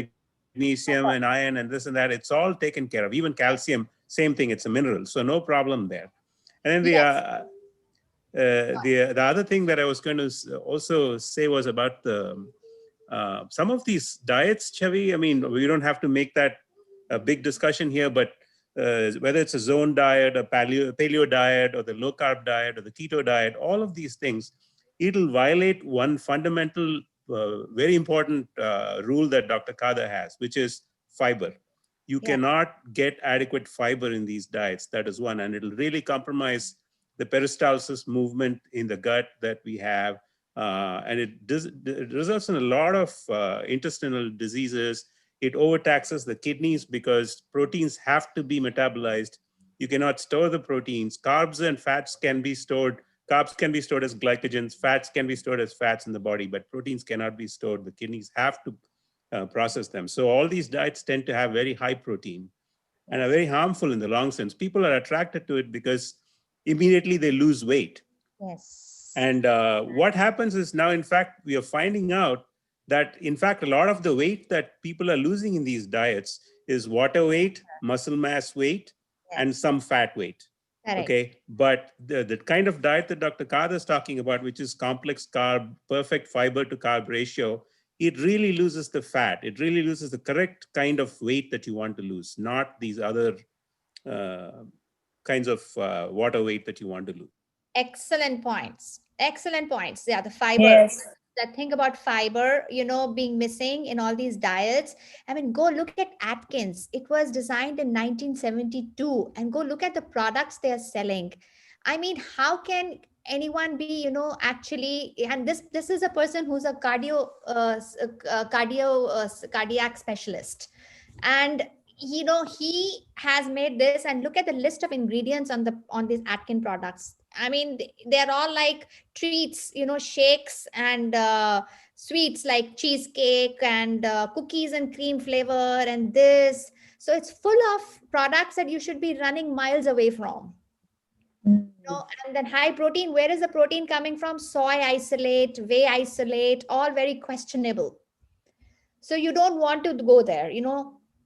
[SPEAKER 10] magnesium and iron and this and that, it's all taken care of. Even calcium, same thing, it's a mineral. So no problem there. And then the other thing that I was going to also say was about the some of these diets, Chavi. We don't have to make that a big discussion here, but whether it's a zone diet, a paleo diet, or the low carb diet, or the keto diet, all of these things, it'll violate one fundamental, very important rule that Dr. Khader has, which is fiber. You cannot get adequate fiber in these diets. That is one, and it'll really compromise the peristalsis movement in the gut that we have. And it results in a lot of intestinal diseases. It overtaxes the kidneys because proteins have to be metabolized. You cannot store the proteins. Carbs and fats can be stored. Carbs can be stored as glycogens. Fats can be stored as fats in the body, but proteins cannot be stored. The kidneys have to process them. So all these diets tend to have very high protein and are very harmful in the long sense. People are attracted to it because immediately they lose weight.
[SPEAKER 1] Yes.
[SPEAKER 10] And what happens is now, in fact, we are finding out that, in fact, a lot of the weight that people are losing in these diets is water weight, muscle mass weight, and some fat weight.
[SPEAKER 1] Correct.
[SPEAKER 10] Okay, but the kind of diet that Dr. Khader is talking about, which is complex carb, perfect fiber to carb ratio, it really loses the fat. It really loses the correct kind of weight that you want to lose, not these other kinds of water weight that you want to lose.
[SPEAKER 1] Excellent points. Yeah, the fiber.
[SPEAKER 13] Yes.
[SPEAKER 1] That thing about fiber, being missing in all these diets. Go look at Atkins. It was designed in 1972, and go look at the products they are selling. How can anyone be, actually, and this is a person who's a cardiac specialist, and he has made this, and look at the list of ingredients on these Atkins products. They're all like treats, shakes and sweets like cheesecake and cookies and cream flavor and this. So it's full of products that you should be running miles away from. And then high protein, where is the protein coming from? Soy isolate, whey isolate, all very questionable. So you don't want to go there,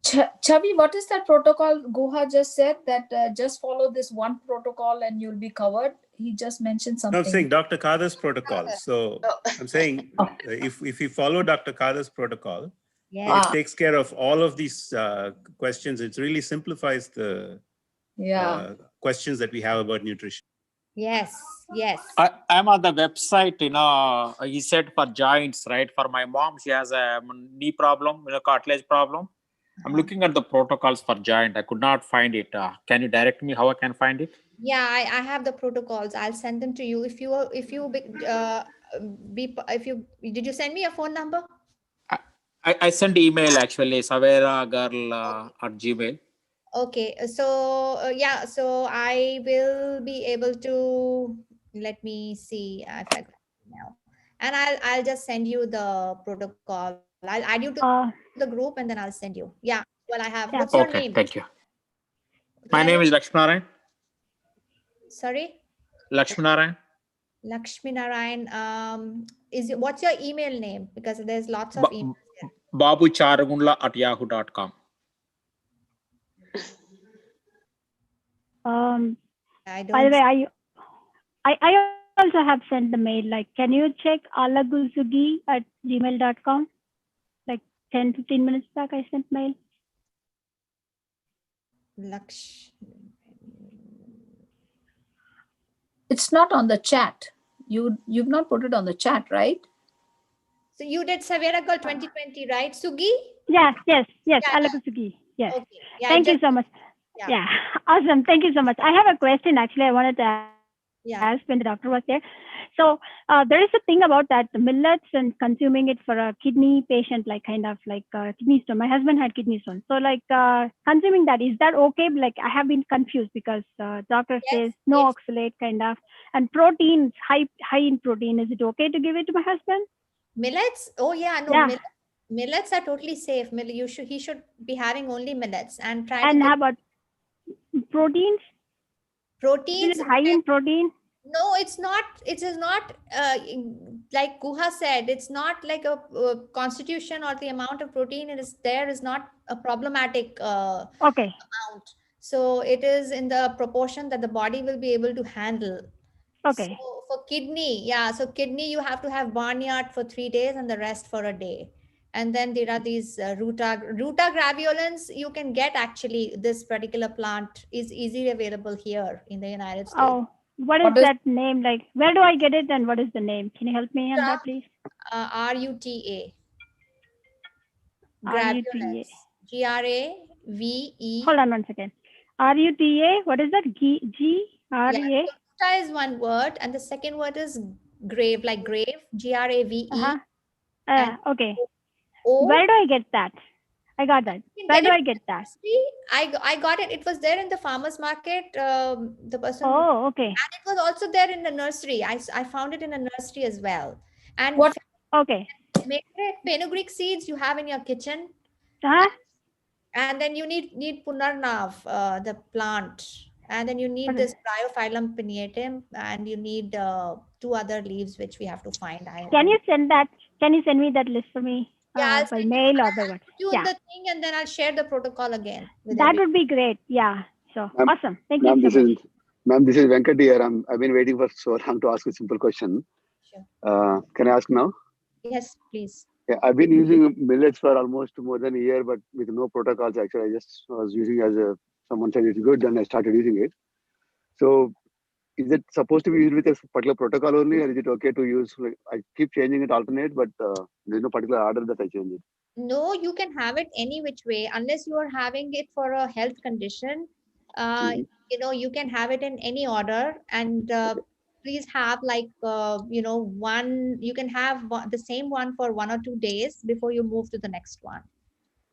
[SPEAKER 9] Chavi, what is that protocol Guha just said, that just follow this one protocol and you'll be covered? He just mentioned something.
[SPEAKER 10] No, I'm saying Dr. Khader's protocol. So I'm saying if you follow Dr. Khader's protocol, it takes care of all of these questions. It really simplifies the questions that we have about nutrition.
[SPEAKER 1] Yes.
[SPEAKER 8] I'm on the website, he said for joints, right? For my mom, she has a knee problem, cartilage problem. I'm looking at the protocols for joint. I could not find it. Can you direct me how I can find it?
[SPEAKER 1] Yeah, I have the protocols. I'll send them to you. If you did you send me a phone number?
[SPEAKER 8] I sent email actually, savera@gmail.
[SPEAKER 1] Okay, so yeah, so I will be able to, let me see if I got it now, and I'll just send you the protocol. I'll add you to the group and then I'll send you. Yeah, well, I have. What's your
[SPEAKER 8] Okay,
[SPEAKER 1] name?
[SPEAKER 8] thank you. My name is Lakshminarayan.
[SPEAKER 1] Sorry,
[SPEAKER 8] Lakshminarayan.
[SPEAKER 1] Lakshminarayan. What's your email name? Because there's lots of emails here.
[SPEAKER 8] babucharagundla@yahoo.com.
[SPEAKER 1] I
[SPEAKER 18] By the way, I also have sent the mail. Like, can you check alagusugi@gmail.com? Like 10-15 minutes back, I sent mail.
[SPEAKER 9] It's not on the chat. You've not put it on the chat, right?
[SPEAKER 1] So you did Savera Girl 2020, right, Sugi?
[SPEAKER 18] Yes,
[SPEAKER 1] Yeah.
[SPEAKER 18] Alagusugi. Yes.
[SPEAKER 1] Okay. Yeah,
[SPEAKER 18] Thank you so much. Yeah, awesome. Thank you so much. I have a question actually I wanted to ask when the doctor was there. So there is a thing about that millets and consuming it for a kidney patient, like kind of like kidney stone. My husband had kidney stone. So like consuming that, is that okay? Like I have been confused because doctor says no oxalate kind of, and proteins, high in protein. Is it okay to give it to my husband?
[SPEAKER 1] Millets? Oh yeah, no.
[SPEAKER 18] Yeah.
[SPEAKER 1] Millets are totally safe. He should be having only millets and try.
[SPEAKER 18] And how about proteins?
[SPEAKER 1] Proteins?
[SPEAKER 18] Is it high in protein?
[SPEAKER 1] No, it's not. It is not like Guha said. It's not like a constitution or the amount of protein it is there is not a problematic amount. So it is in the proportion that the body will be able to handle.
[SPEAKER 18] Okay.
[SPEAKER 1] So for kidney, so kidney you have to have barnyard for 3 days and the rest for a day. And then there are these Ruta graveolens you can get. Actually, this particular plant is easily available here in the United States.
[SPEAKER 18] Oh, what is that name? Like, where do I get it and what is the name? Can you help me on that, please?
[SPEAKER 1] RUTA.
[SPEAKER 18] RUTA.
[SPEAKER 1] Graveolens. GRAVE.
[SPEAKER 18] Hold on one second. RUTA. What is that? GRA.
[SPEAKER 1] Ruta is one word, and the second word is grave, like grave. GRAVE.
[SPEAKER 18] Okay. Where do I get that? I got that. Where do I get that?
[SPEAKER 1] I got it. It was there in the farmer's market. The person.
[SPEAKER 18] Oh, okay.
[SPEAKER 1] And it was also there in the nursery. I found it in a nursery as well. And
[SPEAKER 18] what? Okay.
[SPEAKER 1] Fenugreek seeds you have in your kitchen. And then you need Punarnav, the plant. And then you need this Bryophyllum pinnatum, and you need 2 other leaves which we have to find.
[SPEAKER 18] Can you send that? Can you send me that list for me?
[SPEAKER 1] Yeah,
[SPEAKER 18] by mail or by what?
[SPEAKER 1] Yeah. The thing, and then I'll share the protocol again.
[SPEAKER 18] That would be great. Yeah. So awesome. Thank you so much.
[SPEAKER 20] Ma'am, this is Venkat here. I've been waiting for so long to ask a simple question. Sure. Can I ask now?
[SPEAKER 1] Yes, please.
[SPEAKER 20] Yeah, I've been using millets for almost more than a year, but with no protocols. Actually, I just was using someone said it's good, and I started using it. So, is it supposed to be used with a particular protocol only, or is it okay to use? Like, I keep changing it alternate, but there's no particular order that I change it.
[SPEAKER 1] No, you can have it any which way, unless you are having it for a health condition. You can have it in any order, and please have like one. You can have the same one for 1 or 2 days before you move to the next one.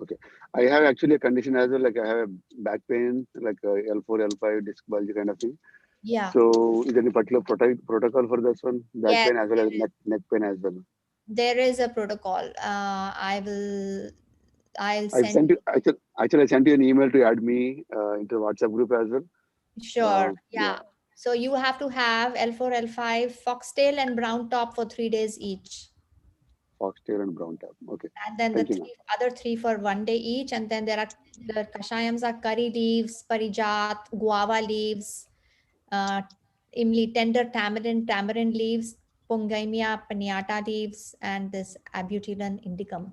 [SPEAKER 20] Okay, I have actually a condition as well. Like I have back pain, like L4, L5, disc bulge kind of thing.
[SPEAKER 1] Yeah.
[SPEAKER 20] So, is there any particular protocol for this one? Back pain as well as neck pain as well.
[SPEAKER 1] There is a protocol. I'll
[SPEAKER 20] send you. Actually, I sent you an email to add me into the WhatsApp group as well.
[SPEAKER 1] Sure. Yeah. So you have to have L4, L5, foxtail, and brown top for 3 days each.
[SPEAKER 20] Foxtail and brown top. Okay.
[SPEAKER 1] And then the other 3 for 1 day each. And then there are the kashayams are curry leaves, parijat, guava leaves, imli, tender tamarind leaves, Pongamia pinnata leaves, and this Abutilon indicum.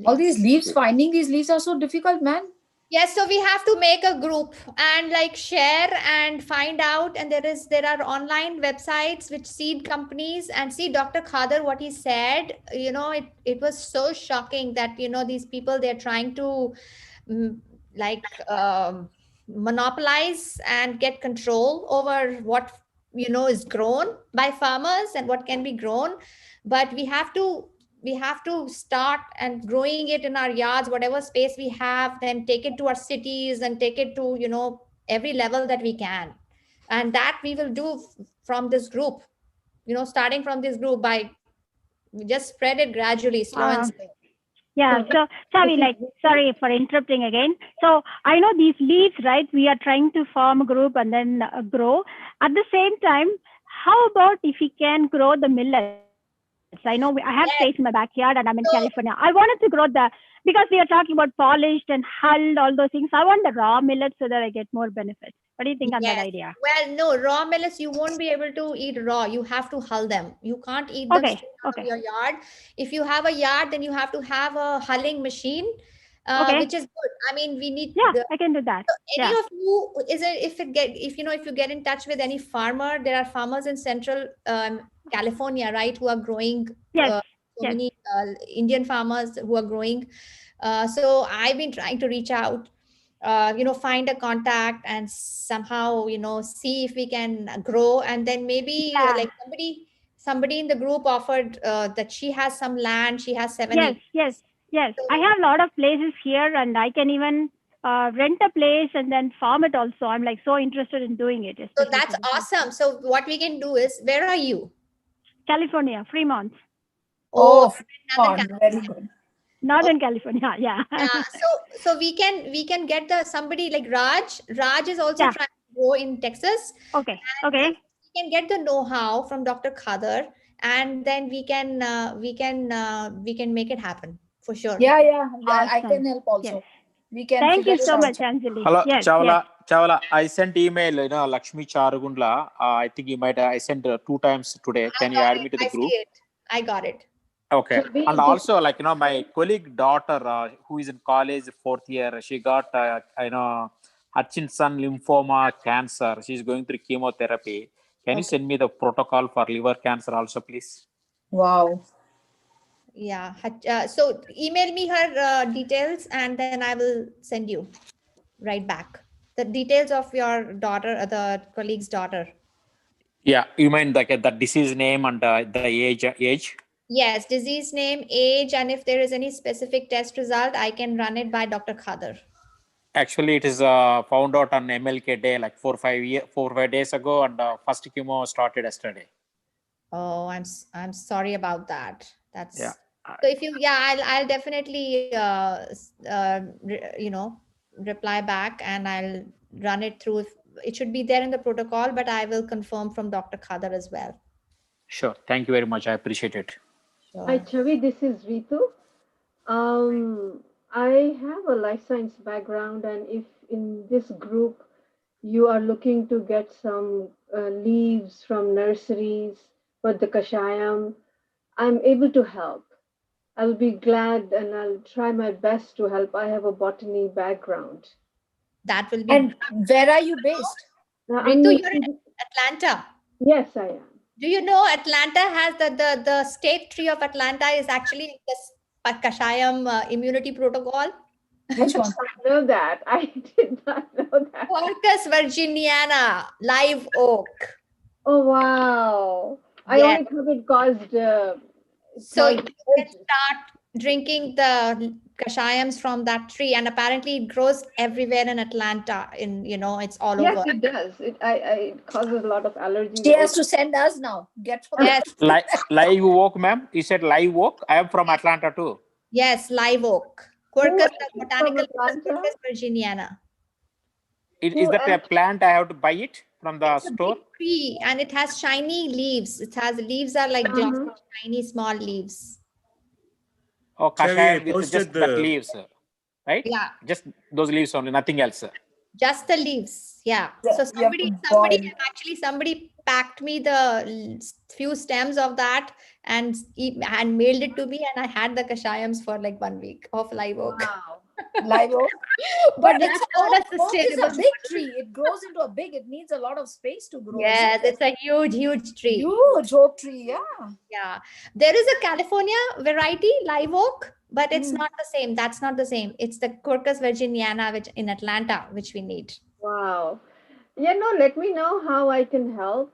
[SPEAKER 9] All these leaves, finding these leaves are so difficult, man.
[SPEAKER 1] Yes, so we have to make a group and like share and find out. And there are online websites which seed companies, and see Dr. Khader, what he said, it was so shocking that, these people, they're trying to mm, like monopolize and get control over what, is grown by farmers and what can be grown. But we have to start and growing it in our yards, whatever space we have, then take it to our cities and take it to, every level that we can. And that we will do from this group, starting from this group, by just spread it gradually, slow and slow.
[SPEAKER 18] Yeah, so Chavi, sorry for interrupting again. So I know these leaves, right? We are trying to form a group and then grow. At the same time, how about if we can grow the millets? I know I have space in my backyard and I'm in California. I wanted to grow because we are talking about polished and hulled, all those things. I want the raw millets so that I get more benefits. What do you think on that idea?
[SPEAKER 1] Well, no, raw millets, you won't be able to eat raw. You have to hull them. You can't eat them straight out of your yard. If you have a yard, then you have to have a hulling machine, which is good. I mean, we need.
[SPEAKER 18] Yeah, I can do that.
[SPEAKER 1] So any of you, if you get in touch with any farmer, there are farmers in Central California, right, who are growing. Many Indian farmers who are growing. So I've been trying to reach out. Find a contact and somehow, see if we can grow. And then maybe like somebody in the group offered that she has some land. She has 7 acres.
[SPEAKER 18] Yes. So, I have a lot of places here and I can even rent a place and then farm it also. I'm like so interested in doing it.
[SPEAKER 1] So that's awesome. So what we can do is, where are you?
[SPEAKER 18] California, Fremont.
[SPEAKER 9] Oh, Fremont, very good.
[SPEAKER 18] Northern California, yeah.
[SPEAKER 1] So we can get somebody like Raj. Raj is also trying to grow in Texas.
[SPEAKER 18] Okay.
[SPEAKER 1] We can get the know-how from Dr. Khader, and then we can make it happen for sure.
[SPEAKER 9] Yeah. I can help also.
[SPEAKER 18] Yes.
[SPEAKER 9] We can.
[SPEAKER 18] Thank you so much, Anjali.
[SPEAKER 8] Hello, Chavala. I sent email, Lakshmi Charagundla. I think I sent 2 times today. Can you add me to the group?
[SPEAKER 1] I got it.
[SPEAKER 8] Okay. And also, my colleague daughter, who is in college 4th year, she got, Hutchinson lymphoma cancer. She's going through chemotherapy. Can you send me the protocol for liver cancer also, please?
[SPEAKER 9] Wow.
[SPEAKER 1] Yeah. So email me her details and then I will send you right back the details of your daughter, the colleague's daughter.
[SPEAKER 8] Yeah. You mean the disease name and the age?
[SPEAKER 1] Yes, disease name, age, and if there is any specific test result, I can run it by Dr. Khader.
[SPEAKER 8] Actually, it is found out on MLK Day, like 4 or 5 days ago, and first chemo started yesterday.
[SPEAKER 1] Oh, I'm sorry about that. That's so. If you, I'll definitely reply back and I'll run it through. It should be there in the protocol, but I will confirm from Dr. Khader as well.
[SPEAKER 8] Sure. Thank you very much. I appreciate it.
[SPEAKER 21] Hi, Chavi. This is Ritu. I have a life science background, and if in this group you are looking to get some leaves from nurseries for the kashayam, I'm able to help. I'll be glad and I'll try my best to help. I have a botany background.
[SPEAKER 1] That will be.
[SPEAKER 9] And where are you based?
[SPEAKER 1] Ritu, you're in Atlanta.
[SPEAKER 21] Yes, I am.
[SPEAKER 1] Do you know Atlanta has the state tree of Atlanta is actually the Kashayam immunity protocol?
[SPEAKER 9] Which one?
[SPEAKER 21] I know that. I did not know that.
[SPEAKER 1] Quercus virginiana, live oak.
[SPEAKER 21] Oh, wow. I only thought it caused...
[SPEAKER 1] so you can start drinking the kashayams from that tree, and apparently it grows everywhere in Atlanta. It's all over.
[SPEAKER 21] Yes, it does. It causes a lot of allergies.
[SPEAKER 9] She has to send us now.
[SPEAKER 8] Live oak, ma'am. You said live oak. I am from Atlanta too.
[SPEAKER 1] Yes, live oak. Quercus botanical Quercus virginiana.
[SPEAKER 8] Is that a plant? I have to buy it from the store?
[SPEAKER 1] Tree, and it has shiny leaves. Leaves are like just tiny small leaves.
[SPEAKER 8] Oh, kashayam with just that leaves, right?
[SPEAKER 1] Yeah.
[SPEAKER 8] Just those leaves only, nothing else.
[SPEAKER 1] Just the leaves, yeah. So somebody packed me the few stems of that and mailed it to me, and I had the kashayams for like 1 week of live oak.
[SPEAKER 21] Wow.
[SPEAKER 9] Live oak.
[SPEAKER 1] But
[SPEAKER 9] But
[SPEAKER 1] that's
[SPEAKER 9] it's
[SPEAKER 1] not a
[SPEAKER 9] oak is a
[SPEAKER 1] sustainable
[SPEAKER 9] big tree. It grows into a big. It needs a lot of space to grow.
[SPEAKER 1] Yes,
[SPEAKER 9] isn't it?
[SPEAKER 1] it's a huge tree.
[SPEAKER 9] Huge oak tree. Yeah.
[SPEAKER 1] Yeah. There is a California variety, live oak, but it's
[SPEAKER 9] Mm.
[SPEAKER 1] not the same. That's not the same. It's the Quercus virginiana, which in Atlanta, which we need.
[SPEAKER 21] Wow. Let me know how I can help.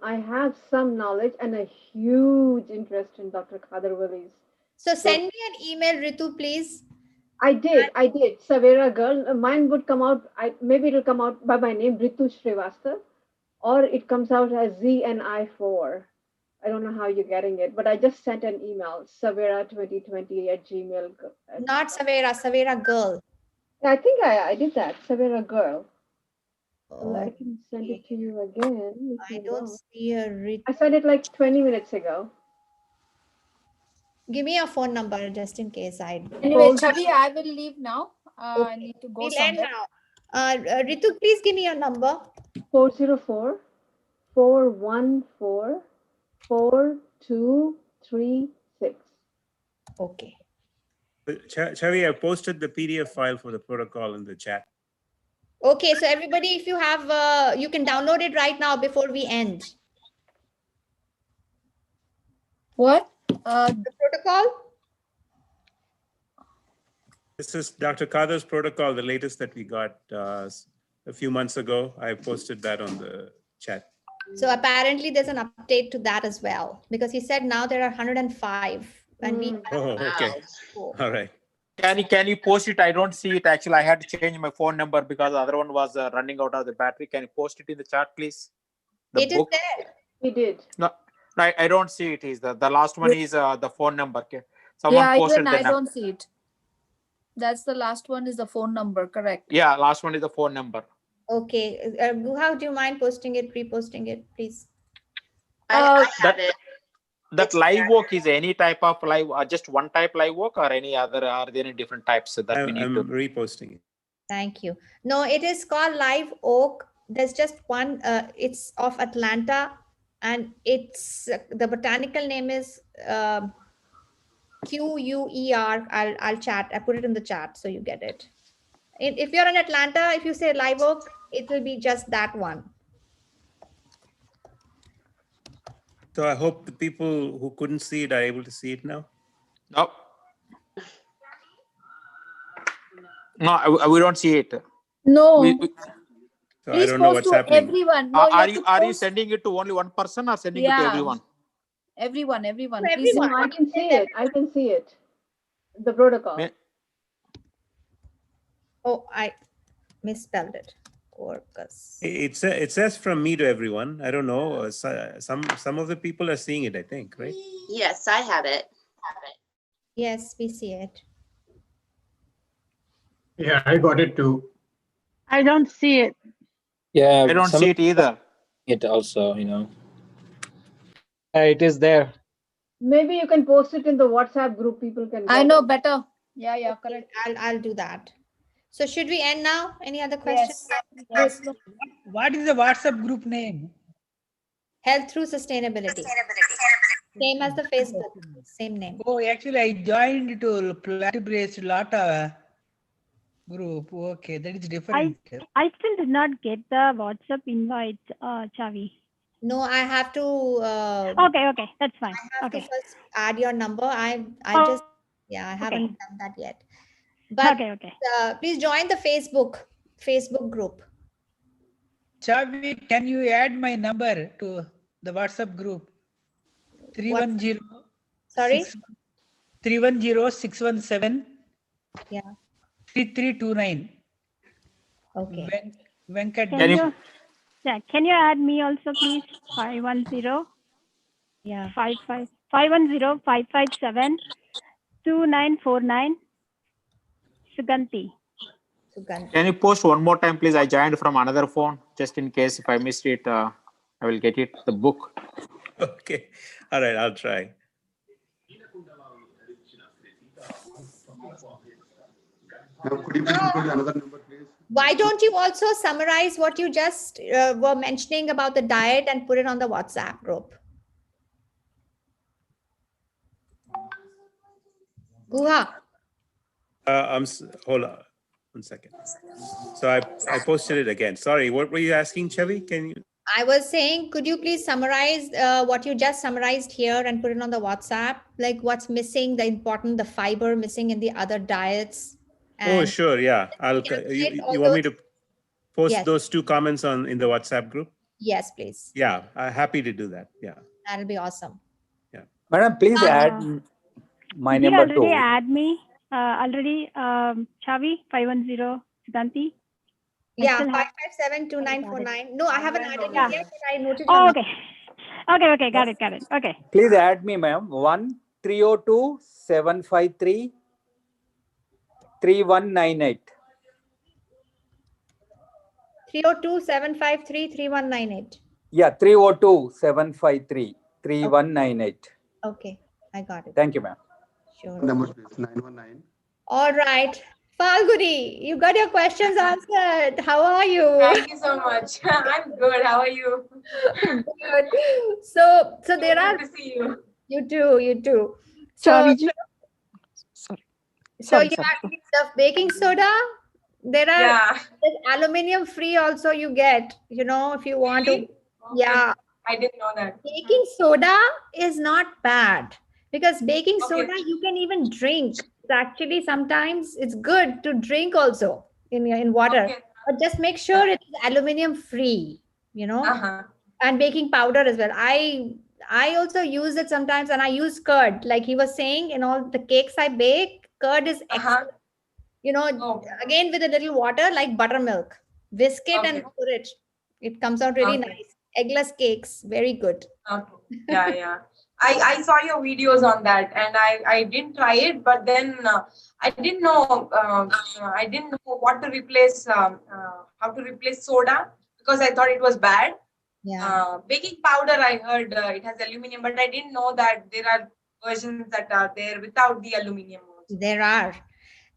[SPEAKER 21] I have some knowledge and a huge interest in Dr. Kadarwali's.
[SPEAKER 1] So send me an email, Ritu, please.
[SPEAKER 21] I did. Savera girl. Mine would come out, maybe it'll come out by my name, Ritu Srivastav, or it comes out as ZNI4. I don't know how you're getting it, but I just sent an email, savera2020 @gmail.
[SPEAKER 1] Not Savera, Savera girl.
[SPEAKER 21] I think I did that, Savera girl. I can send it to you again.
[SPEAKER 1] I don't see a Ritu.
[SPEAKER 21] I sent it like 20 minutes ago.
[SPEAKER 1] Give me your phone number just in case I.
[SPEAKER 9] Anyway, Chavi, I will leave now. I need to go
[SPEAKER 1] We'll end
[SPEAKER 9] somewhere.
[SPEAKER 1] now. Ritu, please give me your number.
[SPEAKER 21] 404-414-4236.
[SPEAKER 1] Okay.
[SPEAKER 10] Chavi, I posted the PDF file for the protocol in the chat.
[SPEAKER 1] Okay, so everybody, if you have, you can download it right now before we end.
[SPEAKER 9] What?
[SPEAKER 1] The protocol?
[SPEAKER 10] This is Dr. Kadar's protocol, the latest that we got a few months ago. I posted that on the chat.
[SPEAKER 1] So apparently there's an update to that as well, because he said now there are 105 and we have
[SPEAKER 10] Oh, okay. All right.
[SPEAKER 8] Can you post it? I don't see it. Actually, I had to change my phone number because the other one was running out of the battery. Can you post it in the chat, please?
[SPEAKER 1] It is there.
[SPEAKER 21] He did.
[SPEAKER 8] No, I don't see it. Is the last one is the phone number? Okay. Someone
[SPEAKER 9] Yeah,
[SPEAKER 8] posted
[SPEAKER 9] even
[SPEAKER 8] the
[SPEAKER 9] I
[SPEAKER 8] number.
[SPEAKER 9] don't see it. That's the last one is the phone number, correct?
[SPEAKER 8] Yeah, last one is the phone number.
[SPEAKER 1] Okay. Guha, do you mind posting it, reposting it, please?
[SPEAKER 19] I have it.
[SPEAKER 8] That live work is any type of live, just one type live work, or any other? Are there any different types that we need
[SPEAKER 10] I'm
[SPEAKER 8] to?
[SPEAKER 10] reposting it.
[SPEAKER 1] Thank you. No, it is called Live Oak. There's just one. It's of Atlanta, and it's the botanical name is QUER. I'll chat. I put it in the chat so you get it. If you're in Atlanta, if you say Live Oak, it will be just that one.
[SPEAKER 10] So I hope the people who couldn't see it are able to see it now.
[SPEAKER 8] No. No, we don't see it.
[SPEAKER 9] No.
[SPEAKER 10] So I
[SPEAKER 9] Please
[SPEAKER 10] don't know
[SPEAKER 9] post
[SPEAKER 10] what's
[SPEAKER 9] to
[SPEAKER 10] happening.
[SPEAKER 9] everyone. No,
[SPEAKER 8] Are
[SPEAKER 9] have
[SPEAKER 8] you
[SPEAKER 9] to
[SPEAKER 8] are you
[SPEAKER 9] post-
[SPEAKER 8] sending it to only one person or sending it to
[SPEAKER 9] Yeah.
[SPEAKER 8] everyone?
[SPEAKER 9] Everyone.
[SPEAKER 1] To
[SPEAKER 9] Please.
[SPEAKER 1] everyone.
[SPEAKER 21] I can see it. I can see it. The protocol.
[SPEAKER 1] Oh, I misspelled it. Quercus.
[SPEAKER 10] It says from me to everyone. I don't know. Some of the people are seeing it, I think, right?
[SPEAKER 19] Yes, I have it.
[SPEAKER 1] Yes, we see it.
[SPEAKER 4] Yeah, I got it too.
[SPEAKER 22] I don't see it.
[SPEAKER 23] Yeah,
[SPEAKER 8] I don't see it either.
[SPEAKER 23] It also, you know.
[SPEAKER 22] It is there.
[SPEAKER 21] Maybe you can post it in the WhatsApp group. People can.
[SPEAKER 9] I
[SPEAKER 21] get
[SPEAKER 9] know
[SPEAKER 21] it.
[SPEAKER 9] better. Yeah, correct.
[SPEAKER 1] I'll do that. So should we end now? Any other questions?
[SPEAKER 9] Yes.
[SPEAKER 22] What is the WhatsApp group name?
[SPEAKER 1] Health through sustainability. Same as the Facebook. Same name.
[SPEAKER 22] Oh, actually, I joined to Platybrace Lata group. Okay, that is different.
[SPEAKER 18] I still did not get the WhatsApp invite, Chavi.
[SPEAKER 1] No, I have to.
[SPEAKER 18] Okay, that's fine.
[SPEAKER 1] I have
[SPEAKER 18] Okay.
[SPEAKER 1] to first add your number. I
[SPEAKER 18] Oh,
[SPEAKER 1] just I haven't
[SPEAKER 18] okay.
[SPEAKER 1] done that yet. But
[SPEAKER 18] Okay.
[SPEAKER 1] Please join the Facebook group.
[SPEAKER 22] Chavi, can you add my number to the WhatsApp group? 310.
[SPEAKER 1] Sorry?
[SPEAKER 22] 310-617.
[SPEAKER 1] Yeah.
[SPEAKER 22] 3329.
[SPEAKER 1] Okay.
[SPEAKER 22] Venkat.
[SPEAKER 18] Can you add me also, please? 510.
[SPEAKER 1] Yeah.
[SPEAKER 18] 510-557-2949. Suganti.
[SPEAKER 8] Can you post one more time, please? I joined from another phone, just in case if I missed it. I will get it. The book.
[SPEAKER 10] Okay. All right. I'll try.
[SPEAKER 20] Could you please put another number, please?
[SPEAKER 1] Why don't you also summarize what you just were mentioning about the diet and put it on the WhatsApp group? Guha.
[SPEAKER 10] Hold on 1 second. So I posted it again. Sorry, what were you asking, Chavi? Can you?
[SPEAKER 1] I was saying, could you please summarize what you just summarized here and put it on the WhatsApp? Like what's missing, the fiber missing in the other diets.
[SPEAKER 10] Oh, sure. Yeah. You want me to post those 2 comments in the WhatsApp group?
[SPEAKER 1] Yes, please.
[SPEAKER 10] Yeah, I'm happy to do that. Yeah.
[SPEAKER 1] That'll be awesome.
[SPEAKER 10] Yeah.
[SPEAKER 4] Madam, please add my number too.
[SPEAKER 18] Already add me. Chavi 510 Siddhanti.
[SPEAKER 1] Yeah, 5572949. No, I haven't added it yet, but I noted.
[SPEAKER 18] Oh, okay. Okay, got it. Okay.
[SPEAKER 4] Please add me, ma'am. 1-302-753-3198.
[SPEAKER 1] 302-753-3198.
[SPEAKER 4] Yeah, 302-753-3198.
[SPEAKER 1] Okay, I got it.
[SPEAKER 4] Thank you, ma'am.
[SPEAKER 1] Sure.
[SPEAKER 20] Number please, 919.
[SPEAKER 1] All right. Falguni, you got your questions answered. How are you?
[SPEAKER 5] Thank you so much. I'm good. How are you?
[SPEAKER 1] Good. So there are.
[SPEAKER 5] Good to see you.
[SPEAKER 1] You too.
[SPEAKER 5] Sorry.
[SPEAKER 1] So you have the baking soda. There are there's aluminum free also you get. If you want to. Yeah.
[SPEAKER 5] I didn't know that.
[SPEAKER 1] Baking soda is not bad because baking soda you can even drink. Actually, sometimes it's good to drink also in water, but just make sure it's aluminum free, and baking powder as well. I also use it sometimes, and I use curd. Like he was saying, in all the cakes I bake, curd is excellent. Again with a little water, like buttermilk, whisk it and pour it. It comes out really nice. Eggless cakes, very good.
[SPEAKER 5] Yeah. I saw your videos on that, and I didn't try it, but then I didn't know what to replace how to replace soda because I thought it was bad.
[SPEAKER 1] Yeah.
[SPEAKER 5] Baking powder, I heard it has aluminum, but I didn't know that there are versions that are there without the aluminum.
[SPEAKER 1] There are,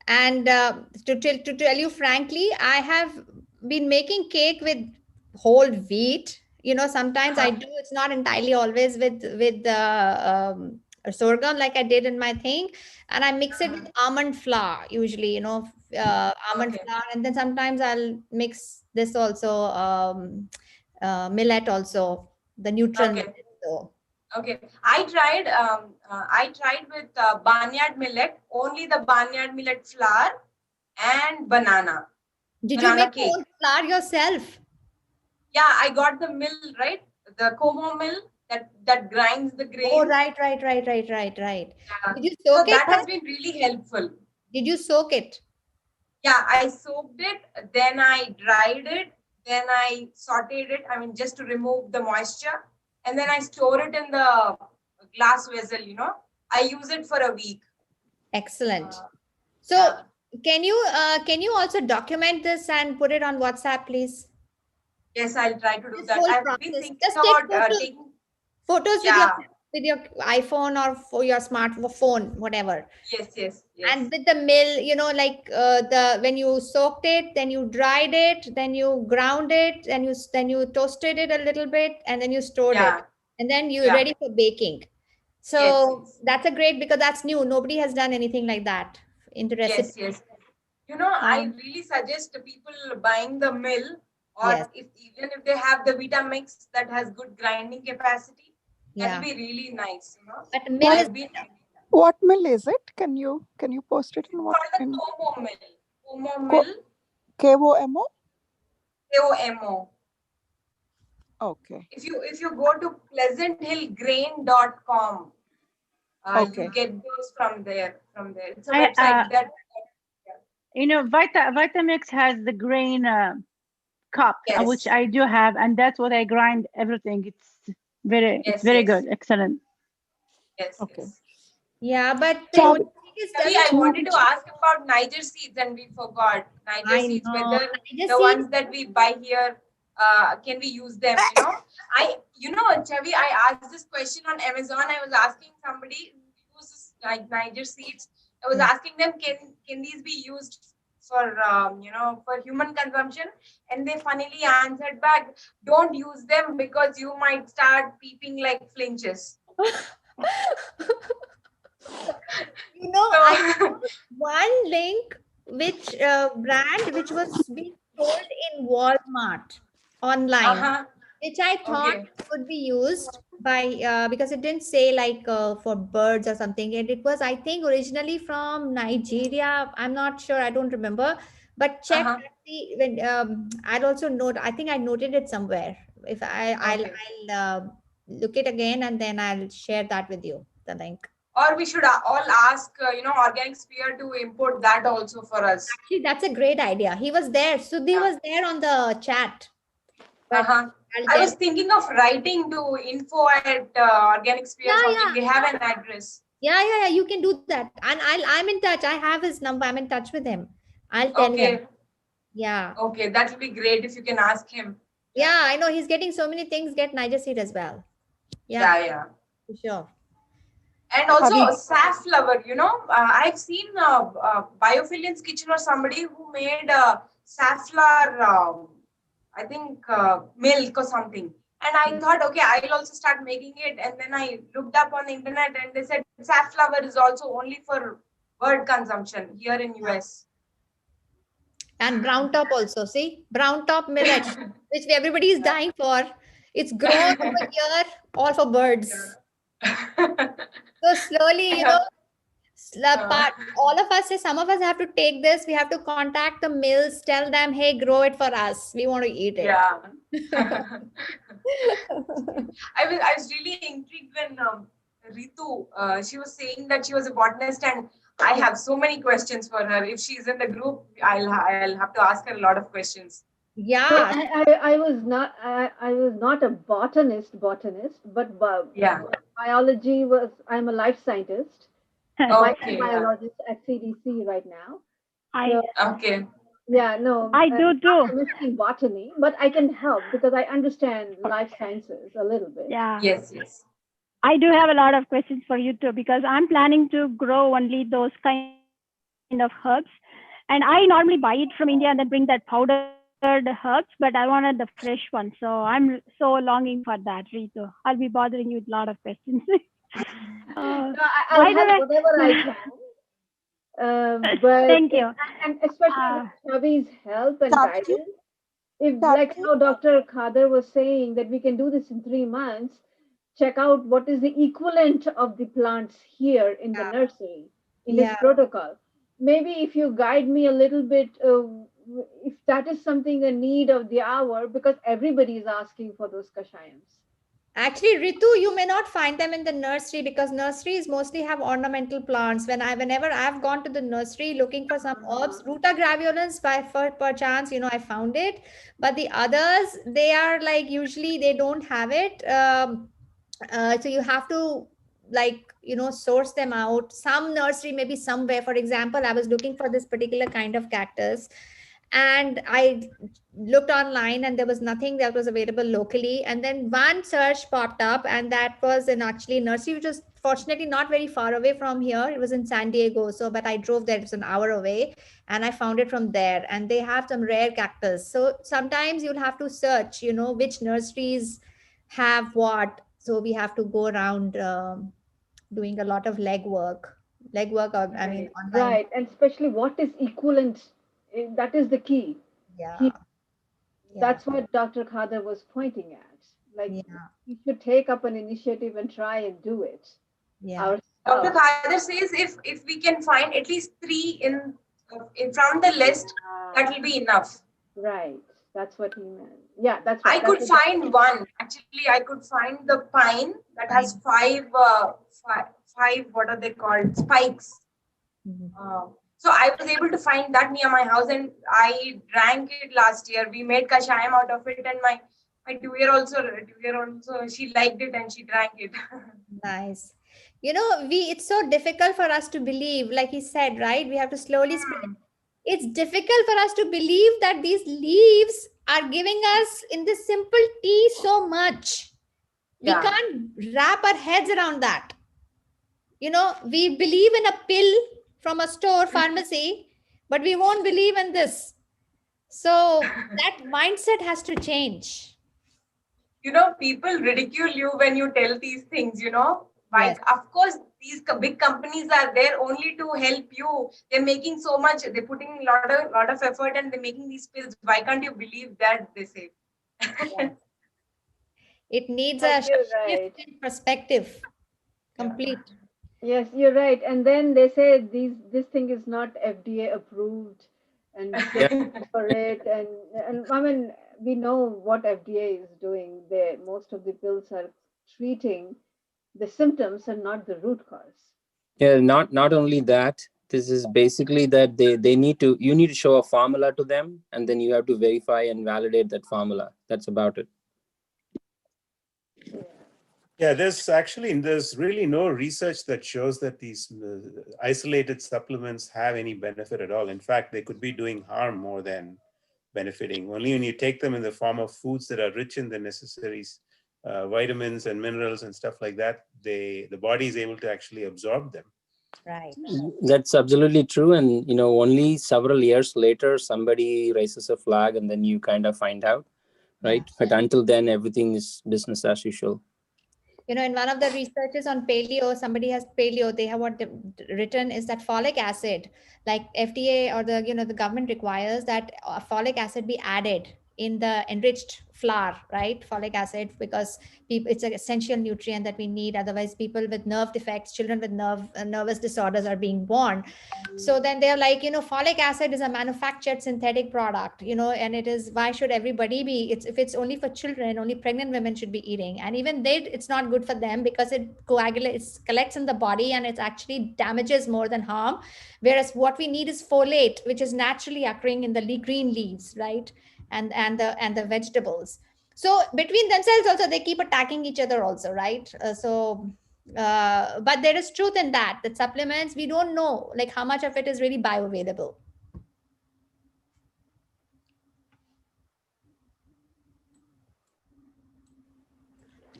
[SPEAKER 1] and to tell you frankly, I have been making cake with whole wheat. Sometimes I do. It's not entirely always with sorghum like I did in my thing, and I mix it with almond flour usually. Almond flour, and then sometimes I'll mix this also millet also, the neutral millet. So.
[SPEAKER 5] Okay, I tried with barnyard millet, only the barnyard millet flour and banana.
[SPEAKER 1] Did you make your own flour yourself?
[SPEAKER 5] Yeah, I got the mill, right? The Como mill that grinds the grain.
[SPEAKER 1] Oh, right.
[SPEAKER 5] Yeah.
[SPEAKER 1] Did you soak it?
[SPEAKER 5] That has been really helpful.
[SPEAKER 1] Did you soak it?
[SPEAKER 5] Yeah, I soaked it, then I dried it, then I sauteed it, just to remove the moisture. And then I store it in the glass vessel, I use it for a week.
[SPEAKER 1] Excellent. So can you also document this and put it on WhatsApp, please?
[SPEAKER 5] Yes, I'll try to do that. I've been thinking
[SPEAKER 1] just
[SPEAKER 5] about
[SPEAKER 1] take
[SPEAKER 5] taking
[SPEAKER 1] photos with your iPhone or for your smartphone, whatever.
[SPEAKER 5] Yes.
[SPEAKER 1] And with the mill, like when you soaked it, then you dried it, then you ground it, then you toasted it a little bit, and then you stored it, and then you're ready for baking. So that's a great, because that's new. Nobody has done anything like that. Interesting.
[SPEAKER 5] Yes. I really suggest people buying the mill, or even if they have the Vitamix that has good grinding capacity, that will be really nice.
[SPEAKER 1] But mill is
[SPEAKER 6] what mill is it? Can you post it in what?
[SPEAKER 5] It's called the Como mill. Como mill.
[SPEAKER 6] K-O-M-O?
[SPEAKER 5] K-O-M-O.
[SPEAKER 6] Okay.
[SPEAKER 5] If you go to pleasanthillgrain.com, you get those from there. It's a website that.
[SPEAKER 13] Vitamix has the grain cup, which I do have, and that's what I grind everything. It's very good, excellent.
[SPEAKER 5] Yes.
[SPEAKER 6] Okay.
[SPEAKER 1] Yeah, but
[SPEAKER 5] I wanted to ask about Niger seeds, and we forgot Niger seeds. Whether the ones that we buy here, can we use them? Chavi, I asked this question on Amazon. I was asking somebody who uses Niger seeds. I was asking them, can these be used for for human consumption? And they funnily answered back, don't use them because you might start peeping like flinches.
[SPEAKER 1] One one link which brand which was being sold in Walmart online, which I thought could be used by because it didn't say like for birds or something, and it was, I think, originally from Nigeria. I'm not sure, I don't remember, but check see when I'll also note. I think I noted it somewhere. If I'll look it again and then I'll share that with you, the link.
[SPEAKER 5] Or we should all ask, Organic Sphere to import that also for us.
[SPEAKER 1] Actually, that's a great idea. He was there. Sudhi was there on the chat.
[SPEAKER 5] I was thinking of writing to info@Organic Sphere. They have an address.
[SPEAKER 1] Yeah. You can do that. And I'm in touch. I have his number. I'm in touch with him. I'll tell him. Yeah.
[SPEAKER 5] Okay, that would be great if you can ask him.
[SPEAKER 1] Yeah, I know he's getting so many things. Get Niger seed as well.
[SPEAKER 5] Yeah.
[SPEAKER 1] For sure.
[SPEAKER 5] And also safflower, I've seen Biophilian's Kitchen or somebody who made safflower, I think milk or something. And I thought, okay, I'll also start making it. And then I looked up on the internet and they said safflower is also only for bird consumption here in US.
[SPEAKER 1] And brown top also, see? Brown top millet, which everybody is dying for. It's grown over here, all for birds. So slowly, all of us, some of us have to take this. We have to contact the mills, tell them, hey, grow it for us. We want to eat it.
[SPEAKER 5] Yeah. I was really intrigued when Ritu, she was saying that she was a botanist, and I have so many questions for her. If she's in the group, I'll have to ask her a lot of questions.
[SPEAKER 1] Yeah.
[SPEAKER 21] So I was not a botanist, but biology was. I'm a life scientist.
[SPEAKER 5] Okay.
[SPEAKER 21] Biologist at CDC right now.
[SPEAKER 5] Okay.
[SPEAKER 21] Yeah, no.
[SPEAKER 18] I do too.
[SPEAKER 21] I'm in botany, but I can help because I understand life sciences a little bit.
[SPEAKER 18] Yeah.
[SPEAKER 5] Yes.
[SPEAKER 18] I do have a lot of questions for you too, because I'm planning to grow only those kind of herbs. And I normally buy it from India and then bring that powdered herbs, but I wanted the fresh one. So I'm so longing for that, Ritu. I'll be bothering you with a lot of questions.
[SPEAKER 21] I'll help whatever I can. But
[SPEAKER 18] thank you.
[SPEAKER 21] And especially with Chavi's help and guidance. If like how Dr. Khader was saying that we can do this in 3 months, check out what is the equivalent of the plants here in the nursery, in this protocol. Maybe if you guide me a little bit, if that is something a need of the hour, because everybody is asking for those kashayams.
[SPEAKER 1] Actually, Ritu, you may not find them in the nursery because nurseries mostly have ornamental plants. Whenever I've gone to the nursery looking for some herbs, Ruta graveolens per chance, I found it. But the others, they are like, usually they don't have it. So you have to source them out. Some nursery, maybe somewhere. For example, I was looking for this particular kind of cactus, and I looked online and there was nothing that was available locally. And then one search popped up, and that was in actually nursery, which was fortunately not very far away from here. It was in San Diego. But I drove there, it was an hour away, and I found it from there. And they have some rare cactus. So sometimes you'll have to search, which nurseries have what. So we have to go around doing a lot of legwork. Online.
[SPEAKER 21] Right, and especially what is equivalent, that is the key. That's what Dr. Khader was pointing at. You should take up an initiative and try and do it.
[SPEAKER 5] Dr. Khader says if we can find at least 3 in from the list, that will be enough.
[SPEAKER 21] Right, that's what he meant. Yeah, that's
[SPEAKER 5] right. I could find one. Actually, I could find the pine that has 5 what are they called? Spikes. So I was able to find that near my house, and I drank it last year. We made kashayam out of it, and my 2-year-old also, she liked it and she drank it.
[SPEAKER 1] Nice. It's so difficult for us to believe, like he said, right? We have to slowly spread. It's difficult for us to believe that these leaves are giving us in this simple tea so much. We can't wrap our heads around that. We believe in a pill from a store, pharmacy, but we won't believe in this. So that mindset has to change.
[SPEAKER 5] People ridicule you when you tell these things, Why?
[SPEAKER 1] Yes.
[SPEAKER 5] Of course, these big companies are there only to help you. They're making so much. They're putting a lot of effort, and they're making these pills. Why can't you believe that? They say.
[SPEAKER 1] It needs
[SPEAKER 21] But
[SPEAKER 1] a
[SPEAKER 21] you're
[SPEAKER 1] shift
[SPEAKER 21] right.
[SPEAKER 1] in perspective. Complete.
[SPEAKER 21] Yes, you're right. And then they say this thing is not FDA approved, and just go for it. And I mean, we know what FDA is doing. Most of the pills are treating the symptoms and not the root cause.
[SPEAKER 23] Yeah, not only that, this is basically that you need to show a formula to them, and then you have to verify and validate that formula. That's about it.
[SPEAKER 10] Yeah, there's really no research that shows that these isolated supplements have any benefit at all. In fact, they could be doing harm more than benefiting. Only when you take them in the form of foods that are rich in the necessary vitamins and minerals and stuff like that, the body is able to actually absorb them.
[SPEAKER 1] Right.
[SPEAKER 23] That's absolutely true. And only several years later, somebody raises a flag, and then you kind of find out, right? But until then, everything is business as usual.
[SPEAKER 1] In one of the researches on paleo, somebody has paleo, they have what written is that folic acid, like FDA or the government requires that folic acid be added in the enriched flour, right? Folic acid, because it's an essential nutrient that we need. Otherwise, people with nerve defects, children with nervous disorders are being born. So then they're like, folic acid is a manufactured synthetic product, and it is, why should everybody be, if it's only for children, only pregnant women should be eating. And even it's not good for them because it collects in the body and it actually damages more than harm. Whereas what we need is folate, which is naturally occurring in the green leaves, right? And the vegetables. So between themselves also, they keep attacking each other also, right? But there is truth in that supplements, we don't know like how much of it is really bioavailable.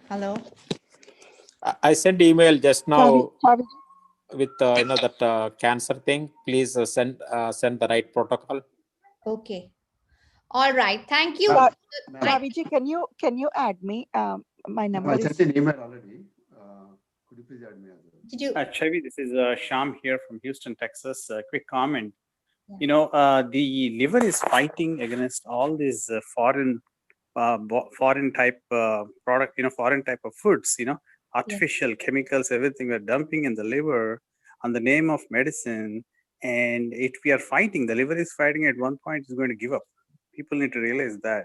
[SPEAKER 1] Hello.
[SPEAKER 8] I sent email just now with that cancer thing. Please send the right protocol.
[SPEAKER 1] Okay. All right. Thank you.
[SPEAKER 6] Raviji, can you add me? My number
[SPEAKER 3] I
[SPEAKER 6] is.
[SPEAKER 3] sent an email already. Could you please add me as well?
[SPEAKER 1] Did you?
[SPEAKER 14] Chavi, this is Sham here from Houston, Texas. Quick comment. The liver is fighting against all these foreign type product, foreign type of foods, artificial chemicals, everything we're dumping in the liver on the name of medicine. And we are fighting, the liver is fighting, at one point it's going to give up. People need to realize that.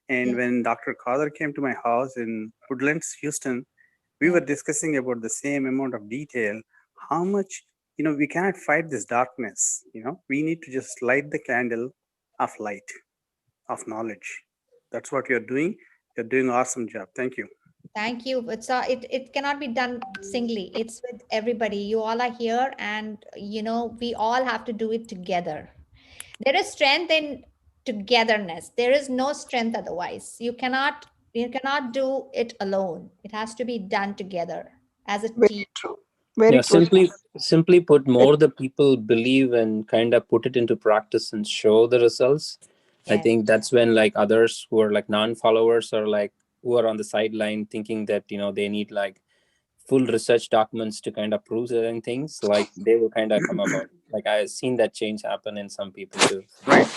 [SPEAKER 14] And when Dr. Kader came to my house in Woodlands, Houston, we were discussing about the same amount of detail, how much, we cannot fight this darkness, we need to just light the candle of light, of knowledge. That's what you're doing. You're doing an awesome job. Thank you.
[SPEAKER 1] Thank you. It cannot be done singly. It's with everybody. You all are here, and we all have to do it together. There is strength in togetherness. There is no strength otherwise. You cannot do it alone. It has to be done together as a team.
[SPEAKER 6] True.
[SPEAKER 23] Simply put, more the people believe and kind of put it into practice and show the results. I think that's when like others who are like non-followers or like who are on the sideline thinking that they need like full research documents to kind of prove certain things, like they will kind of come about. Like I've seen that change happen in some people too.
[SPEAKER 14] Right.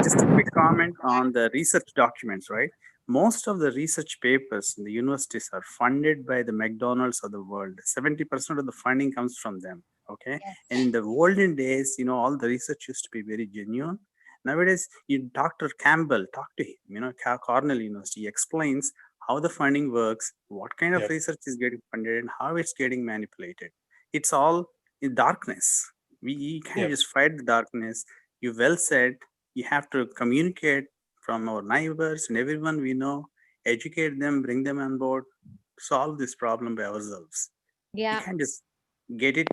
[SPEAKER 14] Just a quick comment on the research documents, right? Most of the research papers in the universities are funded by the McDonald's of the world. 70% of the funding comes from them. Okay. Yes. And in the olden days, all the research used to be very genuine. Nowadays, Dr. Campbell, talk to him, Cornell University, he explains how the funding works, what kind of research is getting funded, and how it's getting manipulated. It's all in darkness. We can't just fight the darkness. You well said, you have to communicate from our neighbors and everyone we know, educate them, bring them on board, solve this problem by ourselves.
[SPEAKER 1] Yeah.
[SPEAKER 14] You can't just get it.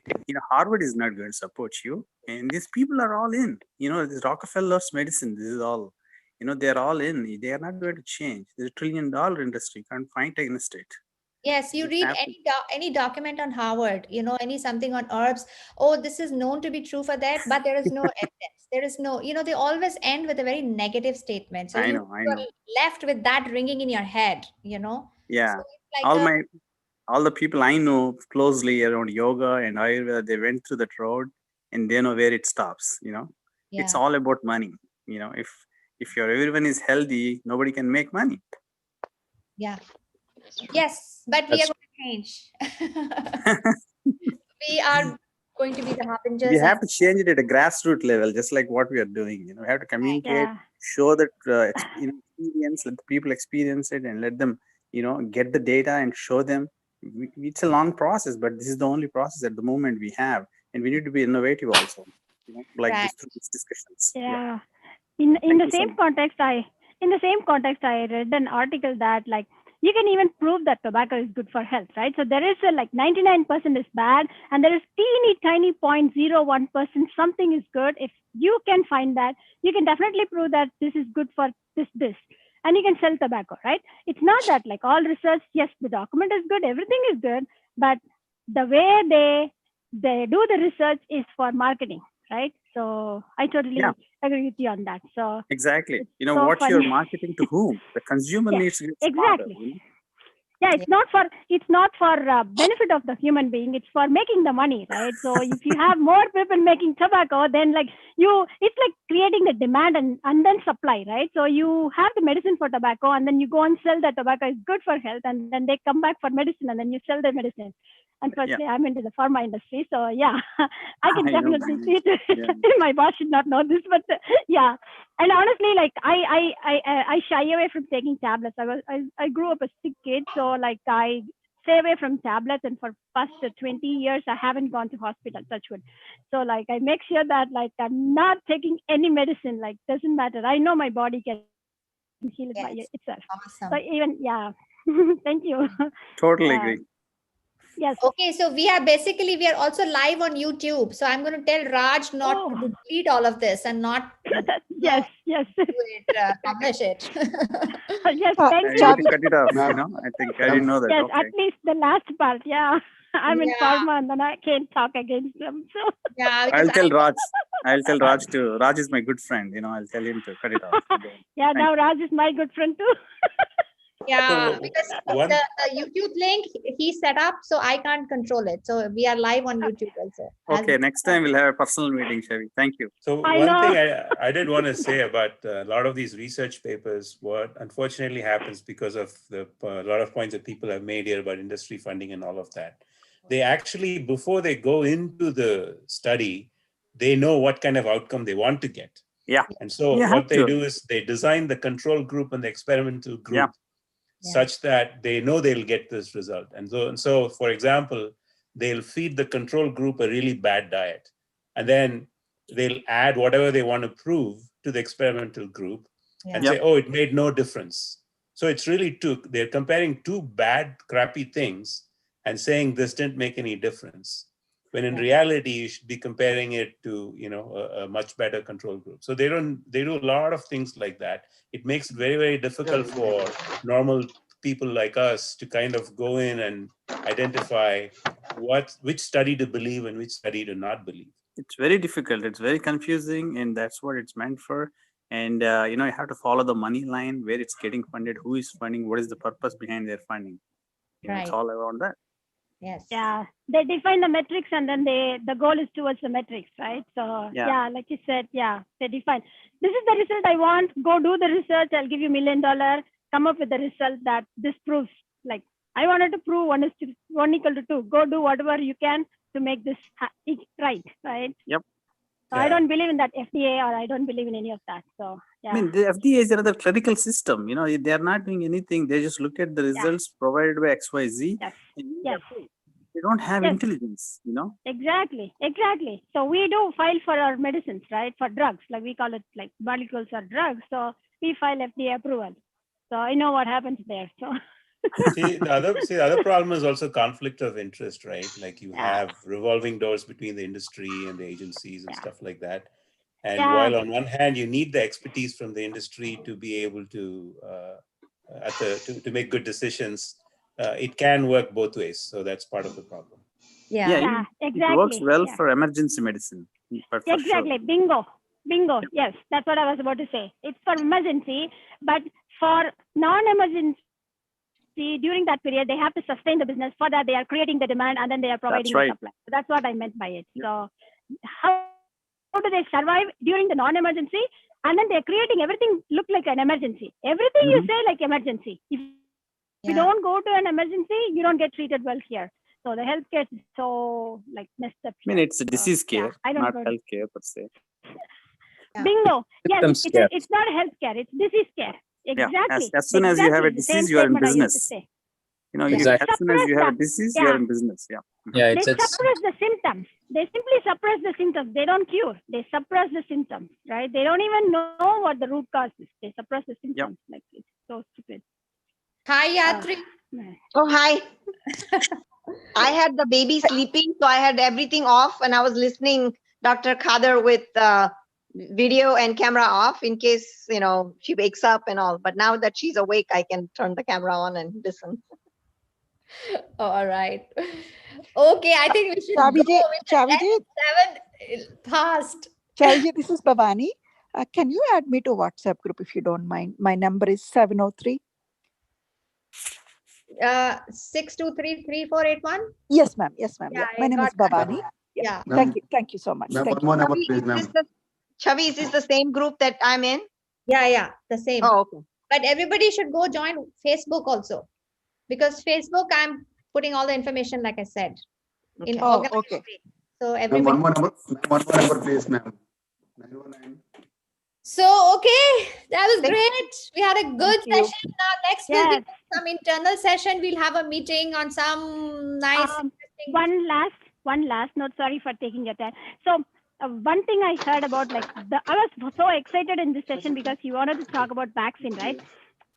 [SPEAKER 14] Harvard is not going to support you. And these people are all in. This Rockefeller's medicine, this is all. They're all in. They are not going to change. There's $1 trillion industry. Can't fight against it.
[SPEAKER 1] Yes, you read any document on Harvard, any something on herbs. Oh, this is known to be true for that, but there is no evidence. There is no, they always end with a very negative statement. So you're left with that ringing in your head,
[SPEAKER 14] Yeah.
[SPEAKER 1] So it's like
[SPEAKER 14] all the people I know closely around yoga and Ayurveda, they went through that road and they know where it stops. It's all about money. If everyone is healthy, nobody can make money.
[SPEAKER 1] Yeah. Yes, but we are going to change. We are going to be the harbingers.
[SPEAKER 14] We have to change it at a grassroots level, just like what we are doing. We have to communicate, show that experience, let the people experience it, and let them, get the data and show them. It's a long process, but this is the only process at the moment we have, and we need to be innovative also. Like these discussions.
[SPEAKER 18] Yeah. In the same context, I read an article that like you can even prove that tobacco is good for health, right? So there is a 99% is bad, and there is teeny tiny 0.01% something is good. If you can find that, you can definitely prove that this is good for this, and you can sell tobacco, right? It's not that like all research, yes, the document is good, everything is good, but the way they do the research is for marketing, right? So I totally agree with you on that. So
[SPEAKER 14] exactly,
[SPEAKER 18] so
[SPEAKER 14] what
[SPEAKER 18] funny.
[SPEAKER 14] you're marketing to whom? The consumer needs to get smarter,
[SPEAKER 18] exactly. Yeah, it's not for benefit of the human being. It's for making the money, right? So if you have more people making tobacco, then it's like creating the demand and then supply, right? So you have the medicine for tobacco, and then you go and sell that tobacco is good for health, and then they come back for medicine, and then you sell the medicine. Unfortunately, I'm into the pharma industry, so yeah, I can definitely see it. My boss should not know this, but yeah. And honestly, like I shy away from taking tablets. I grew up a sick kid, so like I stay away from tablets, and for past 20 years I haven't gone to hospital, touch wood. So like I make sure that like I'm not taking any medicine, like doesn't matter. I know my body can heal it by itself.
[SPEAKER 1] Awesome.
[SPEAKER 18] So even thank you.
[SPEAKER 14] Totally agree.
[SPEAKER 18] Yes.
[SPEAKER 1] Okay, so we are also live on YouTube. So I'm going to tell Raj not to delete all of this and not
[SPEAKER 18] yes.
[SPEAKER 1] Publish it.
[SPEAKER 18] Yes, thank you.
[SPEAKER 14] I need to cut it off, I think I didn't know that.
[SPEAKER 18] Yes,
[SPEAKER 14] Okay.
[SPEAKER 18] at least the last part. Yeah. I'm in pharma, and then I can't talk against them. So
[SPEAKER 14] I'll tell Raj. I'll tell Raj too. Raj is my good friend. I'll tell him to cut it off.
[SPEAKER 18] Yeah, now Raj is my good friend too.
[SPEAKER 1] Yeah, because the YouTube link he set up, so I can't control it. So we are live on YouTube also.
[SPEAKER 14] Okay, next time we'll have a personal meeting, Chavi. Thank you.
[SPEAKER 10] So one thing I did want to say about a lot of these research papers, what unfortunately happens because of a lot of points that people have made here about industry funding and all of that, they actually, before they go into the study, they know what kind of outcome they want to get.
[SPEAKER 14] Yeah.
[SPEAKER 10] And so what they do is they design the control group and the experimental group such that they know they'll get this result. And so, for example, they'll feed the control group a really bad diet, and then they'll add whatever they want to prove to the experimental group and say, oh, it made no difference. So it's really they're comparing two bad, crappy things and saying this didn't make any difference, when in reality you should be comparing it to a much better control group. So they do a lot of things like that. It makes it very, very difficult for normal people like us to kind of go in and identify which study to believe and which study to not believe.
[SPEAKER 14] It's very difficult. It's very confusing, and that's what it's meant for. And you have to follow the money line, where it's getting funded, who is funding, what is the purpose behind their funding. It's all around that.
[SPEAKER 1] Yes.
[SPEAKER 18] Yeah, they define the metrics, and then the goal is towards the metrics, right? So yeah, like you said, they define. This is the result I want. Go do the research. I'll give you $1 million. Come up with the result that this proves. Like I wanted to prove 1 equal to 2. Go do whatever you can to make this right.
[SPEAKER 14] Yep.
[SPEAKER 18] So I don't believe in that FDA, or I don't believe in any of that. So yeah.
[SPEAKER 14] I mean, the FDA is another clerical system. They are not doing anything. They just look at the results provided by XYZ.
[SPEAKER 18] Yes.
[SPEAKER 14] They don't have intelligence,
[SPEAKER 18] Exactly. So we do file for our medicines, right? For drugs, like we call it like molecules or drugs. So we file FDA approval. So I know what happens there. So
[SPEAKER 10] the other problem is also conflict of interest, right? Like you have revolving doors between the industry and the agencies and stuff like that. And while on one hand you need the expertise from the industry to be able to to make good decisions, it can work both ways. So that's part of the problem.
[SPEAKER 18] Yeah, exactly.
[SPEAKER 14] It works well for emergency medicine.
[SPEAKER 18] Exactly. Bingo. Yes, that's what I was about to say. It's for emergency, but for non-emergency see, during that period, they have to sustain the business. For that, they are creating the demand and then they are providing the supply. So that's what I meant by it. So how do they survive during the non-emergency? And then they're creating everything look like an emergency. Everything you say like emergency. If you don't go to an emergency, you don't get treated well here. So the healthcare is so like messed up.
[SPEAKER 14] I mean, it's a disease care,
[SPEAKER 18] I don't
[SPEAKER 14] not
[SPEAKER 18] know.
[SPEAKER 14] healthcare per se.
[SPEAKER 18] Bingo. Yes,
[SPEAKER 14] care.
[SPEAKER 18] it's not healthcare. It's disease care. Exactly.
[SPEAKER 14] Yeah. As soon as you have a disease, you are in business. You know,
[SPEAKER 23] Exactly.
[SPEAKER 14] as soon as you have a disease, you are in business. Yeah.
[SPEAKER 23] Yeah,
[SPEAKER 18] They suppress the symptoms. They simply suppress the symptoms. They don't cure. They suppress the symptoms, right? They don't even know what the root cause is. They suppress the symptoms. Like it's so stupid.
[SPEAKER 1] Hi, Yatri.
[SPEAKER 11] Oh, hi. I had the baby sleeping, so I had everything off and I was listening Dr. Khader with video and camera off in case, you know, she wakes up and all. But now that she's awake, I can turn the camera on and listen.
[SPEAKER 1] All right. Okay, I think we should go with
[SPEAKER 6] Chaviji,
[SPEAKER 1] 7 past.
[SPEAKER 6] Chaviji, this is Bhavani. Can you add me to WhatsApp group if you don't mind? My number is 703.
[SPEAKER 1] 6233481.
[SPEAKER 6] Yes, ma'am. Yes, ma'am.
[SPEAKER 1] Yeah,
[SPEAKER 6] My name is Bhavani.
[SPEAKER 1] Yeah.
[SPEAKER 6] Thank you. Thank you so much.
[SPEAKER 3] Ma'am,
[SPEAKER 6] Thank
[SPEAKER 3] one more number,
[SPEAKER 6] you.
[SPEAKER 3] please, ma'am.
[SPEAKER 11] Chavi, is this the same group that I'm in?
[SPEAKER 1] Yeah, the same.
[SPEAKER 11] Oh, okay.
[SPEAKER 1] But everybody should go join Facebook also. Because Facebook, I'm putting all the information, like I said, in organized way. So
[SPEAKER 3] Ma'am,
[SPEAKER 1] everybody.
[SPEAKER 3] one more number, please, ma'am. 919.
[SPEAKER 1] So, okay, that was great. We had a good session. Now, next will be some internal session. We'll have a meeting on some nice.
[SPEAKER 18] One last note. Sorry for taking your time. So one thing I heard about, like, I was so excited in this session because you wanted to talk about vaccine, right?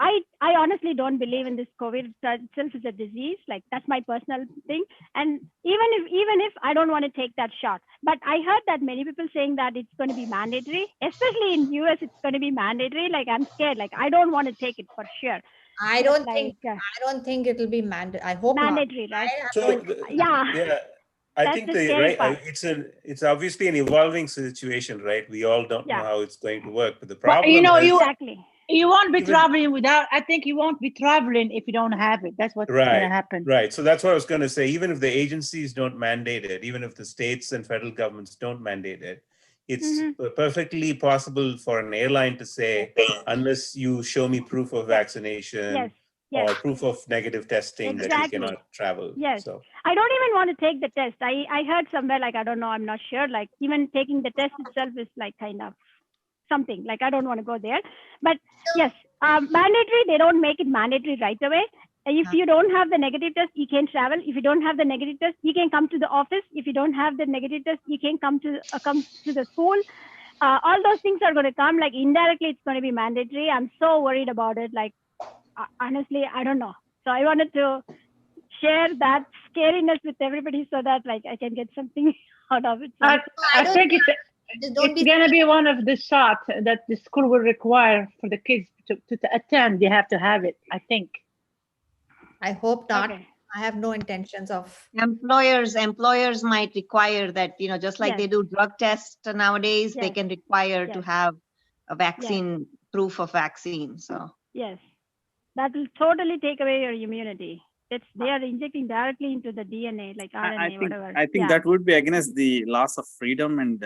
[SPEAKER 18] I honestly don't believe in this COVID itself is a disease. Like, that's my personal thing. And even if I don't want to take that shot, but I heard that many people saying that it's going to be mandatory, especially in US, it's going to be mandatory. Like, I'm scared. Like, I don't want to take it for sure.
[SPEAKER 1] I don't think it'll be mandatory. I hope
[SPEAKER 18] mandatory,
[SPEAKER 1] not.
[SPEAKER 18] Right?
[SPEAKER 10] So I think it's obviously an evolving situation, right? We all don't know how it's going to work, but the problem
[SPEAKER 13] you won't be traveling without. I think you won't be traveling if you don't have it. That's what's going to happen.
[SPEAKER 10] Right. So that's what I was going to say. Even if the agencies don't mandate it, even if the states and federal governments don't mandate it, it's perfectly possible for an airline to say, unless you show me proof of vaccination or proof of negative testing, that you cannot travel.
[SPEAKER 18] Yes.
[SPEAKER 10] So
[SPEAKER 18] I don't even want to take the test. I heard somewhere, like, I don't know, I'm not sure. Like, even taking the test itself is like kind of something. Like, I don't want to go there. But yes, mandatory, they don't make it mandatory right away. If you don't have the negative test, you can travel. If you don't have the negative test, you can come to the office. If you don't have the negative test, you can come to the school. All those things are going to come. Like, indirectly, it's going to be mandatory. I'm so worried about it. Like, honestly, I don't know. So I wanted to share that scariness with everybody so that, like, I can get something out of it. So
[SPEAKER 13] I think it's going to be one of the shots that the school will require for the kids to attend. They have to have it, I think.
[SPEAKER 1] I hope not. Okay. I have no intentions of.
[SPEAKER 11] Employers might require that, you know, just like they do drug tests nowadays, they can require to have a vaccine, proof of vaccine. So
[SPEAKER 18] yes, that will totally take away your immunity. They are injecting directly into the DNA, like RNA, whatever.
[SPEAKER 14] I think that would be against the loss of freedom and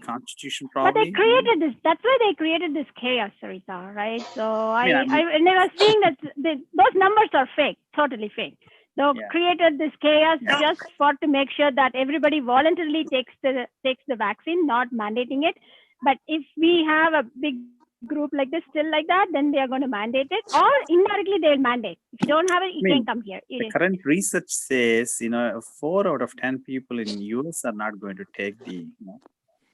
[SPEAKER 14] Constitution, probably.
[SPEAKER 18] But they created this. That's why they created this chaos, Sarita, right? So I was seeing that those numbers are fake, totally fake. They created this chaos just to make sure that everybody voluntarily takes the vaccine, not mandating it. But if we have a big group like this still like that, then they are going to mandate it, or indirectly they'll mandate. If you don't have it, you can't come here.
[SPEAKER 14] The current research says, 4 out of 10 people in US are not going to take the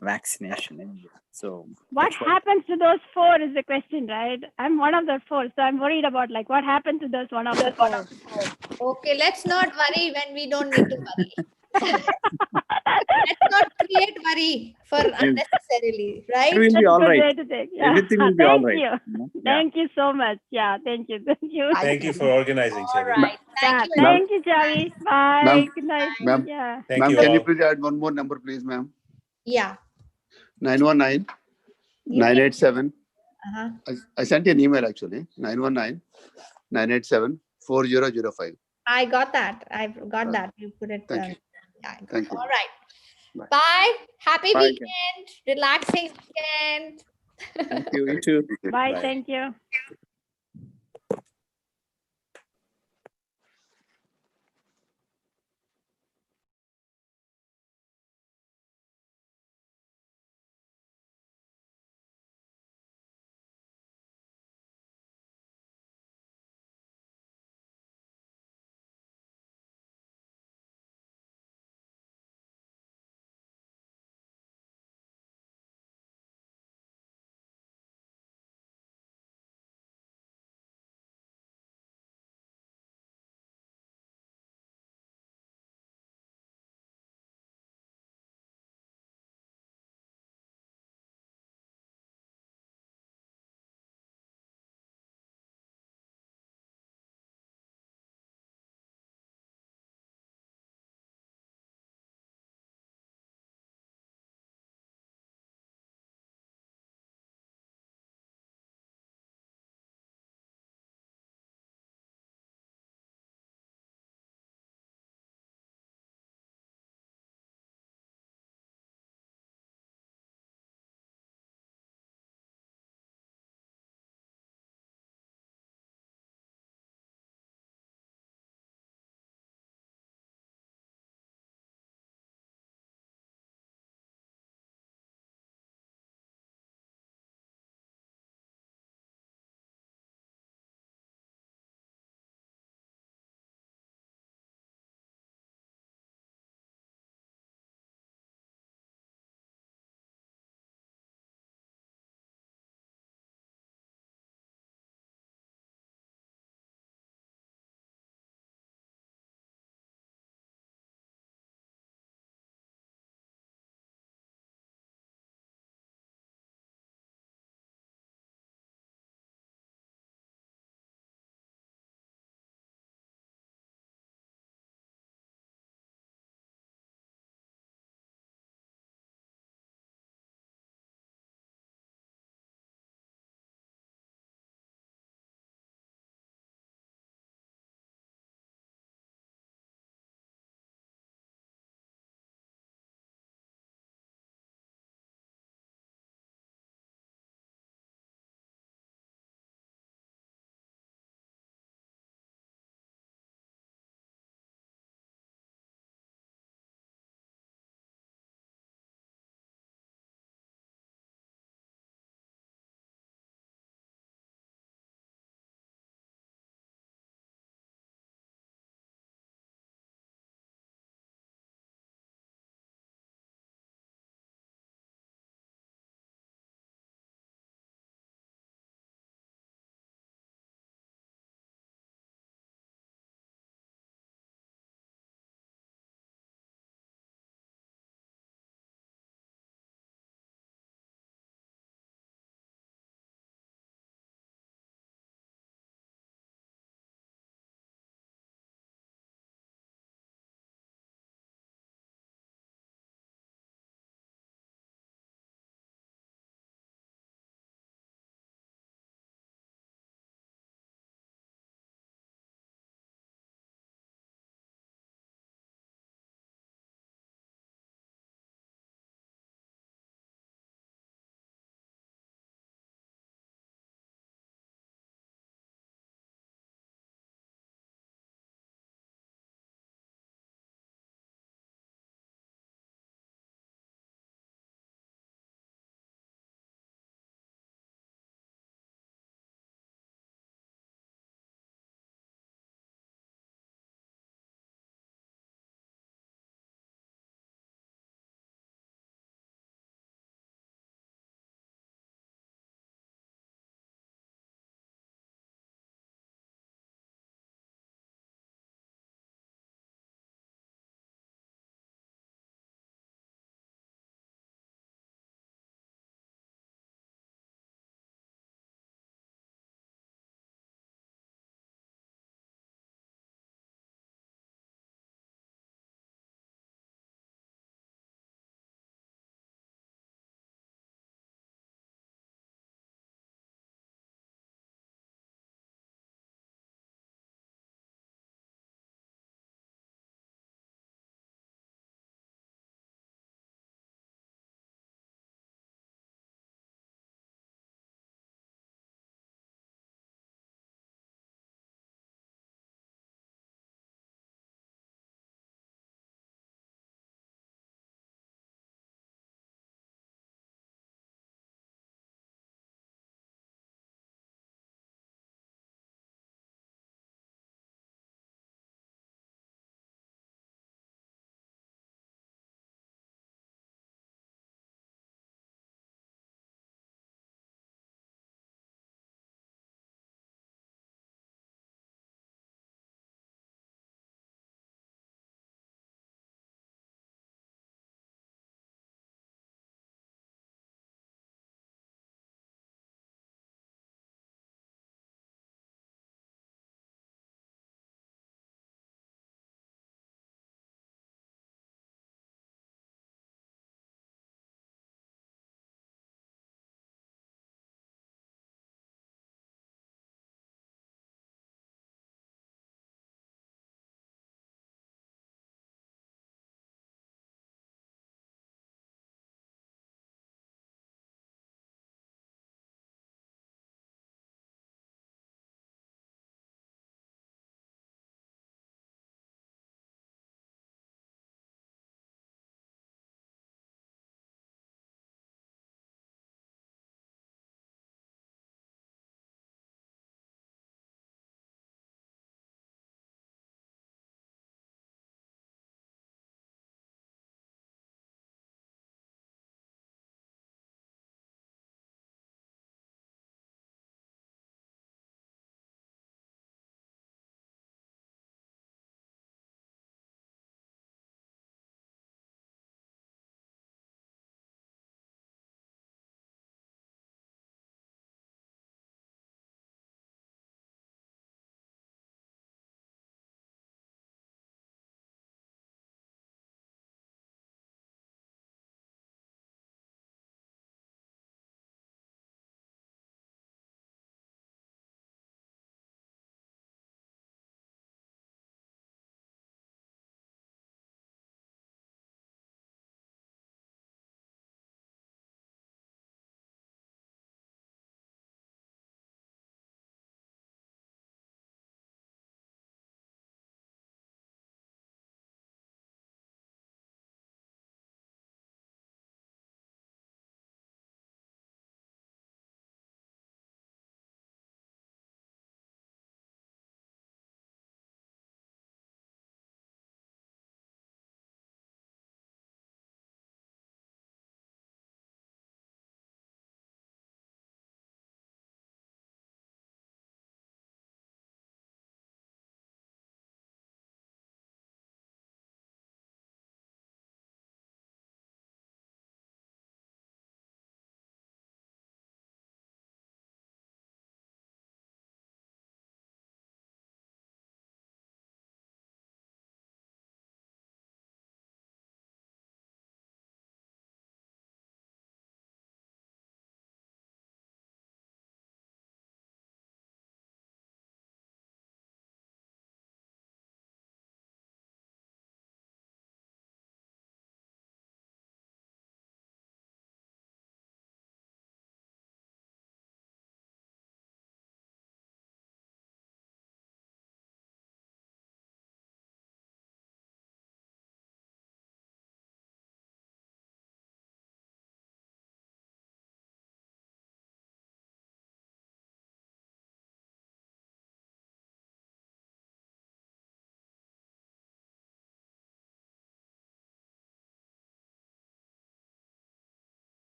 [SPEAKER 14] vaccination anyway. So
[SPEAKER 18] what happens to those 4 is the question, right? I'm one of the 4, so I'm worried about, like, what happened to those one of the 4.
[SPEAKER 1] Okay, let's not worry when we don't need to worry. Let's not create worry for unnecessarily, right?
[SPEAKER 14] It will be all right. Everything will be all right.
[SPEAKER 18] Thank you so much. Yeah, thank you.
[SPEAKER 10] Thank you for organizing, Chavi.
[SPEAKER 1] All right.
[SPEAKER 18] Thank you, Chavi. Bye. Good night.
[SPEAKER 3] Ma'am, can you please add one more number, please, ma'am?
[SPEAKER 1] Yeah.
[SPEAKER 3] 919 987. I sent you an email, actually. 919 987-4005.
[SPEAKER 1] I got that. I've got that. You put it.
[SPEAKER 3] Thank you.
[SPEAKER 1] Yeah,
[SPEAKER 3] Thank you.
[SPEAKER 1] all right.
[SPEAKER 3] Bye.
[SPEAKER 1] Bye. Happy
[SPEAKER 3] Bye.
[SPEAKER 1] weekend. Relaxing weekend.
[SPEAKER 14] Thank you. You too.
[SPEAKER 18] Bye. Thank you.